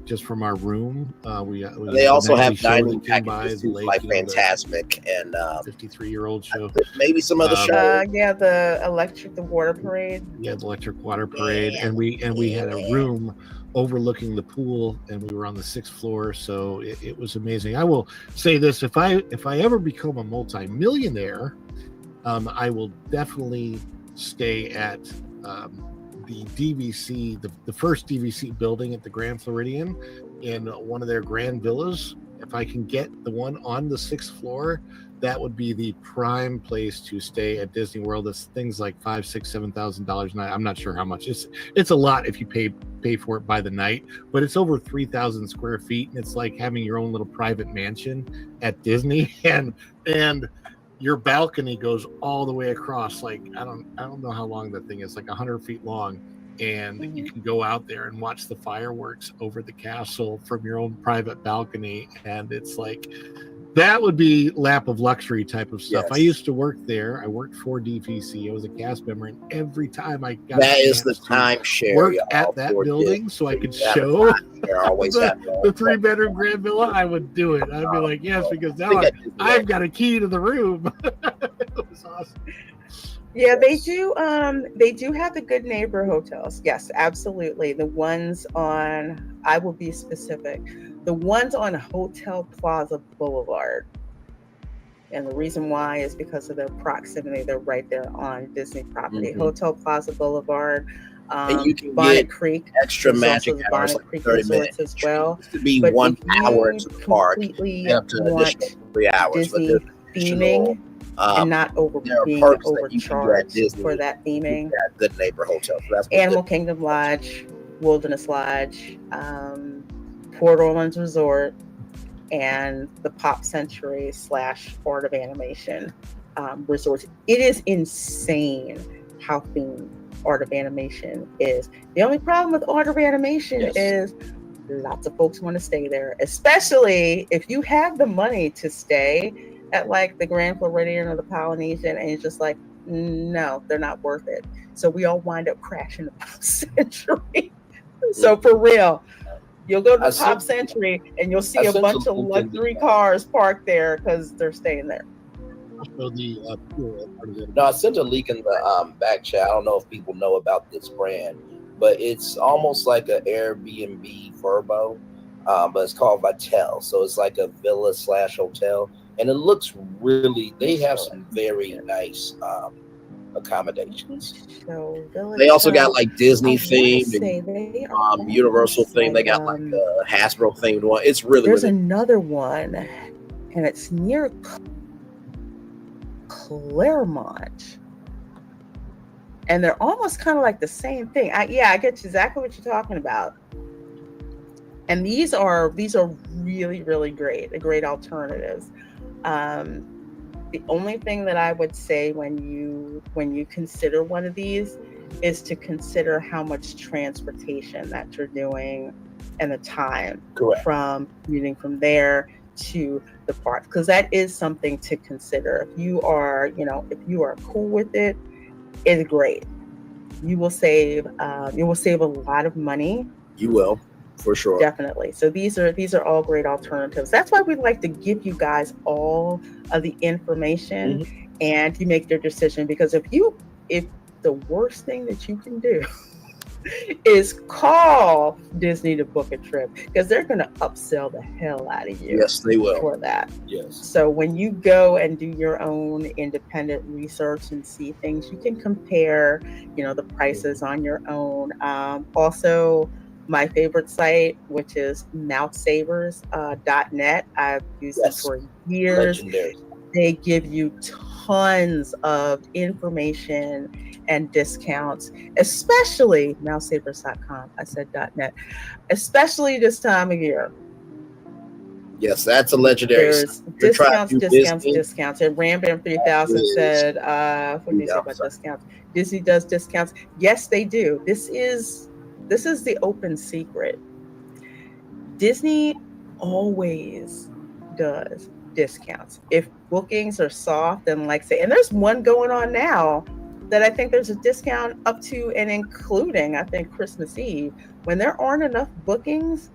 our room. They also have dining packages too, like Fantasmic and 53-year-old show. Maybe some other show. The water parade. Yeah, the electric water parade, and we had a room overlooking the pool, and we were on the 6th floor, so it was amazing. I will say this: if I ever become a multi-millionaire, I will definitely stay at the DVC, the first DVC building at the Grand Floridian, in one of their grand villas. If I can get the one on the 6th floor, that would be the prime place to stay at Disney World. It's things like $5,000, $6,000, $7,000 a night. I'm not sure how much. It's a lot if you pay for it by the night, but it's over 3,000 square feet, and it's like having your own little private mansion at Disney. And your balcony goes all the way across. Like I don't know how long that thing is, like 100 feet long, and you can go out there and watch the fireworks over the castle from your own private balcony, and it's like that would be lap of luxury type of stuff. Yes. I used to work there. I worked for DVC. I was a cast member, and every time I got That a is the chance to timeshare work y'all, at that for building, Disney. so I could You have a show timeshare, always have the 3-bedroom Grand Villa, I would do it. I'd be like, yes, because now I've got a key to the room. It was awesome. Yeah, they do. They do have the good neighbor hotels. Yes, absolutely. The ones on, I will be specific, the ones on Hotel Plaza Boulevard. And the reason why is because of their proximity. They're right there on Disney property. Hotel Plaza Boulevard. And you can Bonnet get Creek. extra There's magic also the hours, Bonnet like Creek 30 resorts minutes. as well. It used to be But 1 if you hour to the park, completely and up to an want additional 3 hours. Disney But theming and not there are being perks that you can get at overcharged Disney for that theming. at Good Neighbor Hotel. So that's what Animal Kingdom Lodge, Wilderness Lodge, Port Orleans Resort, and the Pop Century / Art of Animation resorts. It is insane how themed Art of Animation is. The only problem with Art of Animation is lots of folks want to stay there, especially if you have the money to stay at like the Grand Floridian or the Polynesian, and you're just like, no, they're not worth it. So we all wind up crashing the Pop Century. So for real, you'll go to the Pop Century and you'll see a bunch of luxury cars parked there because they're staying there. Also No, I sent a link in the back chat. I don't know if people know about this brand, but it's almost like an Airbnb Verbo, but it's called Vitel. So it's like a villa / hotel, and it looks really. They have some very nice accommodations. They also got like Disney themed, and Universal themed. They got like a Hasbro themed one. It's really there's really another one, and it's near Claremont, and they're almost kind of like the same thing. I get exactly what you're talking about. And these are really, really great alternatives. The only thing that I would say when you consider one of these is to consider how much transportation that you're doing and the time from commuting from there to the park, because that is something to consider. If you are cool with it, it's great. You will save a lot of money. You will, for sure. Definitely. So these are all great alternatives. That's why we like to give you guys all of the information and you make your decision, because if the worst thing that you can do is call Disney to book a trip, because they're going to upsell the hell out of you. Yes, they will. For that. Yes. So when you go and do your own independent research and see things, you can compare, the prices on your own. Also, my favorite site, which is mouthsavers.net. I've used it for years. Legendary. They give you tons of information and discounts, especially mouthsavers.com. I said .net, especially this time of year. Yes, that's a legendary. There's discounts. And Rambam 3000 said, what did you say about discounts? Disney does discounts. Yes, they do. This is the open secret. Disney always does discounts. If bookings are soft, and and there's one going on now that I think there's a discount up to and including, I think, Christmas Eve. When there aren't enough bookings,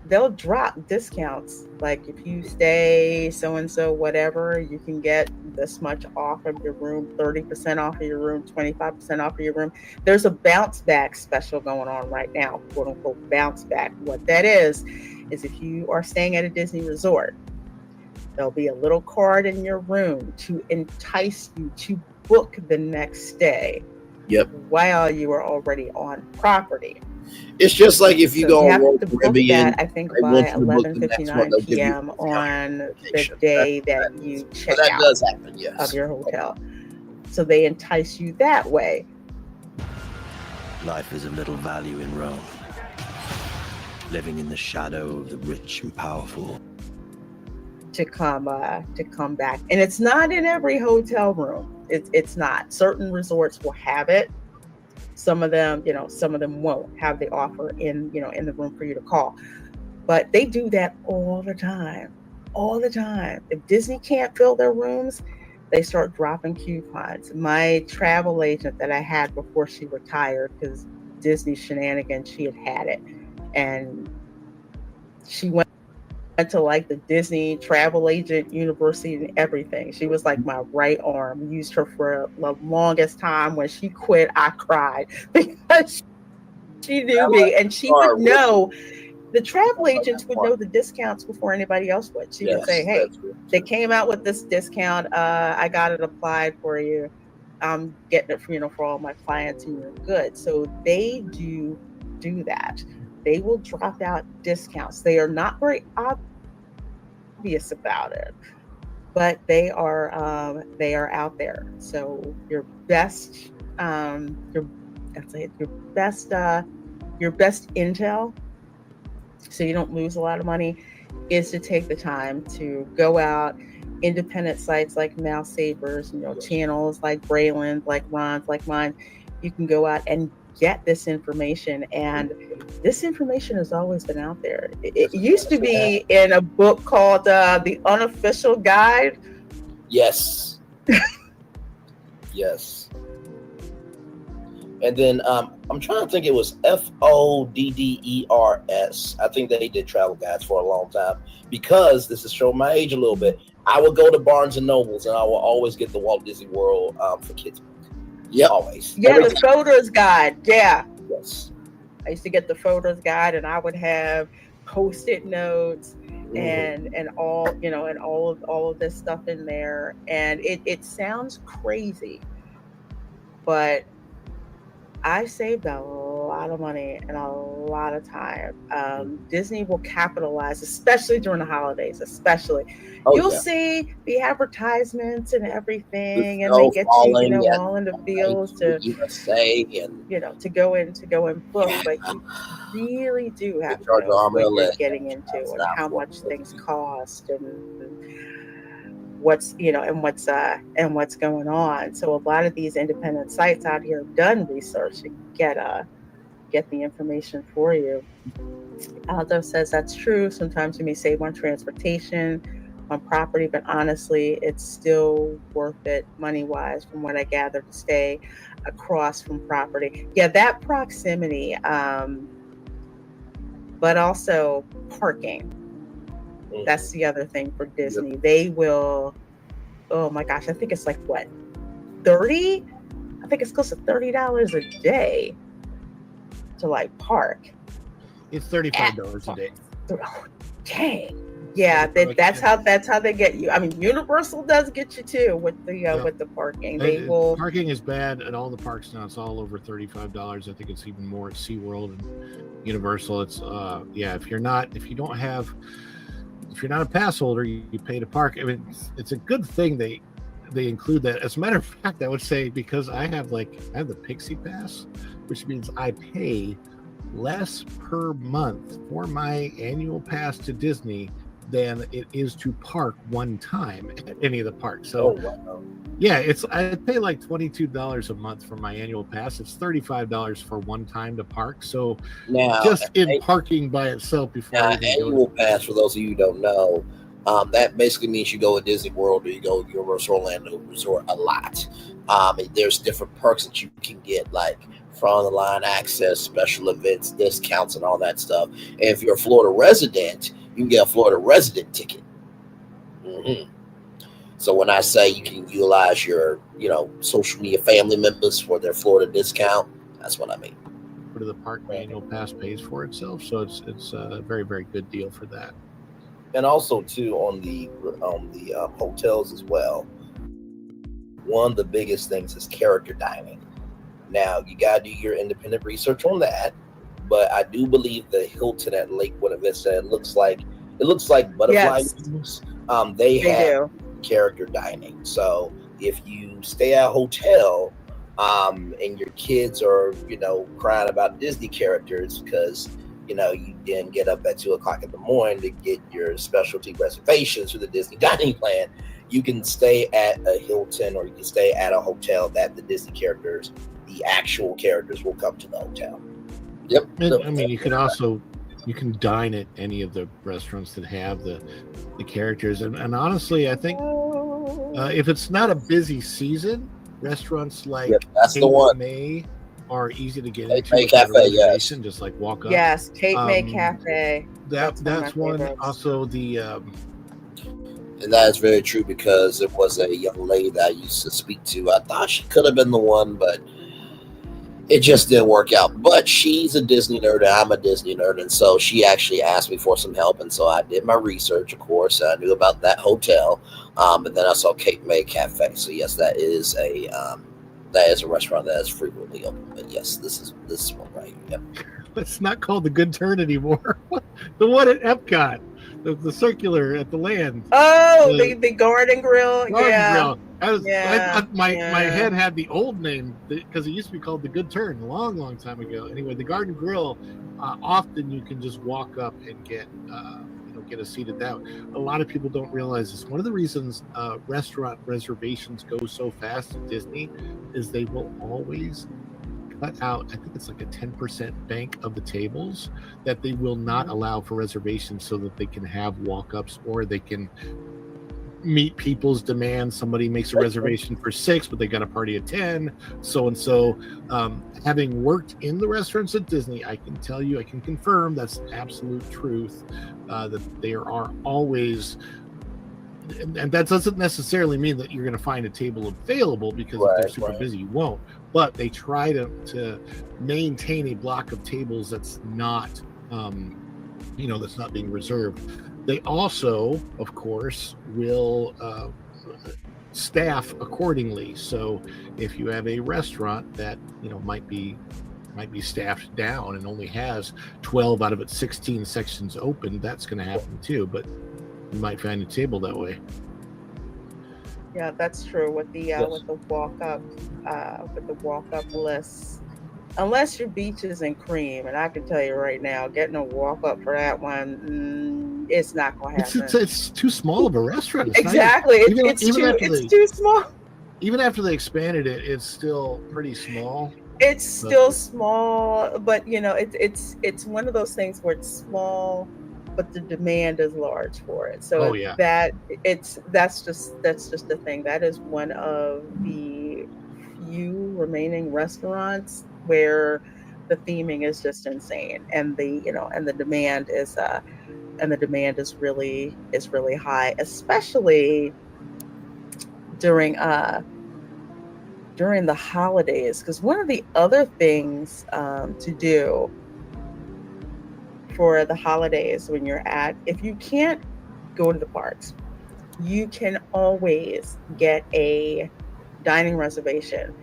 they'll drop discounts. Like if you stay so-and-so, whatever, you can get this much off of your room, 30% off of your room, 25% off of your room. There's a bounce back special going on right now, quote unquote bounce back. What that is if you are staying at a Disney resort, there'll be a little card in your room to entice you to book the next day. Yep. While you are already on property. It's just like if you go on World Caribbean, I think by 11:59 p.m. on the day that you check out does happen, yes, of your hotel. So they entice you that way. Life is of little value in Rome, living in the shadow of the rich and powerful. to come back. And it's not in every hotel room. It's not. Certain resorts will have it. Some of them won't have the offer in the room for you to call. But they do that all the time. If Disney can't fill their rooms, they start dropping coupons. My travel agent that I had before she retired, because Disney shenanigans, she had it. And she went to like the Disney travel agent university and everything. She was like my right arm. Used her for the longest time. When she quit, I cried because she knew me, and she would know. The travel agents would know the discounts before anybody else would. She would say, "Hey, they came out with this discount. I got it applied for you. I'm getting it for all my clients, and you're good." So they do that. They will drop out discounts. They are not very obvious about it, but they are out there. So your best intel, so you don't lose a lot of money, is to take the time to go out. Independent sites like Mouse Sabers, channels like Braylon, like Ron's, like mine. You can go out and get this information, and this information has always been out there. It used to be in a book called The Unofficial Guide. Yes. Yes. And then I'm trying to think, it was FODDERS. I think they did travel guides for a long time, because this is showing my age a little bit. I would go to Barnes and Nobles, and I will always get the Walt Disney World for kids. Yeah, always. Yeah, the photos guide. Yeah. Yes. I used to get the photos guide, and I would have Post-it notes and all of this stuff in there. And it sounds crazy, but I saved a lot of money and a lot of time. Disney will capitalize, especially during the holidays, You'll see the advertisements and everything, and they get you, all in the fields to USA and to go in book, but you really do have to know what you're getting into and how much things cost and what's going on. So a lot of these independent sites out here have done research to get the information for you. Aldo says that's true. Sometimes you may save on transportation, on property, but honestly, it's still worth it money-wise, from what I gather, to stay across from property. Yeah, that proximity, but also parking. That's the other thing for Disney. They will, oh my gosh, I think it's like what, 30? I think it's close to $30 a day to like park. It's $35 a day. Oh, dang. Yeah, that's how they get you. I mean, Universal does get you too with the parking. Parking is bad at all the parks now. It's all over $35. I think it's even more at SeaWorld and Universal. It's if you're not a pass holder, you pay to park. I mean, it's a good thing they include that. As a matter of fact, I would say, because I have the Pixie Pass, which means I pay less per month for my annual pass to Disney than it is to park one time at any of the parks. So I pay like $22 a month for my annual pass. It's $35 for one time to park. So now, just in parking by itself before annual pass, for those of you who don't know, that basically means you go to Disney World or you go to Universal Orlando Resort a lot. There's different perks that you can get, like front of the line access, special events, discounts, and all that stuff. And if you're a Florida resident, you can get a Florida resident ticket. So when I say you can utilize your, social media family members for their Florida discount, that's what I mean. For the park annual pass pays for itself, so it's a very, very good deal for that. And also too on the hotels as well. One of the biggest things is character dining. Now you gotta do your independent research on that, but I do believe the Hilton at Lake Buena Vista, it looks like butterfly wings. They have character dining. So if you stay at a hotel and your kids are crying about Disney characters because you know, you can get up at 2:00 in the morning to get your specialty reservations for the Disney dining plan. You can stay at a Hilton, or you can stay at a hotel that the Disney characters, the actual characters, will come to the hotel. Yep. And, I mean, you can dine at any of the restaurants that have the characters, and honestly, I think if it's not a busy season, restaurants like that's the one. May are easy to get Cape into. May Without a Cafe, reservation, just like walk up. Yes, Cape May Cafe. That's one. Also, the and that is very true, because it was a young lady that I used to speak to. I thought she could have been the one, but it just didn't work out. But she's a Disney nerd, and I'm a Disney nerd, and so she actually asked me for some help, and so I did my research, of course. I knew about that hotel, but then I saw Cape May Cafe. So yes, that is a restaurant that is frequently open. But yes, this is one right here. Yep. It's not called the Good Turn anymore. The one at Epcot, the circular at the land. Oh, the Garden Grill. Grill. My head had the old name because it used to be called the Good Turn a long time ago. Anyway, the Garden Grill, often you can just walk up and get a seat at that. A lot of people don't realize this. One of the reasons restaurant reservations go so fast at Disney is they will always cut out, I think it's like a 10% bank of the tables that they will not allow for reservations, so that they can have walk-ups, or they can meet people's demands. Somebody makes a reservation for 6, but they got a party at 10, so and so. Having worked in the restaurants at Disney, I can tell you, I can confirm that's absolute truth, that there are always, and that doesn't necessarily mean that you're going to find a table available, because if they're super busy, you won't. But they try to maintain a block of tables that's not, that's not being reserved. They also, of course, will staff accordingly. So if you have a restaurant that might be staffed down and only has 12 out of its 16 sections open, that's going to happen too. But you might find a table that way. Yeah, that's true with the walk up lists. Unless your beaches and cream, and I can tell you right now, getting a walk up for that one, it's not going to happen. It's too small of a restaurant. Exactly, it's too small. Even after they expanded it, it's still pretty small. It's still small, but it's one of those things where it's small, but the demand is large for it. So that's just the thing. That is one of the few remaining restaurants where the theming is just insane, and the demand is really high, especially during the holidays. Because one of the other things to do for the holidays when you're if you can't go to the parks, you can always get a dining reservation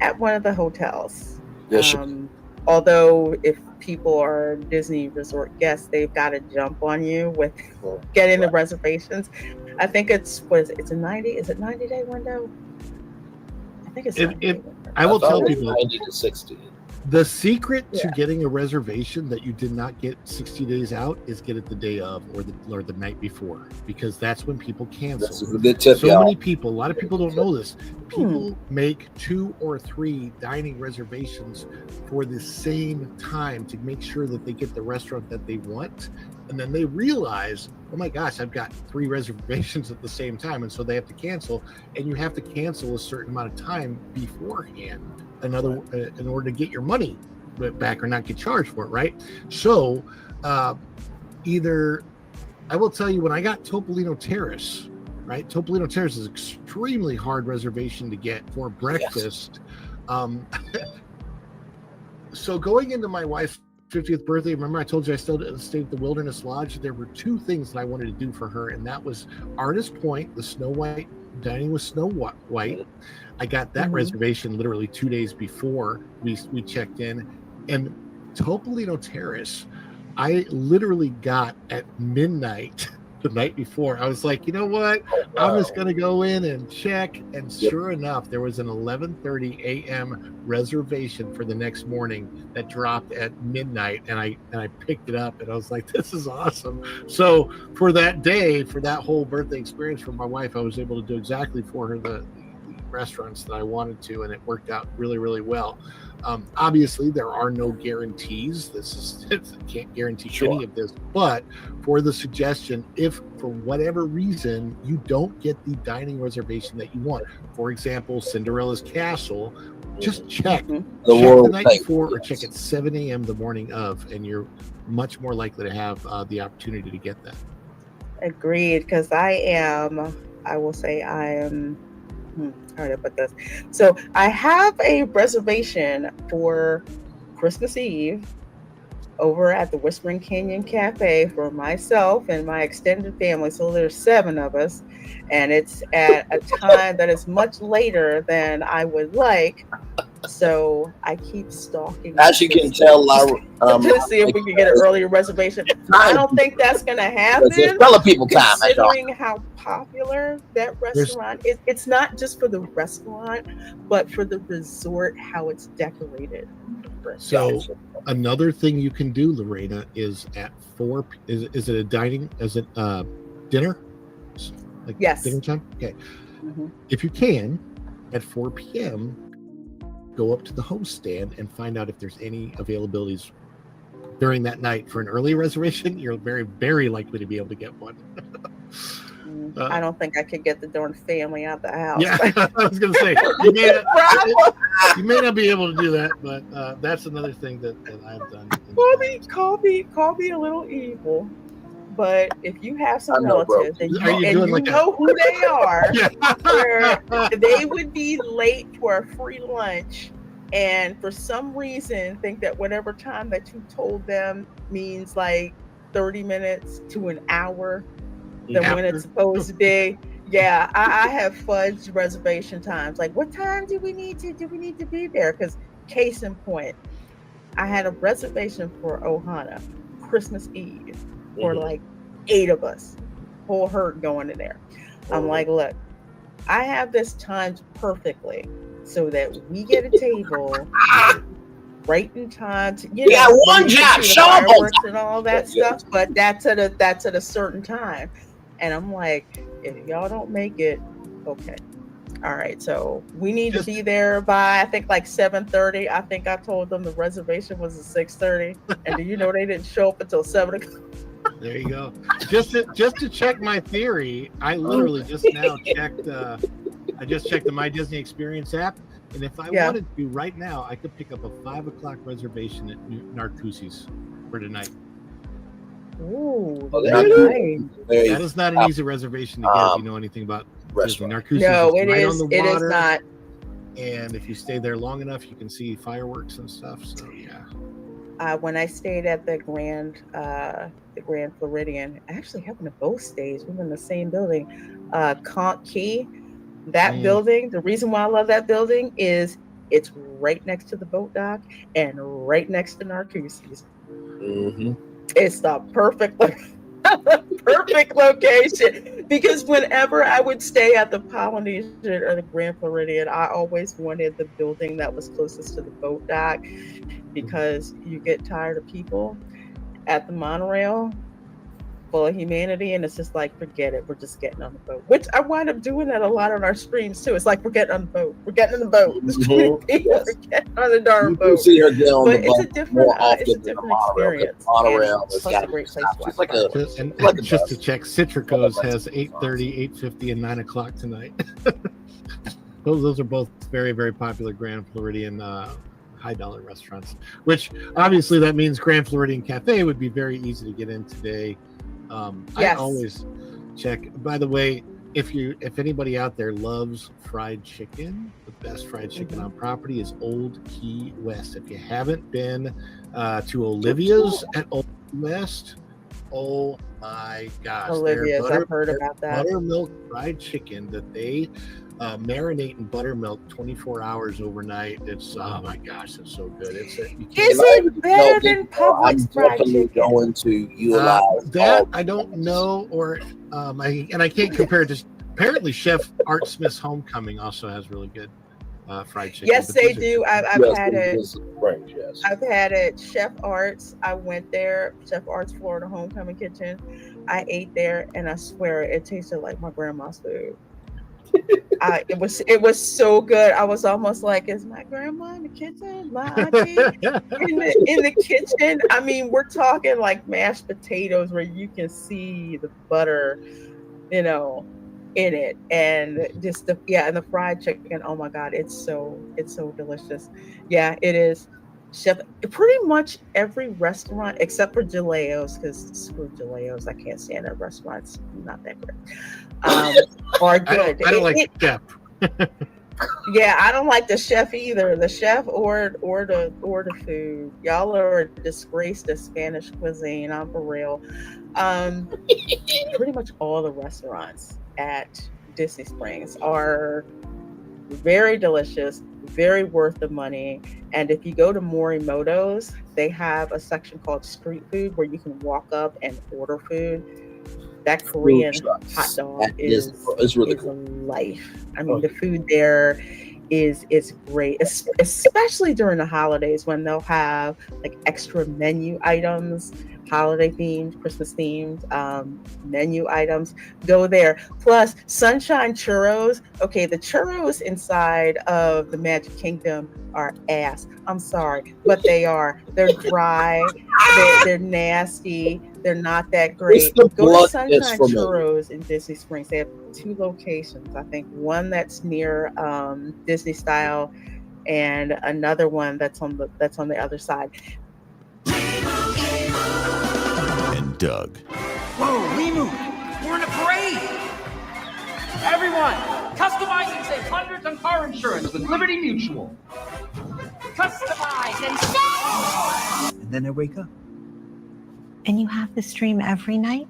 at one of the hotels. Yes. Although if people are Disney resort guests, they've got to jump on you with getting the reservations. I think it's a 90-day window? I think it's I will tell people 90 to 60. The secret to getting a reservation that you did not get 60 days out is get it the day of or the night before, because that's when people cancel. This is a good tip, many people, a lot of people don't know this. People make 2 or 3 dining reservations for the same time to make sure that they get the restaurant that they want. And then they realize, oh my gosh, I've got 3 reservations at the same time. And so they have to cancel, and you have to cancel a certain amount of time beforehand in order to get your money back or not get charged for it, right? So either, I will tell you, when I got Topolino Terrace, right? Topolino Terrace is extremely hard reservation to get for breakfast. Yes. So going into my wife's 50th birthday, remember I told you I stayed at the Wilderness Lodge? There were 2 things that I wanted to do for her, and that was Artist Point, the Snow White, dining with Snow White. I got that reservation literally 2 days before we checked in. And Topolino Terrace, I literally got at midnight the night before. I was like, you know what? I'm just going to go in and check. And sure enough, there was an 11:30 a.m. reservation for the next morning that dropped at midnight. And I picked it up and I was like, this is awesome. So for that day, for that whole birthday experience for my wife, I was able to do exactly for her the restaurants that I wanted to, and it worked out really, really well. Obviously, there are no guarantees. Can't guarantee any of this, but for the suggestion, if for whatever reason you don't get the dining reservation that you want, for example, Cinderella's Castle, just check the night before or check at 7 a.m. the morning of, and you're much more likely to have the opportunity to get that. Agreed, because I will say I am. How do I put this? So I have a reservation for Christmas Eve over at the Whispering Canyon Cafe for myself and my extended family. So there's 7 of us, and it's at a time that is much later than I would like. So I keep stalking. As you can tell, Laura, to see if we can get an earlier reservation. I don't think that's going to happen. It's fellow people time. Considering how popular that restaurant is, it's not just for the restaurant, but for the resort, how it's decorated. So another thing you can do, Lorena, is at 4. Is it a dining? Is it dinner? Like yes. Dinner time. Okay. If you can, at 4 p.m. go up to the host stand and find out if there's any availabilities during that night for an early reservation. You're very, very likely to be able to get one. I don't think I could get the darn family out the house. Yeah, I was going to say, you may not be able to do that, but that's another thing that I've done. Call me a little evil, but if you have some relatives and you know who they are, where they would be late for a free lunch, and for some reason think that whatever time that you told them means like 30 minutes to an hour than when it's supposed to be. Yeah, I have fudged reservation times. Like, what time do we need to be there? Because case in point, I had a reservation for Ohana Christmas Eve for like 8 of us, whole herd going in there. I'm like, look, I have this timed perfectly so that we get a table right in time to one job, fireworks and all that stuff, but that's at a certain time. And I'm like, if y'all don't make it, okay. All right, so we need to be there by, I think, like 7:30. I think I told them the reservation was at 6:30. And do you know they didn't show up until 7 o'clock? There you go. Just to check my theory, I literally just now checked. I just checked the My Disney Experience app, and if I wanted to right now, I could pick up a 5 o'clock reservation at Narcoossee's for tonight. Ooh, that is not an easy reservation to get if you know anything about Disney. Narcoossee's no, is right on the water, is not. And if you stay there long enough, you can see fireworks and stuff. So yeah. When I stayed at the Grand Floridian, I actually happened to both stays. We were in the same building. Conch Key, that building. The reason why I love that building is it's right next to the boat dock and right next to Narcoossee's. It's the perfect location, because whenever I would stay at the Polynesian or the Grand Floridian, I always wanted the building that was closest to the boat dock, because you get tired of people at the monorail full of humanity, and it's just like, forget it, we're just getting on the boat. Which I wind up doing that a lot on our streams too. It's like, we're getting on the boat, we're getting on the boat. We're getting on the darn boat. You see her get on but the boat it's a different, more often it's a than the different monorail. experience. The monorail has Plus got a great place to it's like a just to check, Citrico's has 8:30, 8:50, and 9 o'clock tonight. those are both very, very popular Grand Floridian high dollar restaurants, which obviously that means Grand Floridian Cafe would be very easy to get in today. I always check. By the way, if anybody out there loves fried chicken, the best fried chicken on property is Old Key West. If you haven't been to Olivia's at Old Key West, Oh my gosh. Olivia's, I've heard their about that. Buttermilk fried chicken that they marinate in buttermilk 24 hours overnight. It's, oh my gosh, it's so good. Is it better than Publix fried definitely chicken? going to utilize that I don't know, or I can't compare it to. Apparently, Chef Art Smith's Homecoming also has really good fried chicken. Yes, but they these are- do. I've Yes, had it. this is French, yes. I've had it. Chef Arts. I went there. Chef Arts Florida Homecoming Kitchen. I ate there, and I swear it tasted like my grandma's food. It was so good. I was almost like, is my grandma in the kitchen? My auntie in the kitchen? I mean, we're talking like mashed potatoes where you can see the butter, in it, and just and the fried chicken. Oh my God, it's so delicious. Yeah, it is. Chef, pretty much every restaurant except for Jaleo's, because screw Jaleo's, I can't stand their restaurants. Not that great. Are good. I don't like Chef. Yeah, I don't like the chef either. The chef or the food. Y'all are a disgrace to Spanish cuisine. I'm for real. Pretty much all the restaurants at Disney Springs are very delicious, very worth the money. And if you go to Morimoto's, they have a section called street food where you can walk up and order food. That Korean hot dog is really cool. Life. I mean, the food there is great, especially during the holidays when they'll have like extra menu items, holiday themed, Christmas themed menu items. Go there. Plus, Sunshine Churros. Okay, the churros inside of the Magic Kingdom are ass. I'm sorry, but they are. They're dry. They're nasty. They're not that great. Go to Sunshine Churros in Disney Springs. They have 2 locations. I think one that's near Disney Style, and another one that's on the other side. And Doug. Whoa, Limu! We're in a parade! Everyone, customize and save hundreds on car insurance with Liberty Mutual. Customize and save! And then I wake up. And you have the stream every night?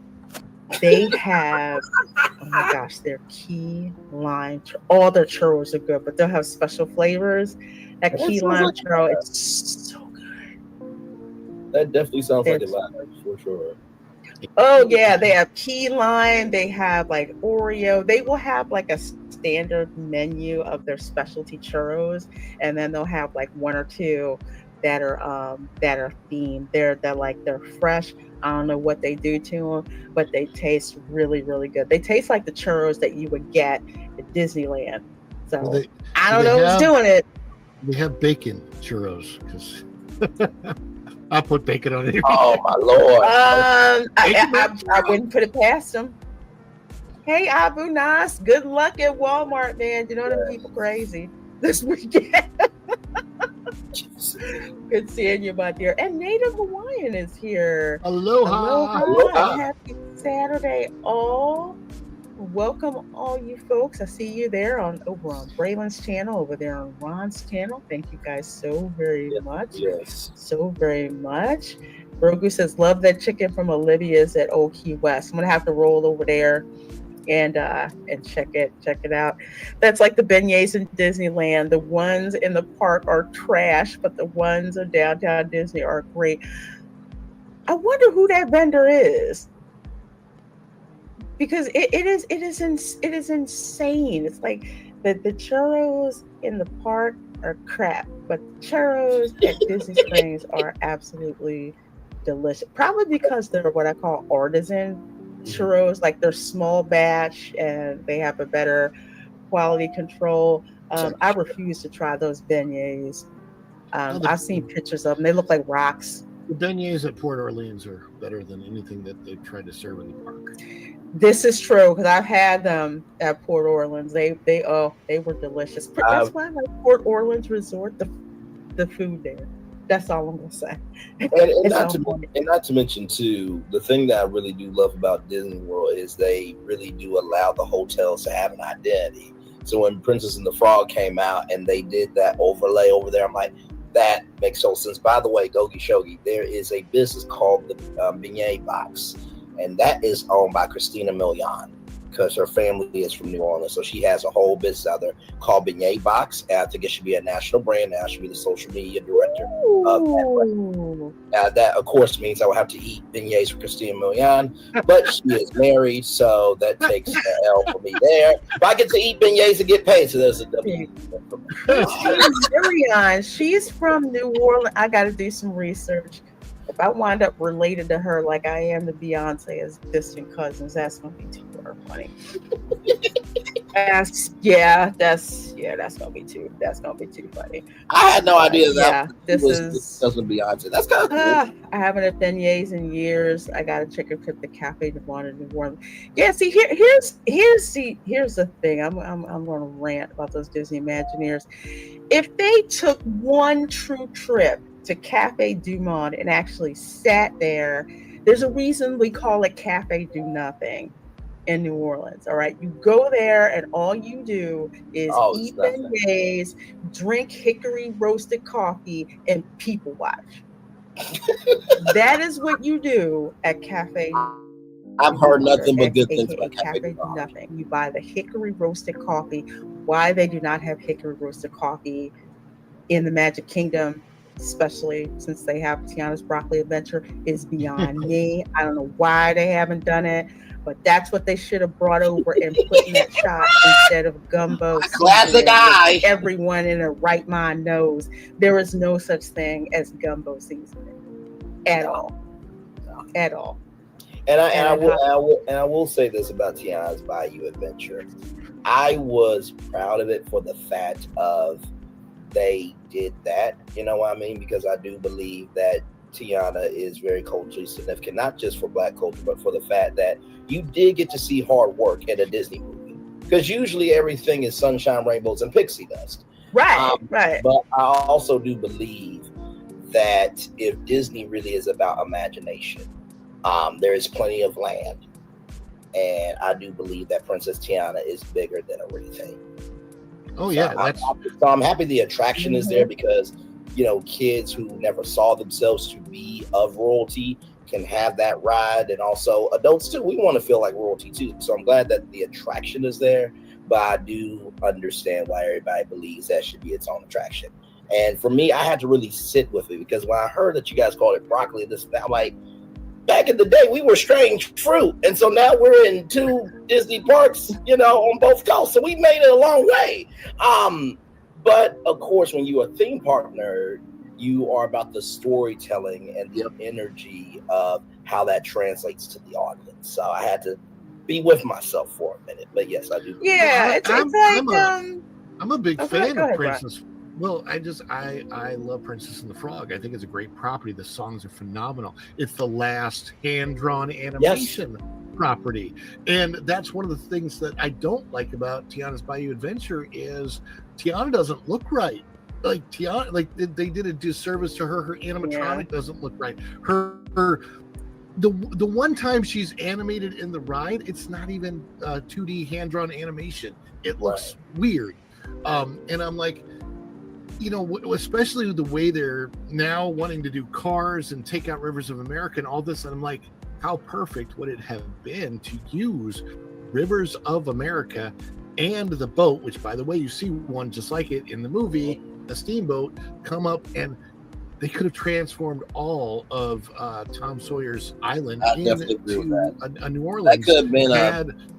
They have, oh my gosh, their key lime. All their churros are good, but they'll have special flavors. That key lime churro, it's so good. That definitely sounds like a lot, for sure. Oh yeah, they have key lime. They have like Oreo. They will have like a standard menu of their specialty churros, and then they'll have like 1 or 2 that are themed. They're fresh. I don't know what they do to them, but they taste really, really good. They taste like the churros that you would get at Disneyland. So I don't know who's doing it. They have bacon churros because I'll put bacon on it. Oh my Lord! I wouldn't put it past them. Hey Abu Nas, good luck at Walmart, man. You know them people crazy this weekend. Good seeing you, my dear. And Native Hawaiian is here. Aloha. Aloha. Happy Saturday, all. Welcome, all you folks. I see you there over on Braylon's channel, over there on Ron's channel. Thank you guys so very much. Yes. So very much. Grogu says, love that chicken from Olivia's at Old Key West. I'm going to have to roll over there and check it out. That's like the beignets in Disneyland. The ones in the park are trash, but the ones in downtown Disney are great. I wonder who that vendor is, because it is insane. It's like the churros in the park are crap, but churros at Disney Springs are absolutely delicious. Probably because they're what I call artisan churros, like they're small batch and they have a better quality control. I refuse to try those beignets. I've seen pictures of them. They look like rocks. The beignets at Port Orleans are better than anything that they've tried to serve in the park. This is true because I've had them at Port Orleans. They were delicious. That's why I like Port Orleans Resort. The food there. That's all I'm gonna say. And not to mention too, the thing that I really do love about Disney World is they really do allow the hotels to have an identity. So when Princess and the Frog came out and they did that overlay over there, I'm like, that makes total sense. By the way, Gogi Shogi, there is a business called the Beignet Box. and that is owned by Christina Milian, because her family is from New Orleans. So she has a whole business out there called Beignet Box. And I think it should be a national brand now. She'll be the social media director of that brand. That, of course, means I will have to eat beignets with Christina Milian, but she is married, so that takes an L for me there. But I get to eat beignets and get paid, so there's a W. Milian, she's from New Orleans. I got to do some research. If I wind up related to her like I am to Beyonce as distant cousins, that's gonna be too funny. That's gonna be too funny. I had no idea that this was Beyonce. That's kind of cool. I haven't had beignets in years. I got a chicken trip to Cafe Du Monde in New Orleans. Yeah, see, here's the thing. I'm gonna rant about those Disney Imagineers. If they took one true trip to Cafe Du Monde and actually sat there, there's a reason we call it Cafe Do Nothing in New Orleans. All right, you go there and all you do is eat beignets, drink hickory roasted coffee, and people watch. That is what you do at Cafe. I've heard nothing but good things about Cafe Do Nothing. You buy the hickory roasted coffee. Why they do not have hickory roasted coffee in the Magic Kingdom, especially since they have Tiana's Broccoli Adventure, is beyond me. I don't know why they haven't done it, but that's what they should have brought over and put in that shop instead of gumbo. Classic eye. Everyone in their right mind knows there is no such thing as gumbo seasoning at all. At all. And I will say this about Tiana's Bayou Adventure. I was proud of it for the fact of they did that, you know what I mean? Because I do believe that Tiana is very culturally significant, not just for Black culture, but for the fact that you did get to see hard work in a Disney movie. Because usually everything is sunshine, rainbows, and pixie dust. Right, right. But I also do believe that if Disney really is about imagination, there is plenty of land. And I do believe that Princess Tiana is bigger than everything. Oh, yeah. I'm happy the attraction is there because, you know, kids who never saw themselves to be of royalty can have that ride. And also adults too. We want to feel like royalty too. So I'm glad that the attraction is there. But I do understand why everybody believes that should be its own attraction. And for me, I had to really sit with it because when I heard that you guys called it broccoli, I'm like, back in the day, we were strange fruit. And so now we're in 2 Disney parks, you know, on both coasts. So we made it a long way. But of course, when you're a theme park nerd, you are about the storytelling and the energy of how that translates to the audience. So I had to be with myself for a minute. But yes, I do. Yeah, I'm a big fan of Princess. Brian. Well, I love Princess and the Frog. I think it's a great property. The songs are phenomenal. It's the last hand-drawn animation property. And that's one of the things that I don't like about Tiana's Bayou Adventure is Tiana doesn't look right. Like Tiana, like they did a disservice to her. Her animatronic doesn't look right. The one time she's animated in the ride, it's not even 2D hand-drawn animation. It looks weird. And I'm like, you know, especially the way they're now wanting to do Cars and take out Rivers of America and all this. And I'm like, how perfect would it have been to use Rivers of America and the boat, which, by the way, you see one just like it in the movie, a steamboat, come up, and they could have transformed all of Tom Sawyer's Island into a New Orleans. That could have been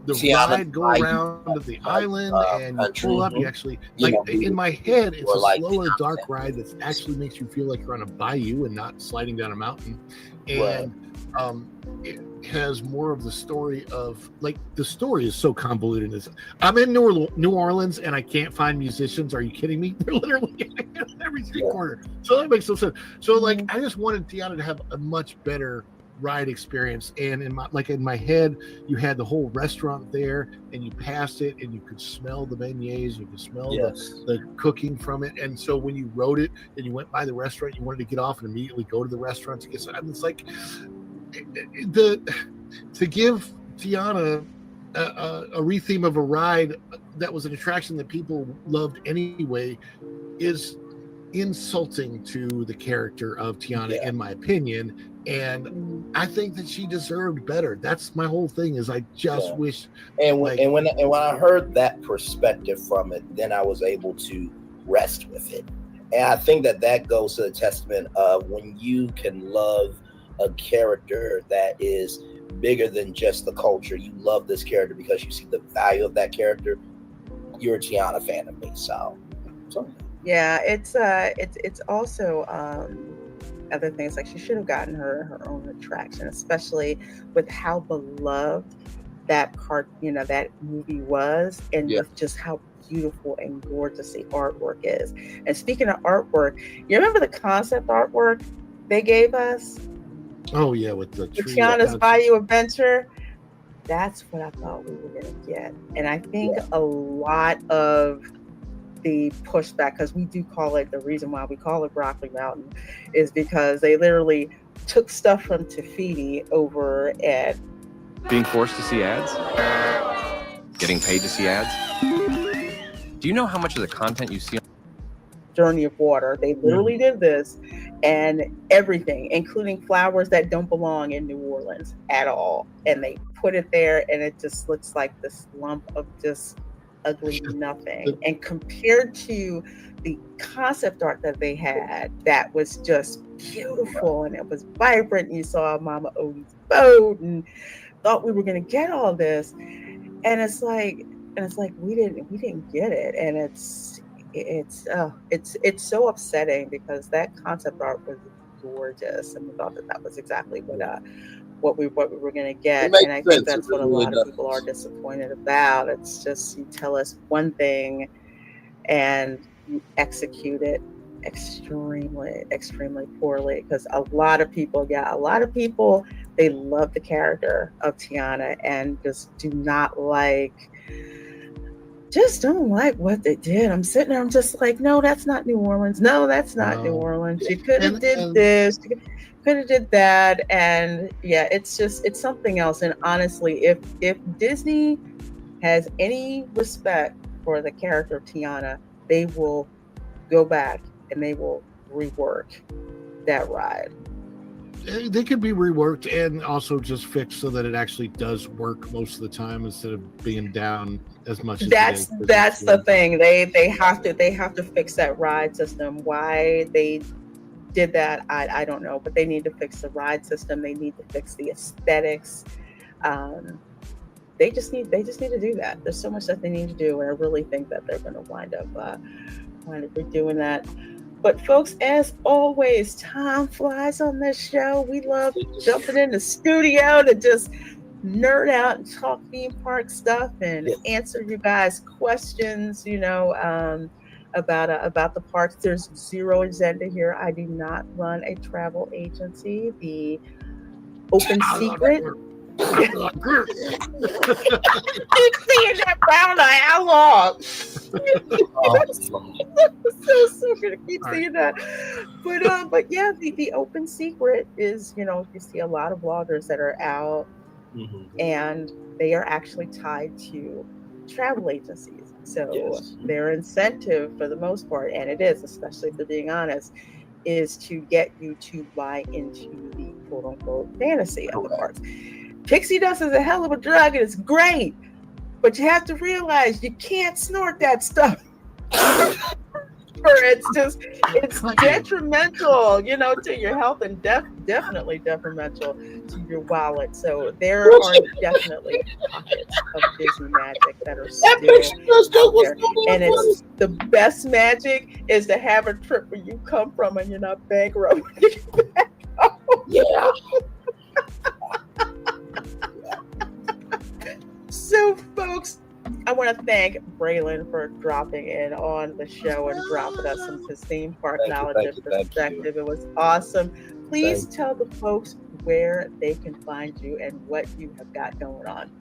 the ride go around the island and you pull up. You actually, like, in my head, it's a slower, dark ride that actually makes you feel like you're on a bayou and not sliding down a mountain. And it has more of the story of, like, the story is so convoluted. I'm in New Orleans and I can't find musicians. Are you kidding me? They're literally every street corner. So that makes no sense. So, like, I just wanted Tiana to have a much better ride experience. And in my head, you had the whole restaurant there and you passed it and you could smell the beignets, you could smell the cooking from it. And so when you rode it and you went by the restaurant, you wanted to get off and immediately go to the restaurant to get some. It's like to give Tiana a retheme of a ride that was an attraction that people loved anyway is insulting to the character of Tiana, in my opinion. And I think that she deserved better. That's my whole thing. Is I just wish. And when I heard that perspective from it, then I was able to rest with it. And I think that goes to the testament of when you can love a character that is bigger than just the culture. You love this character because you see the value of that character. You're a Tiana fan of me, so. Yeah, it's also other things, like she should have gotten her own attraction, especially with how beloved that that movie was, and with just how beautiful and gorgeous the artwork is. And speaking of artwork, you remember the concept artwork they gave us? Oh yeah, with the tree. Tiana's Bayou Adventure. That's what I thought we were gonna get, and I think a lot of the pushback, because we do call it, the reason why we call it Broccoli Mountain is because they literally took stuff from Tafiti over at being forced to see ads, getting paid to see ads. Do you know how much of the content you see on Journey of Water, they literally did this, and everything, including flowers that don't belong in New Orleans at all, and they put it there, and it just looks like this lump of just ugly nothing. And compared to the concept art that they had, that was just beautiful, and it was vibrant, and you saw Mama Odie's boat, and thought we were going to get all this, and it's like we didn't get it, and it's so upsetting, because that concept art was gorgeous, and we thought that was exactly what we were going to get. And I think that's what a lot of people are disappointed about. It's just, you tell us one thing and you execute it extremely poorly, because a lot of people, they love the character of Tiana and just don't like what they did. I'm sitting there, I'm just like, no, that's not New Orleans. No, that's not New Orleans. You could have did this. Could have did that. And yeah, it's something else. And honestly, if Disney has any respect for the character of Tiana, they will go back and they will rework that ride. They could be reworked and also just fixed so that it actually does work most of the time, instead of being down as much as that's the thing. They have to fix that ride system. Why they did that, I don't know, but they need to fix the ride system. They need to fix the aesthetics. They just need to do that. There's so much that they need to do, and I really think that they're going to wind up doing that. But folks, as always, time flies on this show. We love jumping in the studio to just nerd out and talk theme park stuff and answer you guys' questions, about the parks. There's zero agenda here. I do not run a travel agency. The open secret. Keep seeing that brown eye. How long? So gonna keep seeing that. But yeah, the open secret is, you see a lot of bloggers that are out, and they are actually tied to travel agencies. So their incentive, for the most part, and it is, especially if they're being honest, is to get you to buy into the quote unquote fantasy of the parks. Pixie dust is a hell of a drug, and it's great, but you have to realize you can't snort that stuff. It's detrimental, to your health, and definitely detrimental to your wallet. So there are definitely pockets of Disney magic that are still out there. And it's the best magic is to have a trip where you come from and you're not bankrupt when you get back home. Yeah. So, folks, I want to thank Braylon for dropping in on the show and dropping us some his theme park knowledge and perspective. It was awesome. Please tell the folks where they can find you and what you have got going on.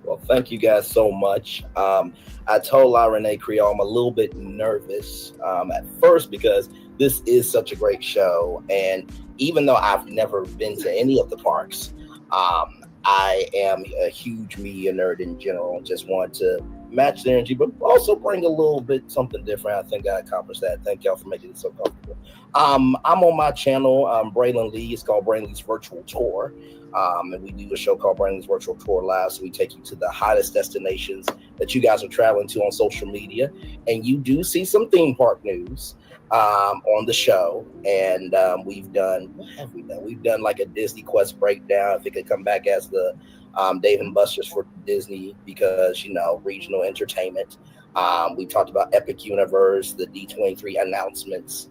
Well, thank you guys so much. I told Reina Creole I'm a little bit nervous at first, because this is such a great show. And even though I've never been to any of the parks, I am a huge media nerd in general, and just want to match the energy, but also bring a little bit something different. I think I accomplished that. Thank y'all for making it so comfortable. I'm on my channel, Braylon Lee. It's called Braylon Lee's Virtual Tour. And we do a show called Braylon Lee's Virtual Tour Live. So we take you to the hottest destinations that you guys are traveling to on social media. And you do see some theme park news on the show. And we've done, what have we done? We've done like a Disney Quest breakdown. If it could come back as the Dave and Buster's for Disney, because, you know, regional entertainment. We talked about Epic Universe, the D23 announcements.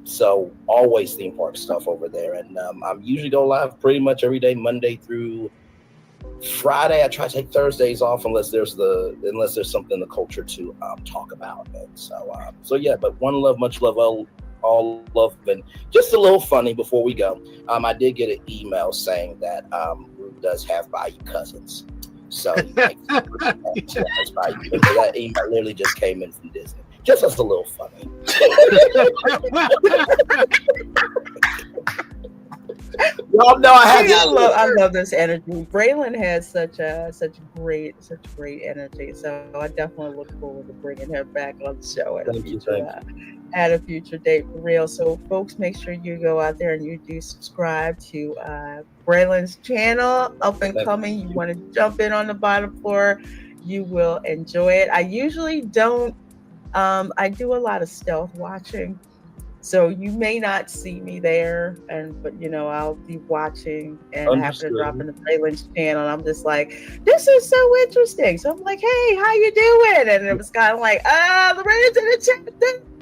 So always theme park stuff over there. And I'm usually go live pretty much every day, Monday through Friday. I try to take Thursdays off unless there's something in the culture to talk about. And so yeah, but one love, much love, all love, and just a little funny before we go. I did get an email saying that Ruth does have Bayou cousins. So that email literally just came in from Disney. Just as a little funny. Y'all know I love this energy. Braylon has such great energy. So I definitely look forward to bringing her back on the show at a future date, for real. So folks, make sure you go out there and you do subscribe to Braylon's channel, up and coming. You want to jump in on the bottom floor, you will enjoy it. I usually don't. I do a lot of stealth watching, so you may not see me there, but you know, I'll be watching and happen to drop in the Braylon's channel. And I'm just like, this is so interesting. So I'm like, hey, how you doing? And it was kind of like, the Braylon's in the chat.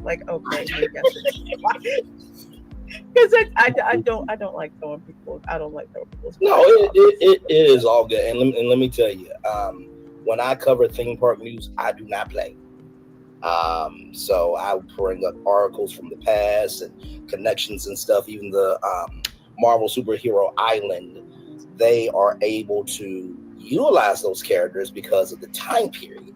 Like, okay, maybe I should. Because I don't like throwing people. I don't like throwing people. No, it is all good. And let me tell you, when I cover theme park news, I do not play. So I bring up articles from the past and connections and stuff. Even the Marvel Superhero Island, they are able to utilize those characters because of the time period,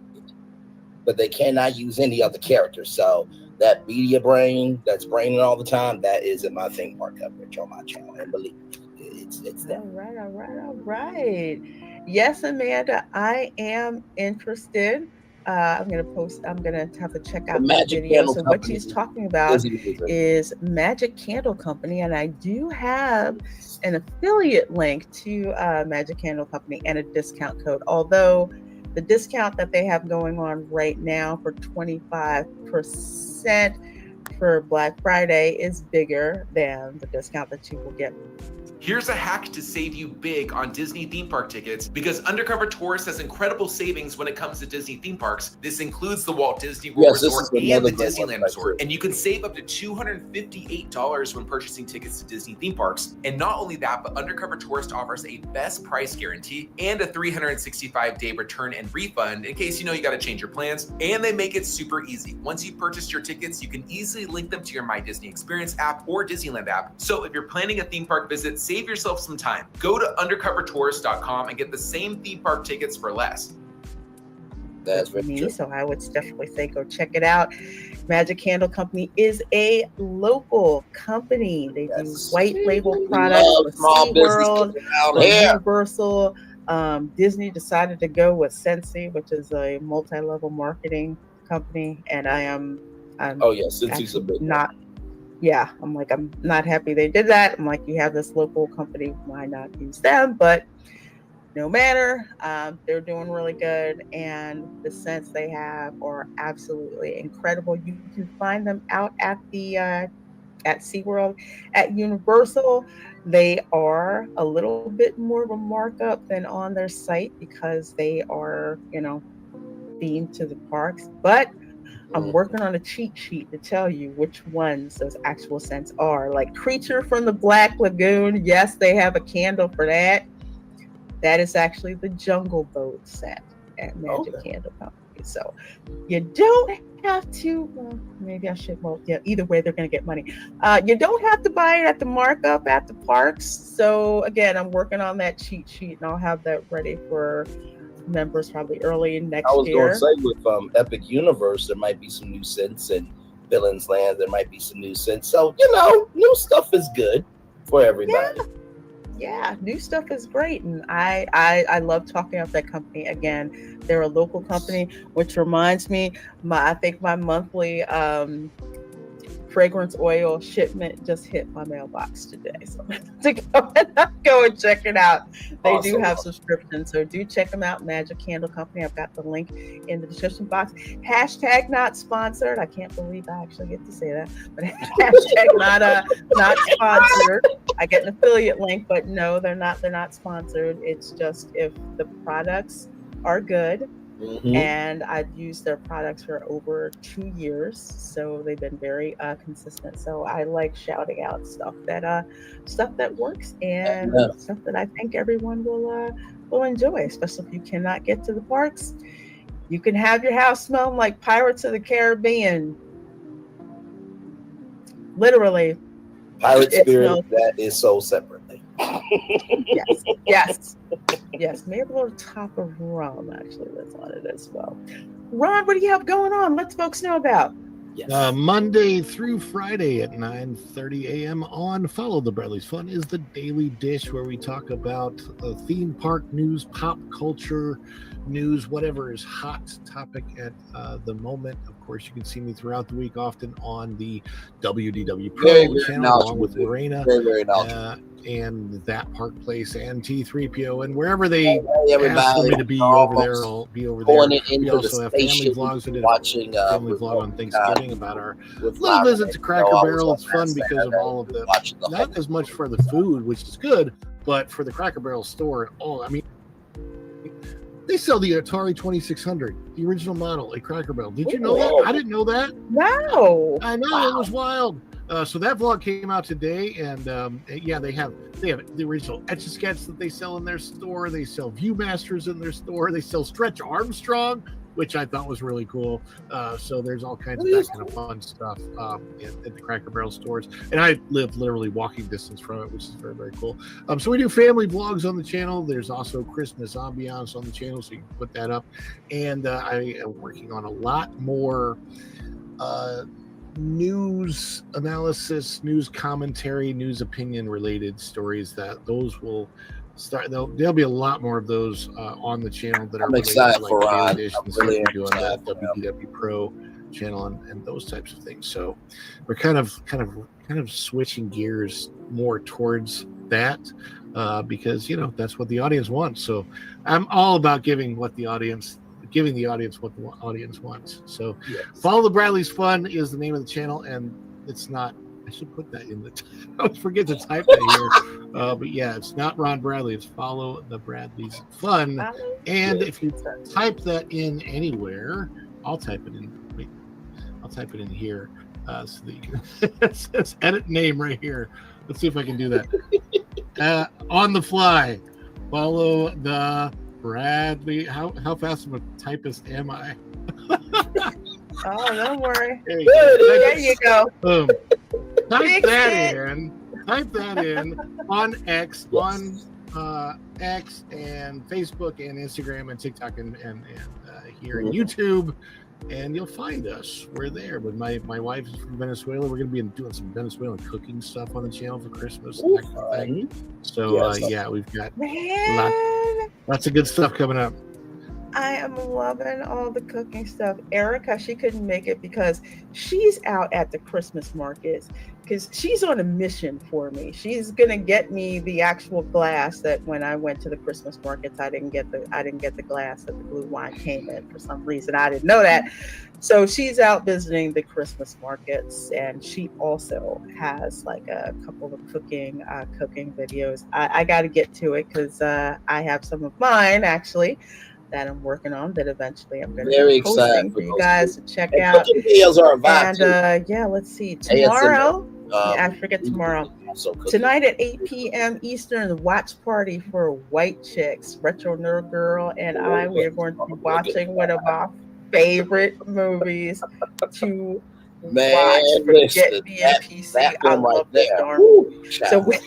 but they cannot use any other characters. So that media brain that's braining all the time, that is in my theme park coverage on my channel. And believe me, it's there. All right. Yes, Amanda, I am interested. I'm gonna have to check out the video. So what she's talking about is Magic Candle Company, and I do have an affiliate link to Magic Candle Company and a discount code. Although the discount that they have going on right now for 25% for Black Friday is bigger than the discount that you will get. Here's a hack to save you big on Disney theme park tickets, because Undercover Tourist has incredible savings when it comes to Disney theme parks. This includes the Walt Disney World Resort and the Disneyland Resort. And you can save up to $258 when purchasing tickets to Disney theme parks. And not only that, but Undercover Tourist offers a best price guarantee and a 365-day return and refund in case you know you got to change your plans. And they make it super easy. Once you've purchased your tickets, you can easily link them to your My Disney Experience app or Disneyland app. So if you're planning a theme park visit, save yourself some time. Go to undercovertourist.com and get the same theme park tickets for less. That's very true. So I would definitely say go check it out. Magic Candle Company is a local company. They do white label products for SeaWorld, Universal. Disney decided to go with Sensi, which is a multi-level marketing company, and I'm Sensi's a big not. Yeah, I'm not happy they did that. I'm like, you have this local company, why not use them? But no matter, they're doing really good, and the scents they have are absolutely incredible. You can find them out at the at SeaWorld. At Universal, they are a little bit more of a markup than on their site because they are, themed to the parks, but I'm working on a cheat sheet to tell you which ones those actual scents are. Like Creature from the Black Lagoon. Yes, they have a candle for that. That is actually the Jungle Boat scent at Magic Candle Company. So you don't have to, maybe I should, either way, they're going to get money. You don't have to buy it at the markup at the parks. So again, I'm working on that cheat sheet, and I'll have that ready for members probably early next year. I was going to say with Epic Universe, there might be some new scents, and Villains Land, there might be some new scents. So, new stuff is good for everybody. yeah, new stuff is great, and I love talking about that company. Again, they're a local company, which reminds me, I think my monthly fragrance oil shipment just hit my mailbox today, so to go and check it out. They do have subscriptions, so do check them out. Magic Candle Company. I've got the link in the description box. Hashtag not sponsored. I can't believe I actually get to say that, but hashtag not sponsored. I get an affiliate link, but no, they're not sponsored. It's just if the products are good. And I've used their products for over 2 years, so they've been very consistent. So I like shouting out stuff that works and stuff that I think everyone will enjoy, especially if you cannot get to the parks. You can have your house smelling like Pirates of the Caribbean. Literally, Pirate Spirit that is sold separately. Yes. Maybe a little top of rum actually that's on it as well. Ron, what do you have going on? Let folks know about. Yes. Monday through Friday at 9:30 a.m. on Follow the Bradley's Fun is the Daily Dish, where we talk about theme park news, pop culture news, whatever is hot topic at the moment. Of course, you can see me throughout the week, often on the WDW Pro channel, along with Reina and That Park Place and T3PO, and wherever they ask me to be over there, I'll be over there. We also have family vlogs. I did a family vlog on Thanksgiving about our little visit to Cracker Barrel. It's fun because of all of the, not as much for the food, which is good, but for the Cracker Barrel store and all. I mean, they sell the Atari 2600, the original model at Cracker Barrel. Did you know that? I didn't know that. No. I know, it was wild. So that vlog came out today, and they have the original Etch-a-Sketch that they sell in their store. They sell Viewmasters in their store. They sell Stretch Armstrong, which I thought was really cool. So there's all kinds of that kind of fun stuff at the Cracker Barrel stores. And I live literally walking distance from it, which is very, very cool. So we do family vlogs on the channel. There's also Christmas ambiance on the channel, so you can put that up. And I am working on a lot more news analysis, news commentary, news opinion related stories. That those will start. There'll be a lot more of those on the channel that are I'm excited to, for like, Ron. I'm really doing that WDW Pro channel and those types of things. So we're kind of switching gears more towards that because that's what the audience wants. So I'm all about giving the audience what the audience wants. So Follow the Bradley's Fun is the name of the channel, and it's not, I should put that in the I always forget to type that here. But yeah, it's not Ron Bradley, it's Follow the Bradley's Fun. And if you type that in anywhere, I'll type it in. I'll type it in here so that you can it says edit name right here. Let's see if I can do that. On the fly. Follow the Bradley. How fast of a typist am I? Oh, don't worry. There you go. Boom. Type that in on X, X and Facebook and Instagram and TikTok and here in YouTube, and you'll find us. We're there. But my wife is from Venezuela. We're going to be doing some Venezuelan cooking stuff on the channel for Christmas. And that kind of thing. So we've got lots of good stuff coming up. I am loving all the cooking stuff. Erica, she couldn't make it because she's out at the Christmas markets because she's on a mission for me. She's gonna get me the actual glass that when I went to the Christmas markets, I didn't get the glass that the blue wine came in for some reason. I didn't know that. So she's out visiting the Christmas markets, and she also has like a couple of cooking videos. I got to get to it because I have some of mine actually that I'm working on that eventually I'm going to be posting for you guys to check out. Videos are a vibe and let's see, tomorrow. I forget tomorrow. Tonight at 8 p.m. Eastern, watch party for White Chicks. Retro Nerd Girl and we are going to be watching one of our favorite movies to watch. Forget BMPC. I love this darn movie. So we're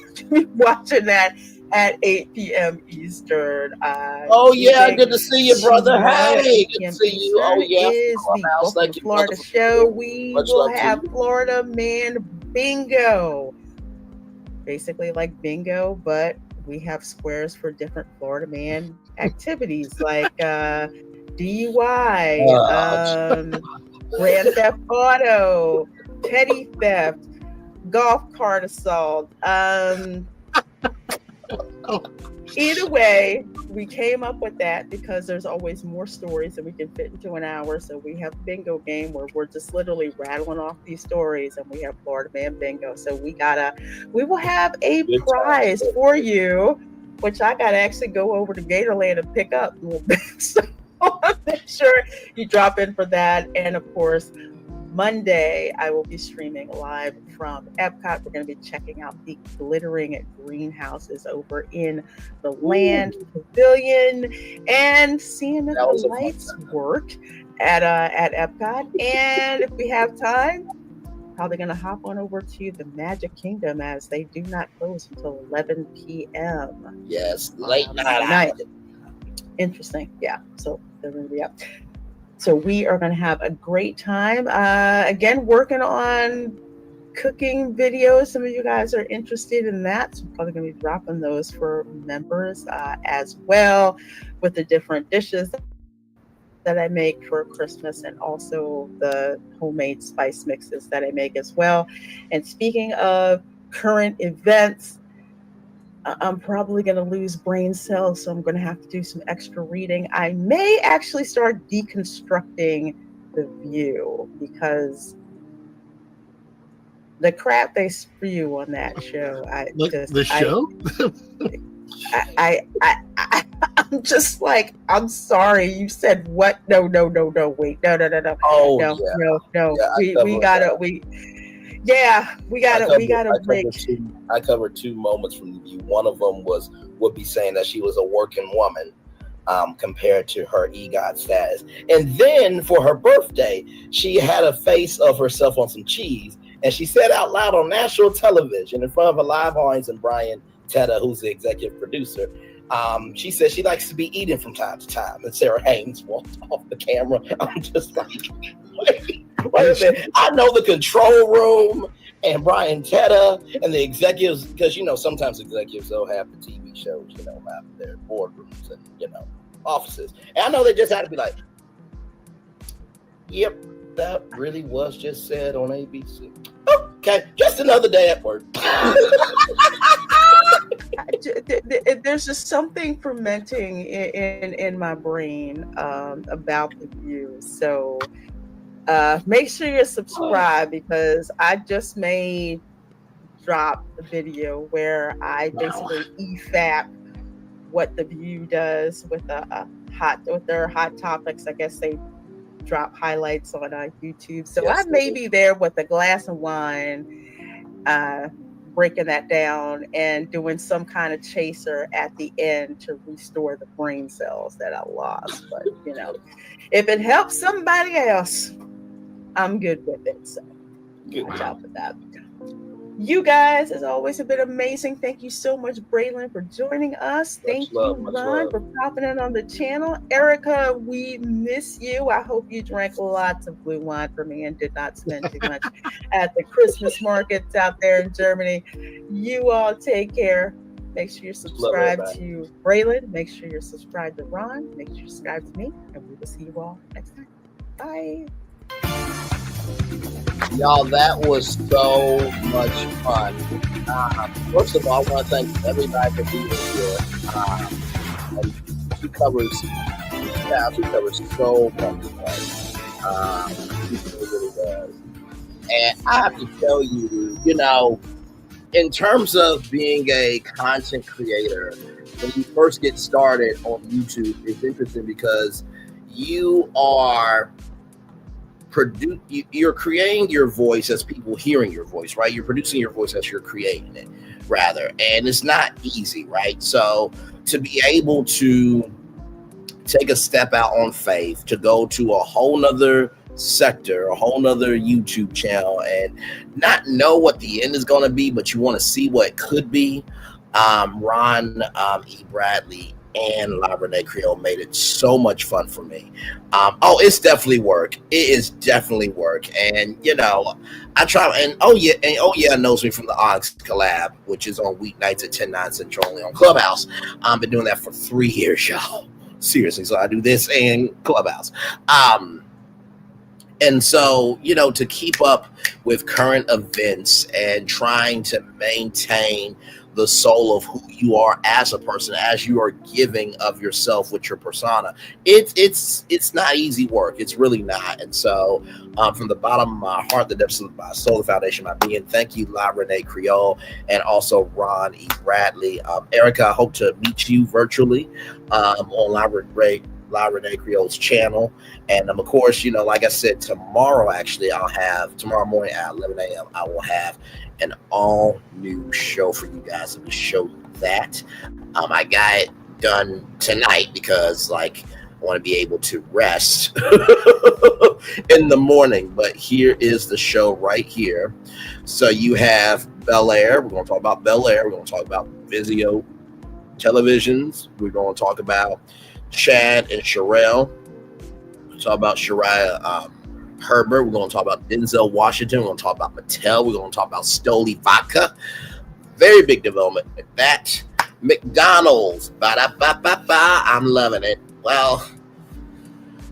watching that at 8 p.m. Eastern. Good to see you, brother. Hey, good to see you. Oh, yeah. Is the Welcome to Florida show. We will have Florida Man Bingo. Basically like bingo, but we have squares for different Florida man activities like DUI, Grand Theft Auto, petty theft, golf cart assault. Either way, we came up with that because there's always more stories than we can fit into an hour. So we have a bingo game where we're just literally rattling off these stories, and we have Florida Man Bingo. So we will have a prize for you, which I gotta actually go over to Gatorland and pick up a little bit. So make sure you drop in for that. And of course, Monday, I will be streaming live from Epcot. We're going to be checking out the glittering greenhouses over in the Land Pavilion and seeing if the lights work at Epcot. And if we have time, probably going to hop on over to the Magic Kingdom, as they do not close until 11 p.m. Yes, late night. Interesting. Yeah. So they're going to be up. So we are going to have a great time. Again, working on cooking videos. Some of you guys are interested in that. So I'm probably going to be dropping those for members as well, with the different dishes that I make for Christmas, and also the homemade spice mixes that I make as well. And speaking of current events, I'm probably going to lose brain cells, so I'm going to have to do some extra reading. I may actually start deconstructing The View, because the crap they spew on that show. I'm just like, I'm sorry. You said what? No, wait, no. Oh, no. Yeah, we gotta break. I covered two moments from The View. One of them was Whoopi saying that she was a working woman compared to her EGOT status. And then for her birthday, she had a face of herself on some cheese, and she said out loud on national television in front of a live audience and Brian Teta, who's the executive producer, she said she likes to be eating from time to time. And Sarah Haynes walked off the camera. I'm just like, wait a minute. I know the control room and Brian Teta and the executives, because, sometimes executives, they'll have the TV shows, out in their boardrooms and, offices. And I know they just had to be like, yep, that really was just said on ABC. Okay, just another day at work. There's just something fermenting in my brain about The View. So make sure you're subscribed, because I just may drop a video where I basically EFAP what The View does with their hot topics. I guess they drop highlights on YouTube. So yes, I may be there with a glass of wine, breaking that down and doing some kind of chaser at the end to restore the brain cells that I lost. But if it helps somebody else, I'm good with it. So watch out for that. You guys, as always, have been amazing. Thank you so much, Braylon, for joining us. Thank you, Ron, for popping in on the channel. Erica, we miss you. I hope you drank lots of blue wine for me and did not spend too much at the Christmas markets out there in Germany. You all take care. Make sure you're subscribed to Braylon. Make sure you're subscribed to Ron. Make sure you're subscribed to me. And we will see you all next time. Bye. Y'all, that was so much fun. First of all, I want to thank everybody for being here. She covers so much. She really does. And I have to tell you, in terms of being a content creator, when you first get started on YouTube, it's interesting because you are you're creating your voice as people hearing your voice, right? You're producing your voice as you're creating it, rather. And it's not easy, right? So to be able to take a step out on faith, to go to a whole nother sector, a whole nother YouTube channel, and not know what the end is going to be, but you want to see what it could be. Ron E. Bradley and La Reina Creole made it so much fun for me. It's definitely work. It is definitely work. And, you know, I try, and oh yeah knows me from the Onyx collab, which is on weeknights at 10/9 Central only on Clubhouse. I've been doing that for 3 years, y'all. Seriously. So I do this and Clubhouse. And so, you know, to keep up with current events and trying to maintain the soul of who you are as a person, as you are giving of yourself with your persona, it's not easy work. It's really not. And so, from the bottom of my heart, the depths of my soul, the foundation of my being, thank you, La Reina Creole, and also Ron E. Bradley. Erica, I hope to meet you virtually on La Reina Creole's channel. And of course, you know, like I said, tomorrow morning at 11 a.m. I will have an all new show for you guys to show you that. I got it done tonight because, like, I want to be able to rest in the morning. But here is the show right here. So you have Bel Air. We're going to talk about Bel Air. We're going to talk about Vizio televisions. We're going to talk about Chad and Sherelle. We'll talk about Shariah Herbert. We're going to talk about Denzel Washington. We're going to talk about Mattel. We're going to talk about Stoli Vodka. Very big development with that. McDonald's. Ba-da-ba-ba-ba. I'm loving it. Well,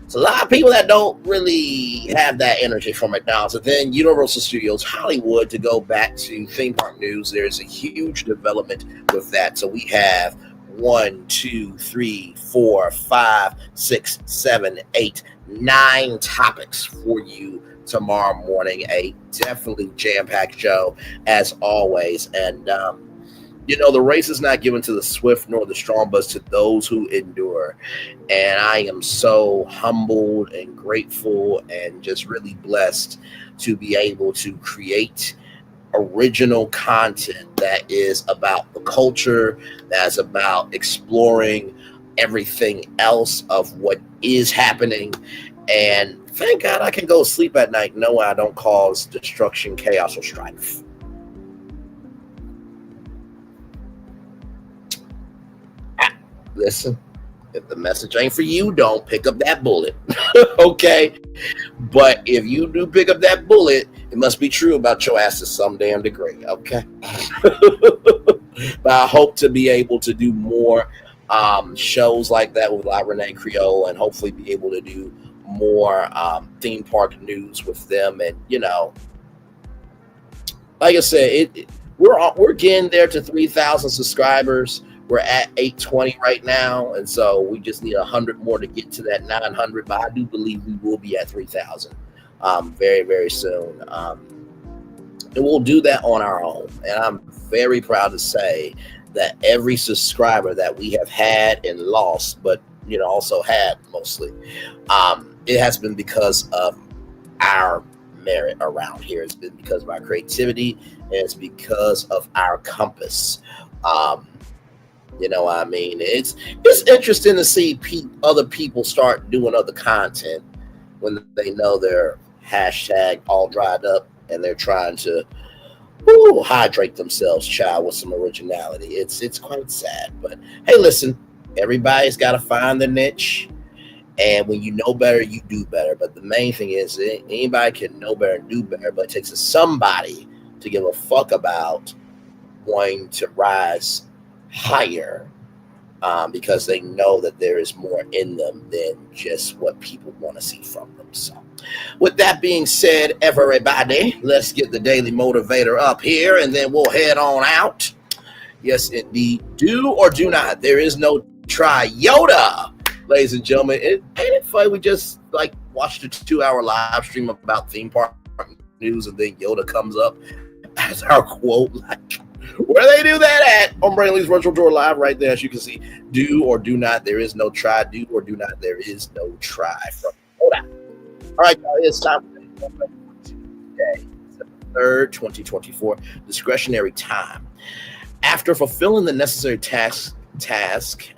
it's a lot of people that don't really have that energy for McDonald's. And then Universal Studios Hollywood, to go back to theme park news, there's a huge development with that. So we have 1, 2, 3, 4, 5, 6, 7, 8, 9 topics for you tomorrow morning. A definitely jam-packed show as always. And you know, the race is not given to the swift nor the strong, but to those who endure. And I am so humbled and grateful and just really blessed to be able to create original content that is about the culture, that's about exploring everything else of what is happening. And thank God I can go to sleep at night knowing I don't cause destruction, chaos, or strife. Listen, if the message ain't for you, don't pick up that bullet. Okay? But if you do pick up that bullet, it must be true about your ass to some damn degree. Okay? But I hope to be able to do more shows like that with La Reina Creole, and hopefully be able to do more theme park news with them. And, you know, like I said, we're getting there to 3,000 subscribers. We're at 820 right now, and so we just need 100 more to get to that 900. But I do believe we will be at 3,000 very, very soon. And we'll do that on our own. And I'm very proud to say that every subscriber that we have had and lost, but, you know, also had mostly, it has been because of our merit around here. It's been because of our creativity, and it's because of our compass. You know what I mean? It's interesting to see other people start doing other content when they know they're hashtag all dried up and they're trying to hydrate themselves, child, with some originality. It's quite sad. But hey, listen, everybody's got to find their niche. And when you know better, you do better. But the main thing is anybody can know better and do better, but it takes somebody to give a fuck about wanting to rise higher, because they know that there is more in them than just what people want to see from them. So with that being said, everybody, let's get the Daily Motivator up here, and then we'll head on out. Yes, indeed. Do or do not. There is no try. Yoda, ladies and gentlemen. Ain't it funny? We just like watched a 2-hour live stream about theme park news, and then Yoda comes up as our quote. Like, where they do that at? On Braylon's Virtual Tour Live right there, as you can see. Do or do not. There is no try. Do or do not. There is no try. Hold on. All right, guys, it's time for today, September 3rd, 2024. Discretionary time. After fulfilling the necessary task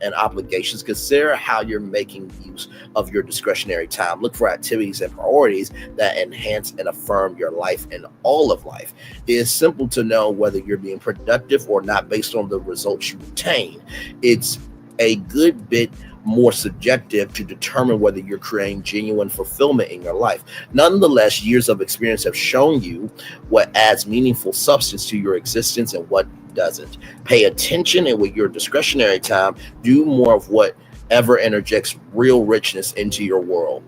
and obligations, consider how you're making use of your discretionary time. Look for activities and priorities that enhance and affirm your life and all of life. It is simple to know whether you're being productive or not based on the results you obtain. It's a good bit more subjective to determine whether you're creating genuine fulfillment in your life. Nonetheless, years of experience have shown you what adds meaningful substance to your existence and what doesn't. Pay attention, and with your discretionary time, do more of whatever interjects real richness into your world.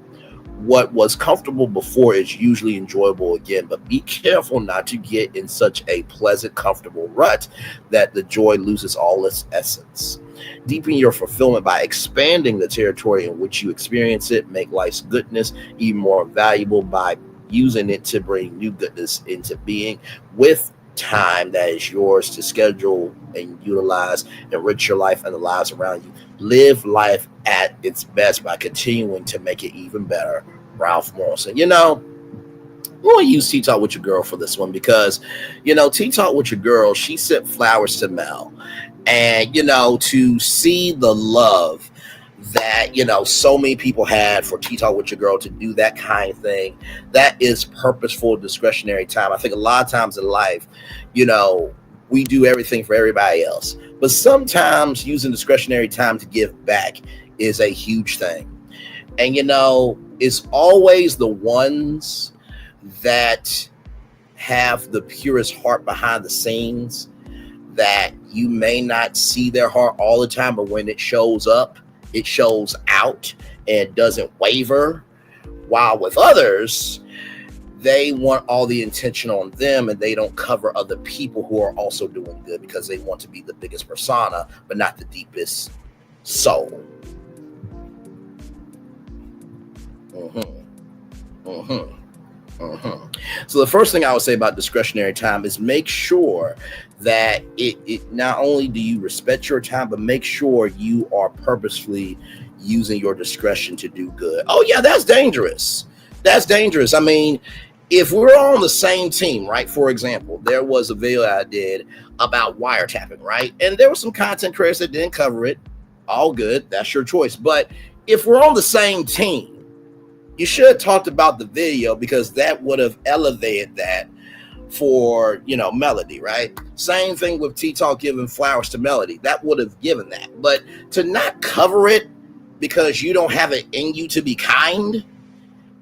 What was comfortable before is usually enjoyable again, but be careful not to get in such a pleasant, comfortable rut that the joy loses all its essence. Deepen your fulfillment by expanding the territory in which you experience it. Make life's goodness even more valuable by using it to bring new goodness into being. With time that is yours to schedule and utilize, enrich your life and the lives around you. Live life at its best by continuing to make it even better. Ralph Morrison. You know, we're going to use Tea Talk with Your Girl for this one because, you know, Tea Talk with Your Girl, she sent flowers to Mel. And, you know, to see the love that, you know, so many people had for Tea Talk with Your Girl to do that kind of thing, that is purposeful, discretionary time. I think a lot of times in life, you know, we do everything for everybody else. But sometimes using discretionary time to give back is a huge thing. And, you know, it's always the ones that have the purest heart behind the scenes that you may not see their heart all the time, but when it shows up, it shows out and doesn't waver. While with others, they want all the attention on them and they don't cover other people who are also doing good because they want to be the biggest persona, but not the deepest soul. So the first thing I would say about discretionary time is make sure that it not only do you respect your time, but make sure you are purposefully using your discretion to do good. Oh yeah, that's dangerous. That's dangerous. I mean, if we're on the same team, right? For example, there was a video I did about wiretapping, right? And there were some content creators that didn't cover it. All good. That's your choice. But if we're on the same team, you should have talked about the video because that would have elevated that for, you know, Melody, right? Same thing with T-Talk giving flowers to Melody. That would have given that. But to not cover it because you don't have it in you to be kind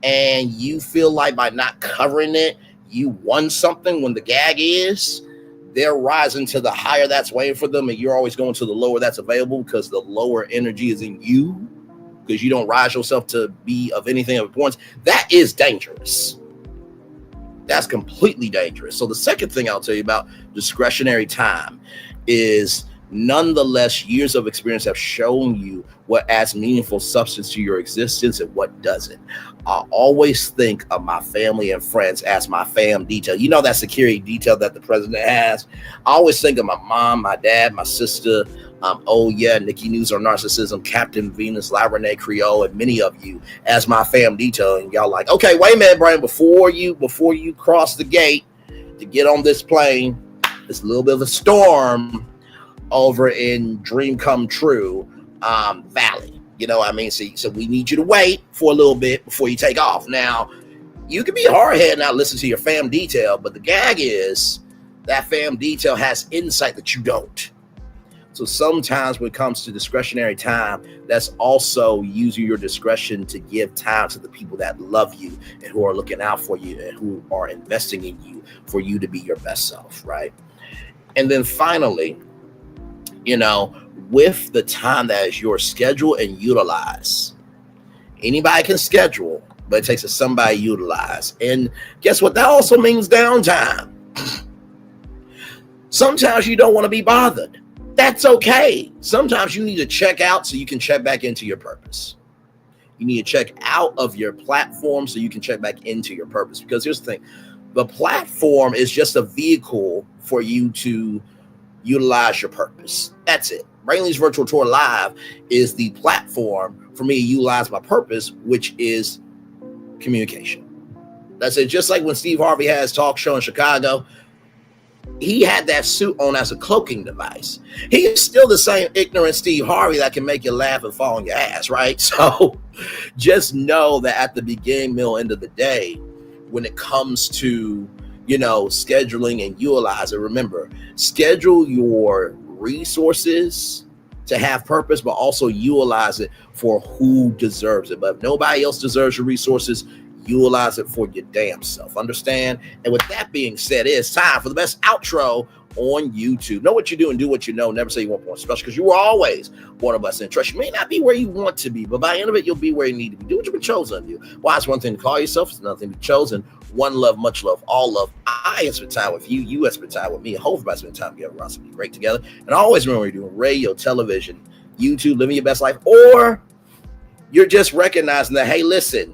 and you feel like by not covering it, you won something when the gag is, they're rising to the higher that's waiting for them and you're always going to the lower that's available because the lower energy is in you because you don't rise yourself to be of anything of importance. That is dangerous. That's completely dangerous. So the second thing I'll tell you about discretionary time is nonetheless, years of experience have shown you what adds meaningful substance to your existence and what doesn't. I always think of my family and friends as my fam detail. You know, that security detail that the president has. I always think of my mom, my dad, my sister. Oh yeah, Nikki News on Narcissism, Captain Venus, Reina Creole, and many of you as my fam detail. And y'all like, okay, wait a minute, Brian, before you cross the gate to get on this plane, there's a little bit of a storm over in Dream Come True Valley. You know what I mean? So we need you to wait for a little bit before you take off. Now, you can be hard-headed and not listen to your fam detail, but the gag is that fam detail has insight that you don't. So sometimes when it comes to discretionary time, that's also using your discretion to give time to the people that love you and who are looking out for you and who are investing in you for you to be your best self, right? And then finally, you know, with the time that is your schedule and utilize. Anybody can schedule, but it takes a somebody utilize. And guess what? That also means downtime. Sometimes you don't want to be bothered. That's okay. Sometimes you need to check out so you can check back into your purpose. You need to check out of your platform so you can check back into your purpose. Because here's the thing. The platform is just a vehicle for you to utilize your purpose. That's it. Braylon's Virtual Tour Live is the platform for me to utilize my purpose, which is communication. That's it. Just like when Steve Harvey had his talk show in Chicago, he had that suit on as a cloaking device. He is still the same ignorant Steve Harvey that can make you laugh and fall on your ass, right? So just know that at the beginning, middle, end of the day, when it comes to, you know, scheduling and utilizing, remember, schedule your resources to have purpose, but also utilize it for who deserves it. But if nobody else deserves your resources, utilize it for your damn self. Understand? And with that being said, it's time for the best outro on YouTube. Know what you do and do what you know. Never say you want more special, because you were always one of us. And trust, you may not be where you want to be, but by the end of it, you'll be where you need to be. Do what you've been chosen to do. Why? It's one thing to call yourself, it's another thing to be chosen. One love, much love, all love. I have spent time with you. You have spent time with me. I hope everybody spent time together. We're also be great together. And always remember, you're doing radio, television, YouTube, living your best life, or you're just recognizing that, hey, listen,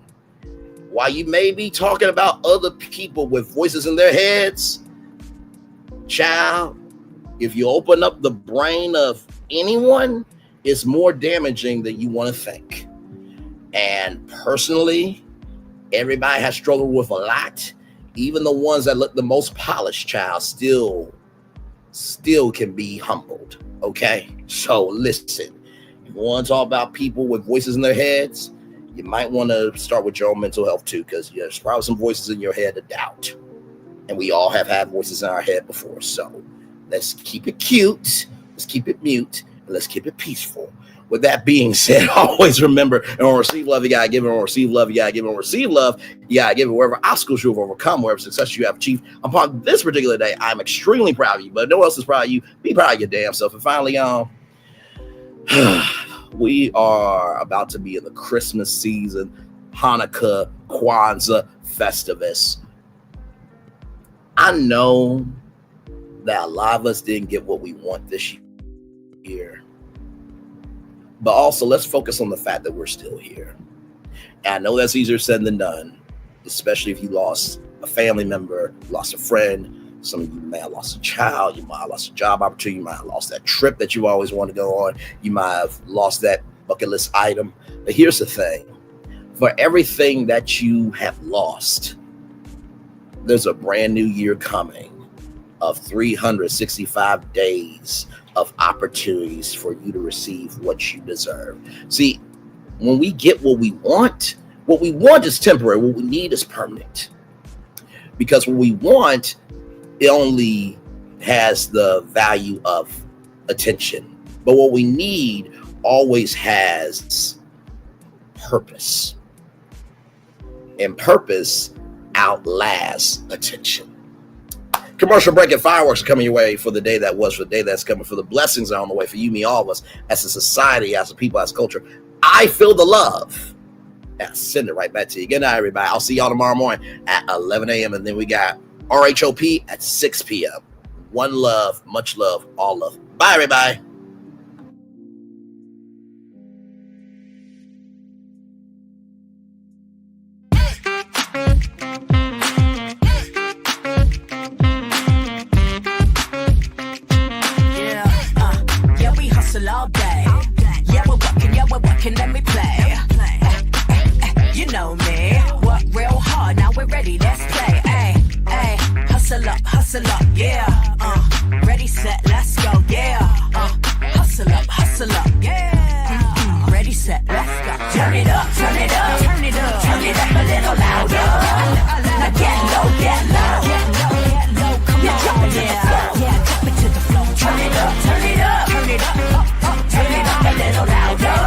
while you may be talking about other people with voices in their heads, child, if you open up the brain of anyone, it's more damaging than you want to think. And personally, everybody has struggled with a lot. Even the ones that look the most polished, child, still can be humbled. Okay? So listen, if you want to talk about people with voices in their heads, you might want to start with your own mental health too, because there's probably some voices in your head of doubt. And we all have had voices in our head before. So let's keep it cute, let's keep it mute, and let's keep it peaceful. With that being said, always remember, and on receive love, you gotta give it. On receive love, you gotta give it. On receive love, you gotta give it. Wherever obstacles you have overcome, wherever success you have achieved upon this particular day, I'm extremely proud of you. But no one else is proud of you. Be proud of your damn self. And finally, we are about to be in the Christmas season, Hanukkah, Kwanzaa, Festivus. I know that a lot of us didn't get what we want this year, but also let's focus on the fact that we're still here. And I know that's easier said than done, especially if you lost a family member, lost a friend. Some of you may have lost a child, you might have lost a job opportunity, you might have lost that trip that you always wanted to go on, you might have lost that bucket list item. But here's the thing, for everything that you have lost, there's a brand new year coming of 365 days of opportunities for you to receive what you deserve. See, when we get what we want is temporary. What we need is permanent. Because what we want, it only has the value of attention. But what we need always has purpose. And purpose outlasts attention. Commercial break and fireworks are coming your way for the day that was, for the day that's coming, for the blessings are on the way for you, me, all of us, as a society, as a people, as a culture. I feel the love. And I send it right back to you. Good night, everybody. I'll see y'all tomorrow morning at 11 a.m. And then we got RHOP at 6 p.m. One love, much love, all love. Bye, everybody. All day. Yeah, we're working, let me play. You know me, work real hard, now we're ready, let's play. Hustle up, yeah. Ready, set, let's go, yeah. Hustle up, yeah. Ready, set, let's go. Turn it up, turn it up, turn it up, turn it up a little louder. Now get low, get low, come on, drop it to the floor, yeah, drop it to the floor. Turn it up, turn it up, turn it up. Turn it up a little louder.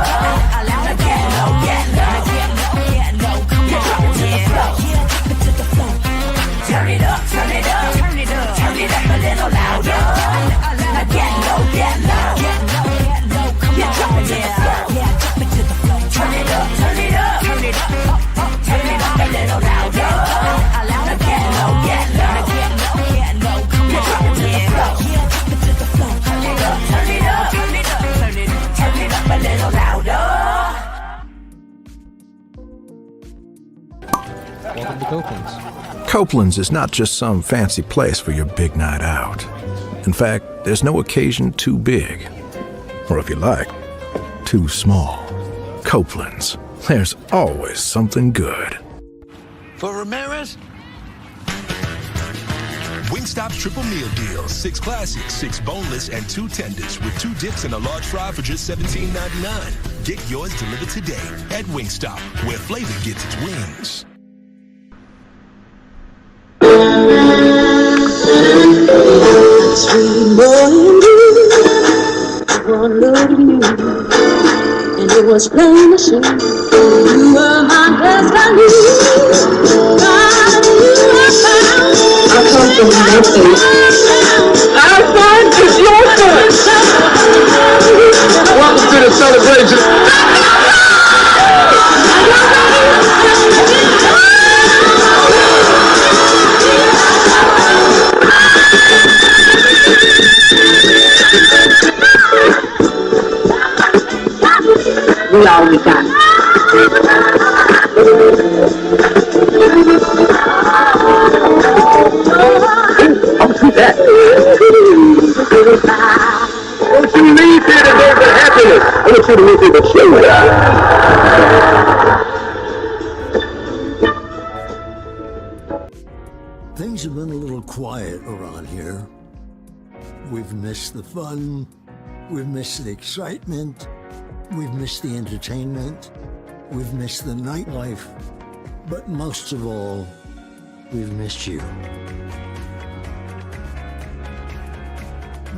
Now get low, come on, drop it to the floor. Yeah, drop it to the floor. Turn it up, turn it up, turn it up, turn it up a little louder. Now get low, come on, drop it to the floor. Yeah, drop it to the floor. Turn it up, turn it up, turn it up, turn it up a little louder. Now get low, come on, drop it to the floor. Yeah, drop it to the floor. Turn it up, turn it up, turn it up. Turn it up a little louder. Welcome to Copeland's. Copeland's is not just some fancy place for your big night out. In fact, there's no occasion too big. Or if you like, too small. Copeland's. There's always something good. For Ramirez? Wingstop's triple meal deal. 6 classics, 6 boneless, and 2 tenders with 2 dips and a large fry for just $17.99. Get yours delivered today at Wingstop, where flavor gets its wings. Sweet morning, was plain to see. You were my destiny. God, you were found. I come from Memphis. Our son is your son. Welcome to the celebration. We all we got. Don't you leave here today with happiness. I want you to leave here with joy. Things have been a little quiet around here. We've missed the fun. We've missed the excitement. We've missed the entertainment. We've missed the nightlife. But most of all, we've missed you.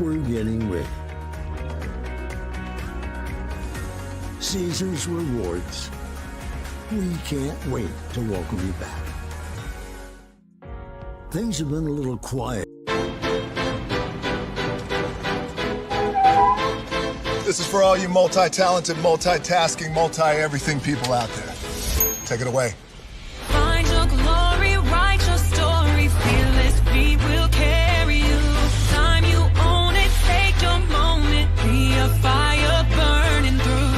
We're getting ready. Caesar's Rewards. We can't wait to welcome you back. Things have been a little quiet. This is for all you multi-talented, multitasking, multi-everything people out there. Take it away. Find your glory, write your story, fearless feet will carry you. Time you own it, take your moment, be a fire burning through.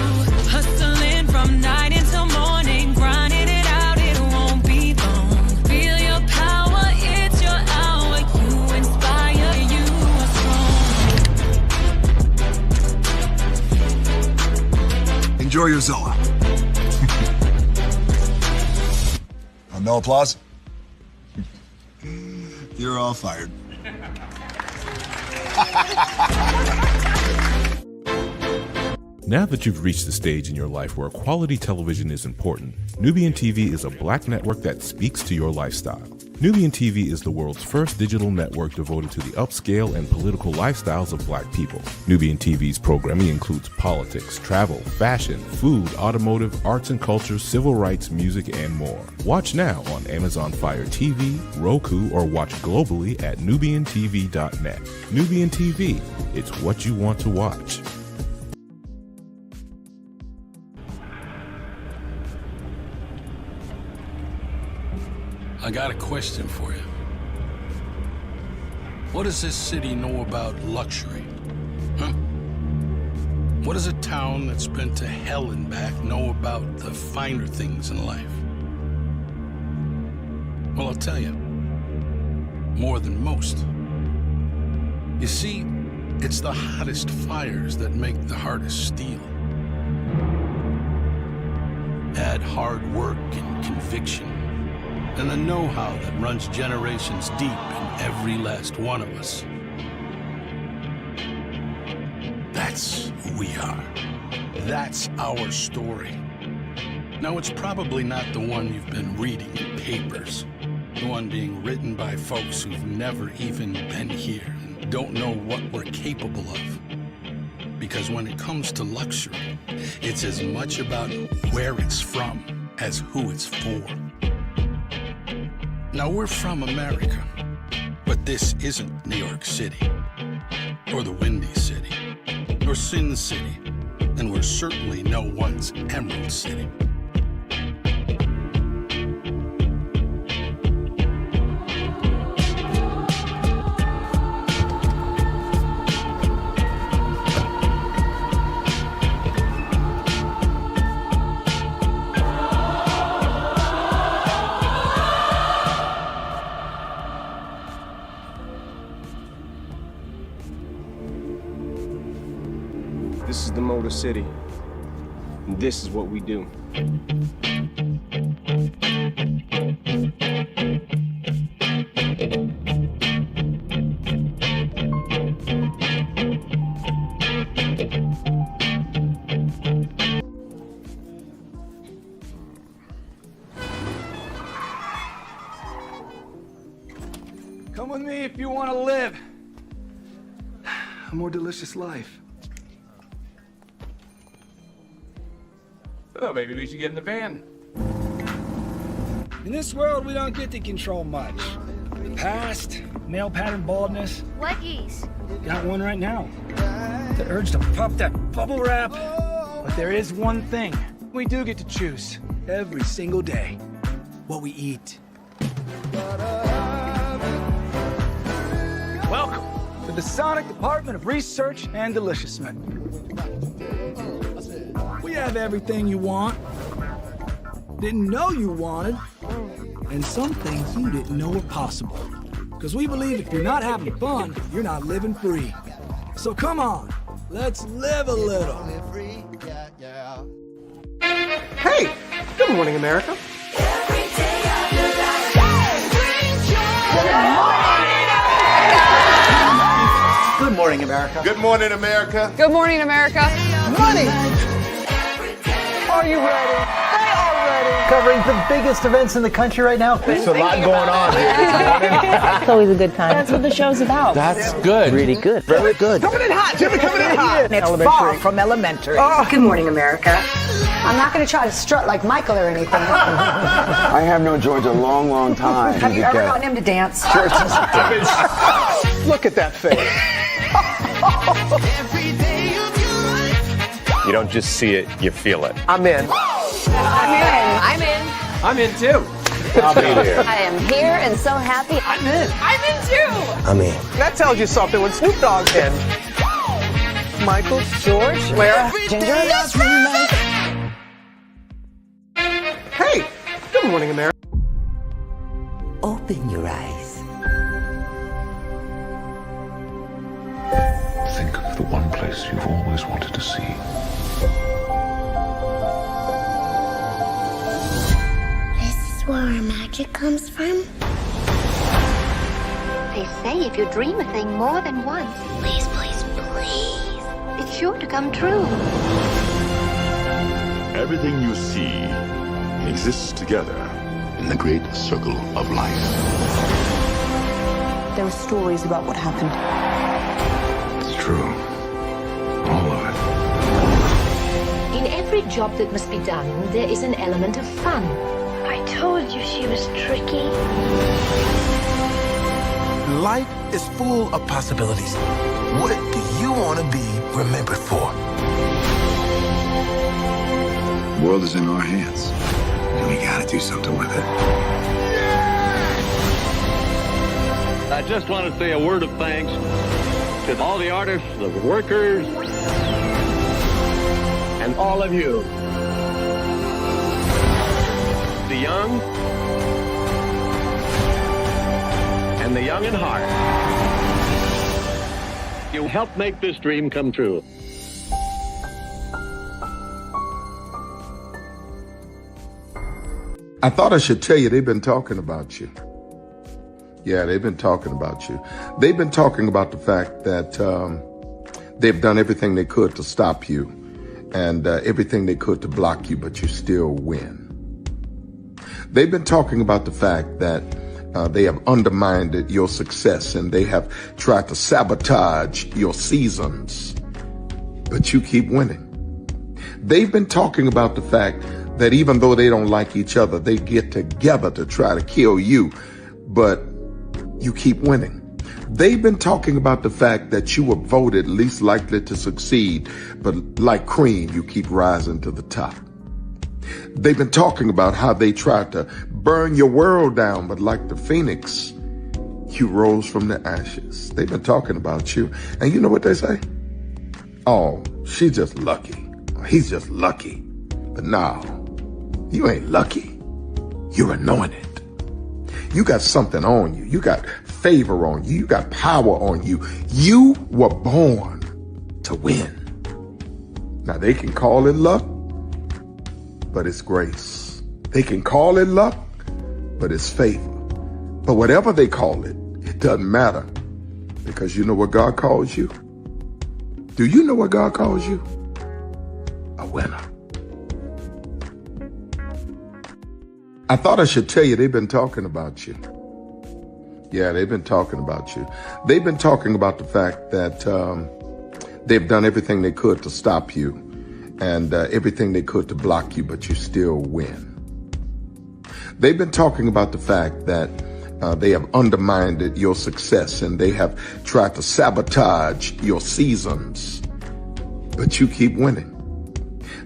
Hustling from night until morning, grinding it out, it won't be long. Feel your power, it's your hour, you inspire, you are strong. Enjoy your Zoa. No applause? You're all fired. Now that you've reached the stage in your life where quality television is important, Nubian TV is a black network that speaks to your lifestyle. Nubian TV is the world's first digital network devoted to the upscale and political lifestyles of black people. Nubian TV's programming includes politics, travel, fashion, food, automotive, arts and culture, civil rights, music, and more. Watch now on Amazon Fire TV, Roku, or watch globally at nubiantv.net. Nubian TV, it's what you want to watch. I got a question for you. What does this city know about luxury? Huh? What does a town that's been to hell and back know about the finer things in life? Well, I'll tell you. More than most. You see, it's the hottest fires that make the hardest steel. Add hard work and conviction, and the know-how that runs generations deep in every last one of us. That's who we are. That's our story. Now, it's probably not the one you've been reading in papers. The one being written by folks who've never even been here and don't know what we're capable of. Because when it comes to luxury, it's as much about where it's from as who it's for. Now, we're from America, but this isn't New York City, or the Windy City, or Sin City, and we're certainly no one's Emerald City. This is the Motor City, and this is what we do. Come with me if you want to live a more delicious life. Oh, maybe we should get in the van. In this world, we don't get to control much. The past, male pattern baldness. What geese? Got one right now. The urge to pop that bubble wrap. But there is one thing we do get to choose every single day. What we eat. Welcome to the Sonic Department of Research and Deliciousment. We have everything you want, didn't know you wanted, and some things you didn't know were possible. Because we believe if you're not having fun, you're not living free. So come on, let's live a little. Hey, good morning, America. Good morning, America. Good morning, America. Good morning, America. Money! Are you ready? They are ready. Covering the biggest events in the country right now. There's a lot going on here. It's always a good time. That's what the show's about. That's good. Really good. Very good. Coming in hot, Jimmy, coming in hot. It's far from elementary. Oh, good morning, America. I'm not going to try to strut like Michael or anything. I have known George a long, long time. Have you ever gotten him to dance? Look at that face. You don't just see it, you feel it. I'm in. I'm in. I'm in too. I'll be there. I am here and so happy. I'm in. I'm in too. I'm in. That tells you something when Snoop Dogg's in. Michael, George, Lara, Ginger. Hey, good morning, America. Open your eyes. Think of the one place you've always wanted to see. This is where our magic comes from. They say if you dream a thing more than once, please, please, please, it's sure to come true. Everything you see exists together in the great circle of life. There are stories about what happened. It's true. All of it. In every job that must be done, there is an element of fun. I told you she was tricky. Life is full of possibilities. What do you want to be remembered for? The world is in our hands, and we gotta do something with it. I just want to say a word of thanks to all the artists, the workers, and all of you. The young and the young in heart. You helped make this dream come true. I thought I should tell you they've been talking about you. Yeah, they've been talking about you. They've been talking about the fact that they've done everything they could to stop you and everything they could to block you, but you still win. They've been talking about the fact that they have undermined your success and they have tried to sabotage your seasons, but you keep winning. They've been talking about the fact that even though they don't like each other, they get together to try to kill you, but you keep winning. They've been talking about the fact that you were voted least likely to succeed, but like cream, you keep rising to the top. They've been talking about how they tried to burn your world down, but like the phoenix, you rose from the ashes. They've been talking about you. And you know what they say? Oh, she's just lucky. He's just lucky. But no, you ain't lucky. You're anointed. You got something on you. You got favor on you. You got power on you. You were born to win. Now they can call it luck, but it's grace. They can call it luck, but it's favor. But whatever they call it, it doesn't matter, because you know what God calls you? Do you know what God calls you? A winner. I thought I should tell you they've been talking about you. Yeah, they've been talking about you. They've been talking about the fact that they've done everything they could to stop you and everything they could to block you, but you still win. They've been talking about the fact that they have undermined your success and they have tried to sabotage your seasons, but you keep winning.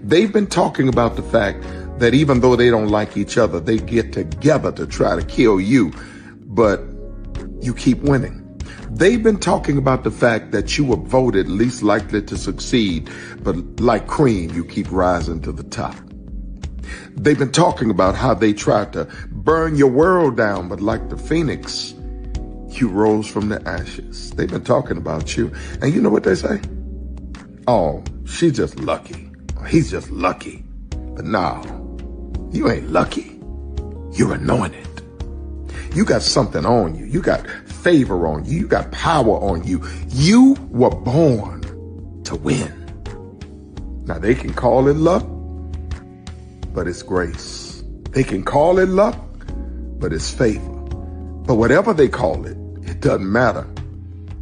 They've been talking about the fact that even though they don't like each other, they get together to try to kill you, but you keep winning. They've been talking about the fact that you were voted least likely to succeed, but like cream, you keep rising to the top. They've been talking about how they tried to burn your world down, but like the phoenix, you rose from the ashes. They've been talking about you. And you know what they say? Oh, she's just lucky. He's just lucky. But no, you ain't lucky. You're anointed. You got something on you. You got favor on you. You got power on you. You were born to win. Now they can call it luck, but it's grace. They can call it luck, but it's favor. But whatever they call it, it doesn't matter,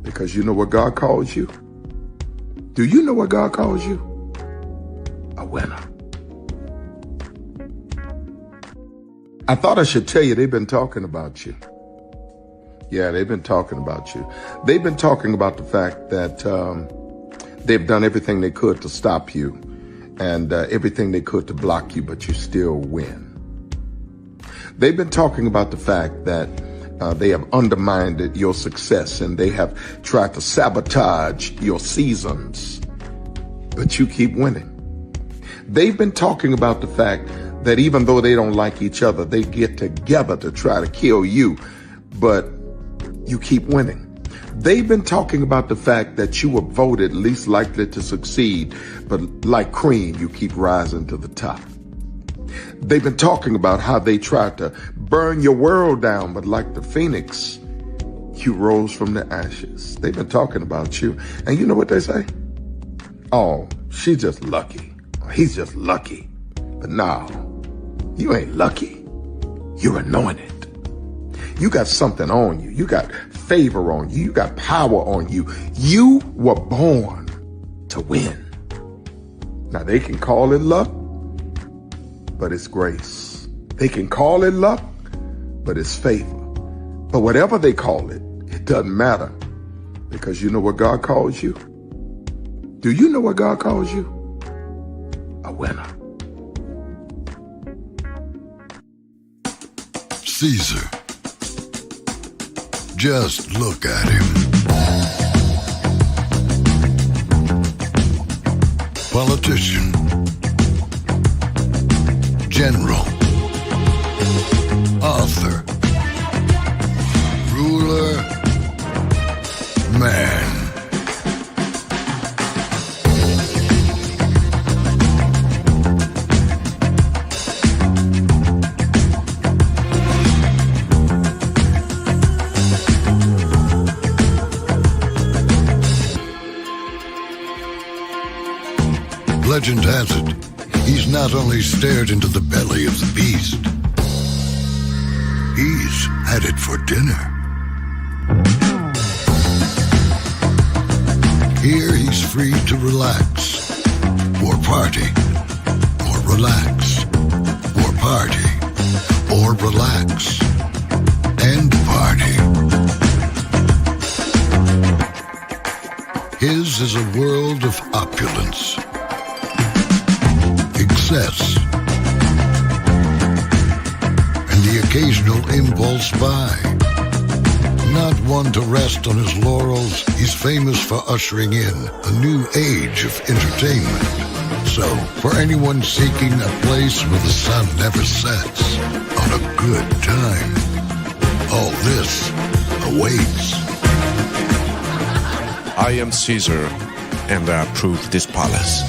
because you know what God calls you? Do you know what God calls you? A winner. I thought I should tell you they've been talking about you. Yeah, they've been talking about you. They've been talking about the fact that they've done everything they could to stop you and everything they could to block you, but you still win. They've been talking about the fact that they have undermined your success and they have tried to sabotage your seasons, but you keep winning. They've been talking about the fact that even though they don't like each other, they get together to try to kill you, but you keep winning. They've been talking about the fact that you were voted least likely to succeed, but like cream, you keep rising to the top. They've been talking about how they tried to burn your world down, but like the phoenix, you rose from the ashes. They've been talking about you. And you know what they say? Oh, she's just lucky. He's just lucky. But no, you ain't lucky. You're anointed. You got something on you. You got favor on you. You got power on you. You were born to win. Now they can call it luck, but it's grace. They can call it luck, but it's favor. But whatever they call it, it doesn't matter, because you know what God calls you? Do you know what God calls you? A winner. Caesar. Just look at him. Politician. General. Author. Ruler. Man. Legend has it, he's not only stared into the belly of the beast, he's had it for dinner. Here he's free to relax, or party, or relax, or party, or relax, and party. His is a world of opulence, excess, and the occasional impulse buy. Not one to rest on his laurels, he's famous for ushering in a new age of entertainment. So, for anyone seeking a place where the sun never sets on a good time, all this awaits. I am Caesar, and I approve this palace.